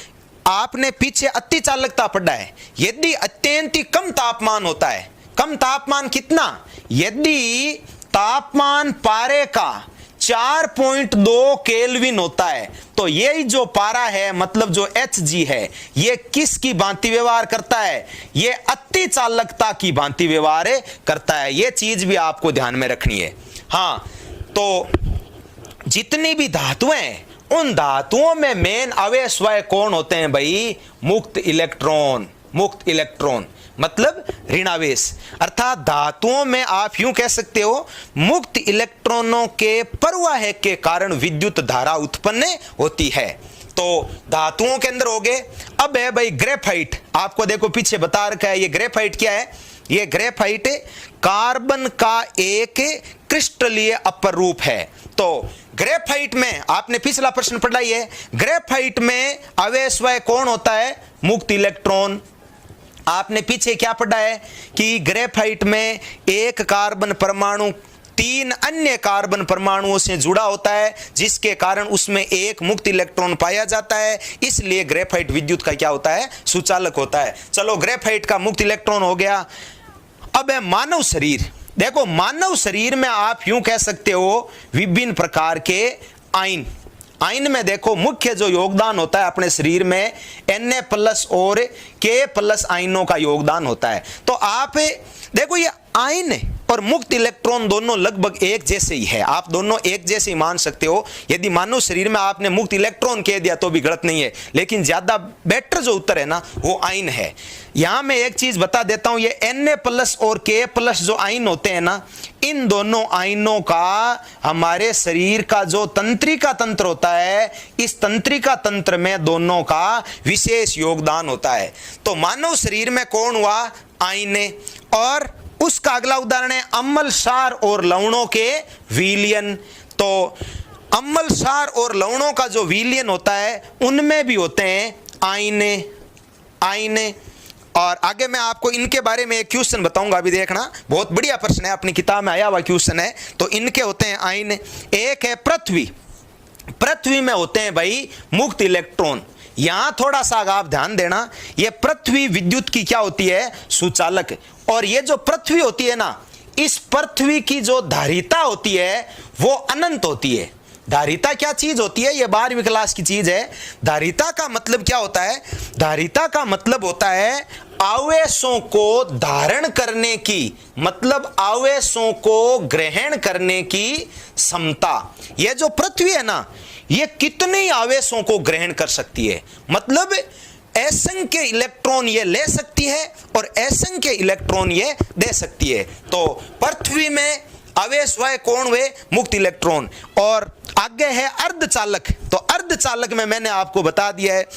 आपने पीछे अति चालकता पढ़ा है। यदि अत्यंत ही कम तापमान होता है, कम तापमान कितना, यदि तापमान पारे का 4.2 केल्विन होता है, तो यही जो पारा है, मतलब जो Hg है, ये किसकी भांति व्यवहार करता है, ये अति चालकता की भांति व्यवहार करता है। ये चीज भी आपको ध्यान में रखनी है। हाँ, तो जितनी भी धातुएं, उन धातुओं में मेन आवेशवाहक कौन होते हैं भाई, मुक्त इलेक्ट्रॉन। मुक्त इलेक्ट्रॉन मतलब ऋणावेश, अर्थात धातुओं में आप यूं कह सकते हो मुक्त इलेक्ट्रॉनों के प्रवाह के कारण विद्युत धारा उत्पन्न होती है। तो धातुओं के अंदर हो गए। अब है भाई ग्रेफाइट। आपको देखो पीछे बता रखा है, ये ग्रेफाइट क्या है, ये ग्रेफाइट कार्बन का एक क्रिस्टलीय अपर रूप है। तो ग्रेफाइट में आपने पिछला प्रश्न पढ़ा ही है, ग्रेफाइट में आवेशवाहक कौन होता है, मुक्त इलेक्ट्रॉन। आपने पीछे क्या पढ़ा है कि ग्रेफाइट में एक कार्बन परमाणु 3 अन्य कार्बन परमाणुओं से जुड़ा होता है, जिसके कारण उसमें एक मुक्त इलेक्ट्रॉन पाया जाता है। इसलिए ग्रेफाइट विद्युत का क्या होता है, सुचालक होता है। चलो ग्रेफाइट का मुक्त इलेक्ट्रॉन हो गया। अब है मानव शरीर। देखो मानव शरीर में आप यूं कह सकते हो विभिन्न प्रकार के आयन। आयन में देखो मुख्य जो योगदान होता है अपने शरीर में Na+ और K+ आयनों का योगदान होता है। तो आप देखो ये आयन और मुक्त इलेक्ट्रॉन दोनों लगभग एक जैसे ही है, आप दोनों एक जैसे ही मान सकते हो। यदि मानव शरीर में आपने मुक्त इलेक्ट्रॉन कह दिया तो भी गलत नहीं है, लेकिन ज्यादा बेटर जो उत्तर है ना वो आयन है। यहां मैं एक चीज बता देता हूं, ये Na+ और K+ जो आयन होते हैं ना, इन दोनों आयनों का हमारे शरीर का जो तंत्रिका तंत्र होता है, इस तंत्रिका तंत्र में दोनों का विशेष योगदान होता है। तो मानव शरीर में कौन हुआ, आयन। और उसका अगला उदाहरण है अम्लसार और लवणों के विलयन। तो अम्लसार और लवणों का जो विलयन होता है उनमें भी होते हैं आयन। और आगे मैं आपको इनके बारे में एक क्वेश्चन बताऊंगा, अभी देखना बहुत बढ़िया प्रश्न है, अपनी किताब में आया हुआ क्वेश्चन है। तो इनके होते हैं आयन। एक है पृथ्वी। पृथ्वी में होते हैं भाई मुक्त इलेक्ट्रॉन। यहां थोड़ा सा आप ध्यान देना, ये पृथ्वी विद्युत की क्या होती है, सुचालक। और ये जो पृथ्वी होती है ना, इस पृथ्वी की जो धारिता होती है वो अनंत होती है। धारिता क्या चीज होती है, ये 12वीं क्लास की चीज है। धारिता का मतलब क्या होता है, धारिता का मतलब होता है आवेशों को धारण करने की, मतलब आवेशों को ग्रहण करने की क्षमता। यह जो पृथ्वी है ना, ये कितने आवेशों को ग्रहण कर सकती है, मतलब असंख्य इलेक्ट्रॉन ये ले सकती है और असंख्य इलेक्ट्रॉन ये दे सकती है। तो पृथ्वी में आवेश व कौन वे मुक्त इलेक्ट्रॉन। और आगे है अर्धचालक। तो अर्धचालक में मैंने आपको बता दिया है,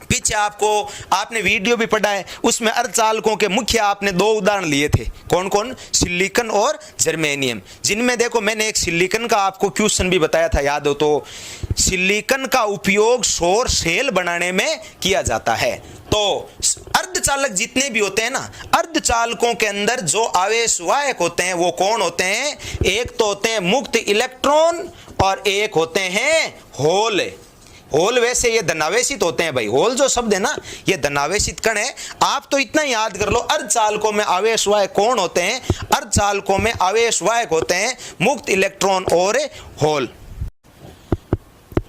पीछे आपने वीडियो भी पढ़ा है, उसमें अर्धचालकों के मुख्य आपने दो उदाहरण लिए थे, कौन कौन, सिलिकॉन और जर्मेनियम। जिनमें देखो मैंने एक सिलिकॉन का आपको क्वेश्चन भी बताया था, याद हो तो, सिलिकॉन का उपयोग सौर सेल बनाने में किया जाता है। तो अर्धचालक जितने भी होते हैं ना, अर्धचालकों के अंदर जो आवेशवाहक होते हैं वो कौन होते हैं, एक तो होते हैं मुक्त इलेक्ट्रॉन और एक होते हैं होल। होल वैसे ये धनावेशित होते हैं भाई, होल जो शब्द है ना ये धनावेशित कण है। आप तो इतना याद कर लो, अर्धचालकों में आवेशवाहक कौन होते हैं, अर्धचालकों में आवेशवाहक होते हैं मुक्त इलेक्ट्रॉन और होल।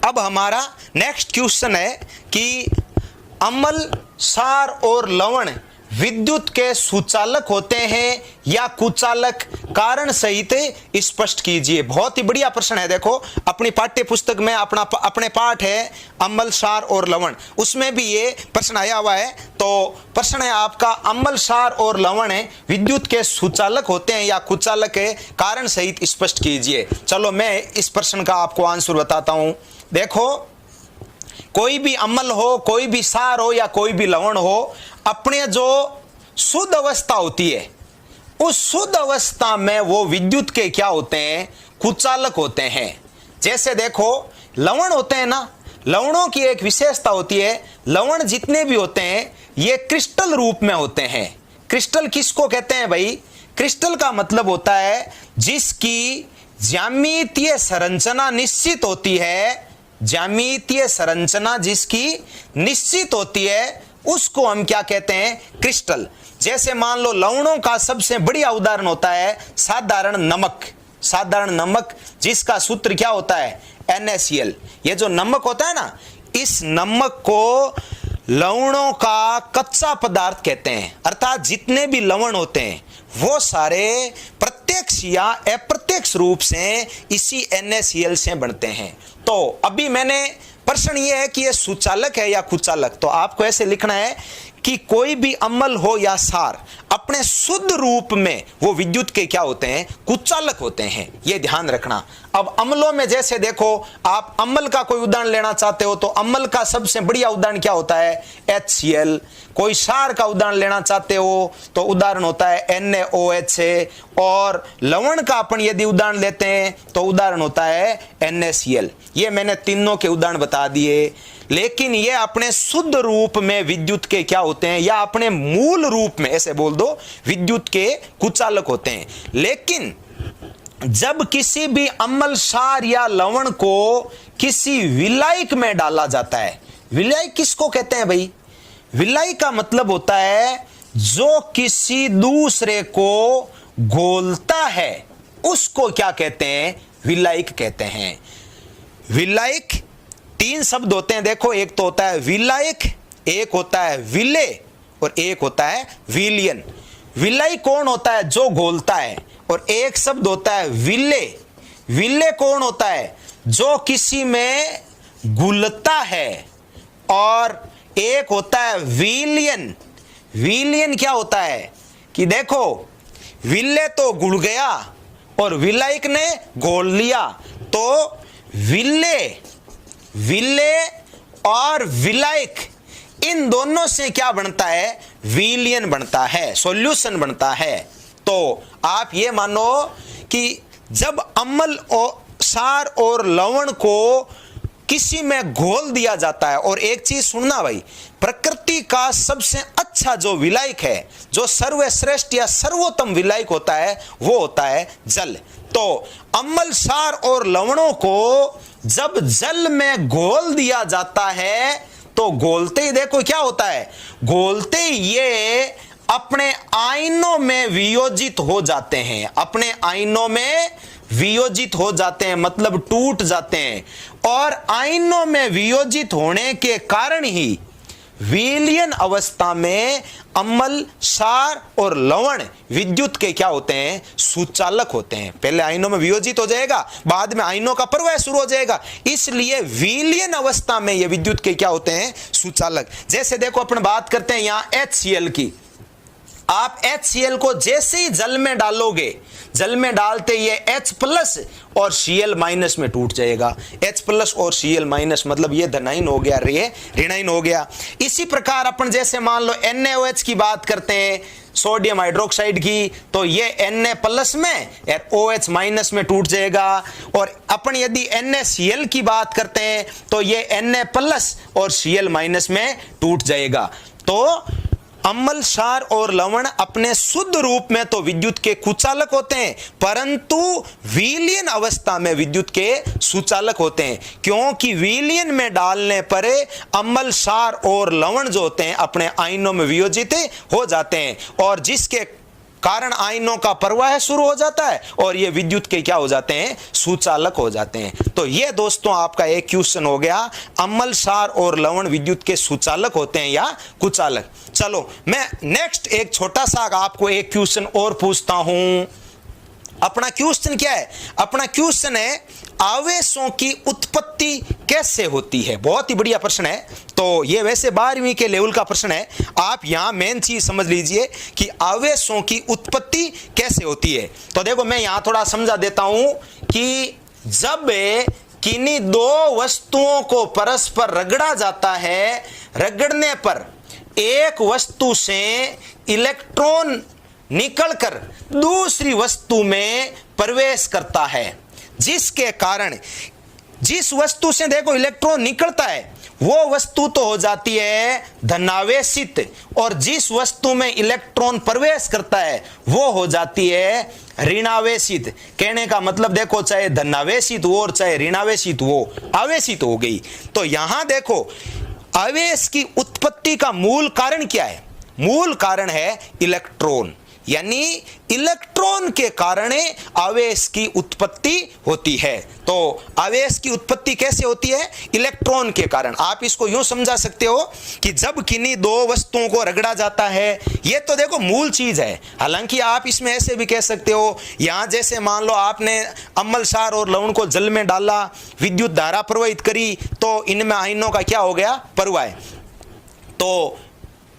अब हमारा नेक्स्ट क्वेश्चन है कि अम्ल, क्षार और लवण विद्युत के सुचालक होते हैं या कुचालक, कारण सहित स्पष्ट कीजिए। बहुत ही बढ़िया प्रश्न है। देखो अपनी पाठ्य पुस्तक में अपने पाठ है अम्ल, क्षार और लवण, उसमें भी ये प्रश्न आया हुआ है। तो प्रश्न है आपका, अम्ल, क्षार और लवण विद्युत के सुचालक होते हैं या कुचालक है, कारण सहित स्पष्ट कीजिए। चलो मैं इस प्रश्न का आपको आंसर बताता हूं। देखो कोई भी अम्ल हो, कोई भी क्षार हो या कोई भी लवण हो, अपने जो शुद्ध अवस्था होती है उस शुद्ध अवस्था में वो विद्युत के क्या होते हैं, कुचालक होते हैं। जैसे देखो लवण होते हैं ना, लवणों की एक विशेषता होती है, लवण जितने भी होते हैं ये क्रिस्टल रूप में होते हैं। क्रिस्टल किसको कहते हैं भाई, क्रिस्टल का मतलब होता है जिसकी ज्यामितीय संरचना निश्चित होती है, ज्यामितीय संरचना जिसकी निश्चित होती है उसको हम क्या कहते हैं, क्रिस्टल। जैसे मान लो लवणों का सबसे बढ़िया उदाहरण होता है साधारण नमक। साधारण नमक जिसका सूत्र क्या होता है, NaCl। ये जो नमक होता है ना, इस नमक को लवणों का कच्चा पदार्थ कहते हैं। अर्थात जितने भी लवण होते हैं वो सारे प्रत्यक्ष या अप्रत्यक्ष रूप से इसी NaCl से बनते हैं। तो अभी मैंने प्रश्न ये है कि ये सुचालक है या कुचालक, तो आपको ऐसे लिखना है कि कोई भी अम्ल हो या क्षार अपने शुद्ध रूप में वो विद्युत के क्या होते हैं, कुचालक होते हैं, ये ध्यान रखना। अब अम्लों में जैसे देखो, आप अम्ल का कोई उदाहरण लेना चाहते हो तो अम्ल का सबसे बढ़िया उदाहरण क्या होता है, HCl। कोई क्षार का उदाहरण लेना चाहते हो तो उदाहरण होता है NaOH। और लवण का अपन यदि उदाहरण लेते हैं तो उदाहरण होता है NaCl। ये मैंने तीनों के उदाहरण बता दिए, लेकिन ये अपने शुद्ध रूप में विद्युत के क्या होते हैं, या अपने मूल रूप में ऐसे बोल दो विद्युत के कुचालक होते हैं। लेकिन जब किसी भी अम्ल, क्षार या लवण को किसी विलायक में डाला जाता है, विलायक किसको कहते हैं भाई, विलायक का मतलब होता है जो किसी दूसरे को घोलता है उसको क्या कहते हैं, विलायक कहते हैं। विलायक तीन शब्द होते हैं, देखो एक तो होता है विलायक, एक होता है विलय और एक होता है विलयन। विलय कौन होता है, जो घोलता है, और एक शब्द होता है विलय। विलय कौन होता है, जो किसी में घुलता है, और एक होता है विलयन। विलयन क्या होता है कि देखो विलय तो घुल गया और विलायक ने घोल लिया, तो विलय, विलय और विलायक इन दोनों से क्या बनता है, विलयन बनता है, सॉल्यूशन बनता है। तो आप ये मानो कि जब अम्ल और क्षार और लवण को किसी में घोल दिया जाता है, और एक चीज सुनना भाई, प्रकृति का सबसे अच्छा जो विलायक है, जो सर्वश्रेष्ठ या सर्वोत्तम विलायक होता है, वो होता है जल। तो अम्ल, क्षार और लवणों को जब जल में घोल दिया जाता है तो घोलते ही देखो क्या होता है, घोलते ही ये अपने आयनों में वियोजित हो जाते हैं, अपने आयनों में वियोजित हो जाते हैं, मतलब टूट जाते हैं। और आयनों में वियोजित होने के कारण ही विलयन अवस्था में अम्ल, क्षार और लवण विद्युत के क्या होते हैं? सुचालक होते हैं। पहले आयनों में वियोजित हो जाएगा, बाद में आयनों का प्रवाह शुरू हो जाएगा, इसलिए विलयन अवस्था में ये विद्युत के क्या होते हैं? सुचालक। जैसे देखो अपन बात करते हैं यहां HCl की। आप HCl को जैसे ही जल में डालोगे, जल में डालते ये H+ और Cl- में टूट जाएगा। H+ और Cl- मतलब ये धनायन हो गया, ये ऋणायन हो गया। इसी प्रकार अपन जैसे मान लो NaOH की बात करते हैं, सोडियम हाइड्रोक्साइड की, तो ये Na+ में OH- में टूट जाएगा। और अपन यदि NaCl की बात करते हैं तो ये Na+ और Cl- में टूट जाएगा। तो अम्ल, क्षार और लवण अपने शुद्ध रूप में तो विद्युत के कुचालक होते हैं, परंतु विलयन अवस्था में विद्युत के सुचालक होते हैं, क्योंकि विलयन में डालने पर अम्ल, क्षार और लवण जो होते हैं अपने आयनों में वियोजित हो जाते हैं, और जिसके कारण आयनों का प्रवाह शुरू हो जाता है और ये विद्युत के क्या हो जाते हैं? सुचालक हो जाते हैं। तो ये दोस्तों आपका एक क्वेश्चन हो गया, अम्ल, क्षार और लवण विद्युत के सुचालक होते हैं या कुचालक। चलो मैं नेक्स्ट एक छोटा सा आपको एक क्वेश्चन और पूछता हूं। अपना क्वेश्चन क्या है? अपना क्वेश्चन है आवेशों की उत्पत्ति कैसे होती है। बहुत ही बढ़िया प्रश्न है। तो ये वैसे 12वीं के लेवल का प्रश्न है। आप यहां मेन चीज समझ लीजिए कि आवेशों की उत्पत्ति कैसे होती है। तो देखो मैं यहां थोड़ा समझा देता हूं कि जब किन्हीं दो वस्तुओं को परस्पर रगड़ा जाता है, रगड़ने पर एक वस्तु से इलेक्ट्रॉन निकलकर दूसरी वस्तु में प्रवेश करता है, जिसके कारण जिस वस्तु से देखो इलेक्ट्रॉन निकलता है वो वस्तु तो हो जाती है धनावेशित, और जिस वस्तु में इलेक्ट्रॉन प्रवेश करता है वो हो जाती है ऋणावेशित। कहने का मतलब देखो चाहे धनावेशित हो और चाहे ऋणावेशित हो, आवेशित हो गई। तो यहां देखो आवेश की उत्पत्ति का मूल कारण क्या है? मूल कारण है इलेक्ट्रॉन, यानी इलेक्ट्रॉन के कारण आवेश की उत्पत्ति होती है। तो आवेश की उत्पत्ति कैसे होती है? इलेक्ट्रॉन के कारण। आप इसको यूं समझा सकते हो कि जब किन्हीं दो वस्तुओं को रगड़ा जाता है, ये तो देखो मूल चीज है। हालांकि आप इसमें ऐसे भी कह सकते हो, यहां जैसे मान लो आपने अम्ल, क्षार और लवण को जल में डाला, विद्युत धारा प्रवाहित करी, तो इनमें आयनों का क्या हो गया? प्रवाह। तो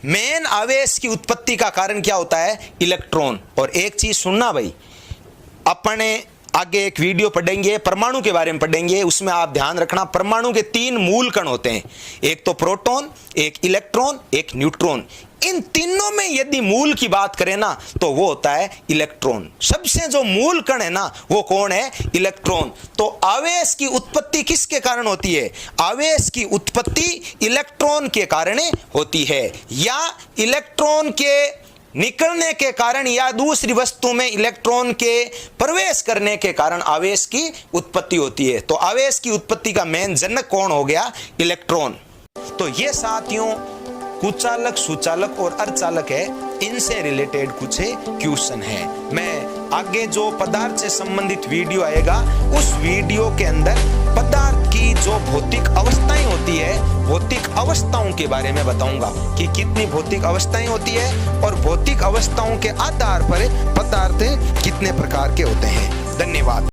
मेन आवेश की उत्पत्ति का कारण क्या होता है? इलेक्ट्रॉन। और एक चीज सुनना भाई, अपने आगे एक वीडियो पढ़ेंगे परमाणु के बारे में पढ़ेंगे, उसमें आप ध्यान रखना परमाणु के 3 मूल कण होते हैं, एक तो प्रोटॉन, एक इलेक्ट्रॉन, एक न्यूट्रॉन। इन तीनों में यदि मूल की बात करें ना तो वो होता है इलेक्ट्रॉन। सबसे जो मूल कण है ना वो कौन है? इलेक्ट्रॉन। तो आवेश की उत्पत्ति किसके कारण होती है? आवेश की उत्पत्ति इलेक्ट्रॉन के कारण होती है, या इलेक्ट्रॉन के निकलने के कारण या दूसरी वस्तु में इलेक्ट्रॉन के प्रवेश करने के कारण आवेश की उत्पत्ति होती है। तो आवेश की उत्पत्ति का मेन जनक कौन हो गया? इलेक्ट्रॉन। तो ये साथियों कुचालक, सुचालक और अर्धचालक है, इनसे रिलेटेड कुछ क्वेश्चन है। मैं आगे जो पदार्थ से संबंधित वीडियो आएगा उस वीडियो के अंदर पदार्थ की जो भौतिक अवस्थाएं होती है, भौतिक अवस्थाओं के बारे में बताऊंगा कि कितनी भौतिक अवस्थाएं होती है और भौतिक अवस्थाओं के आधार पर पदार्थ कितने प्रकार के होते हैं। धन्यवाद।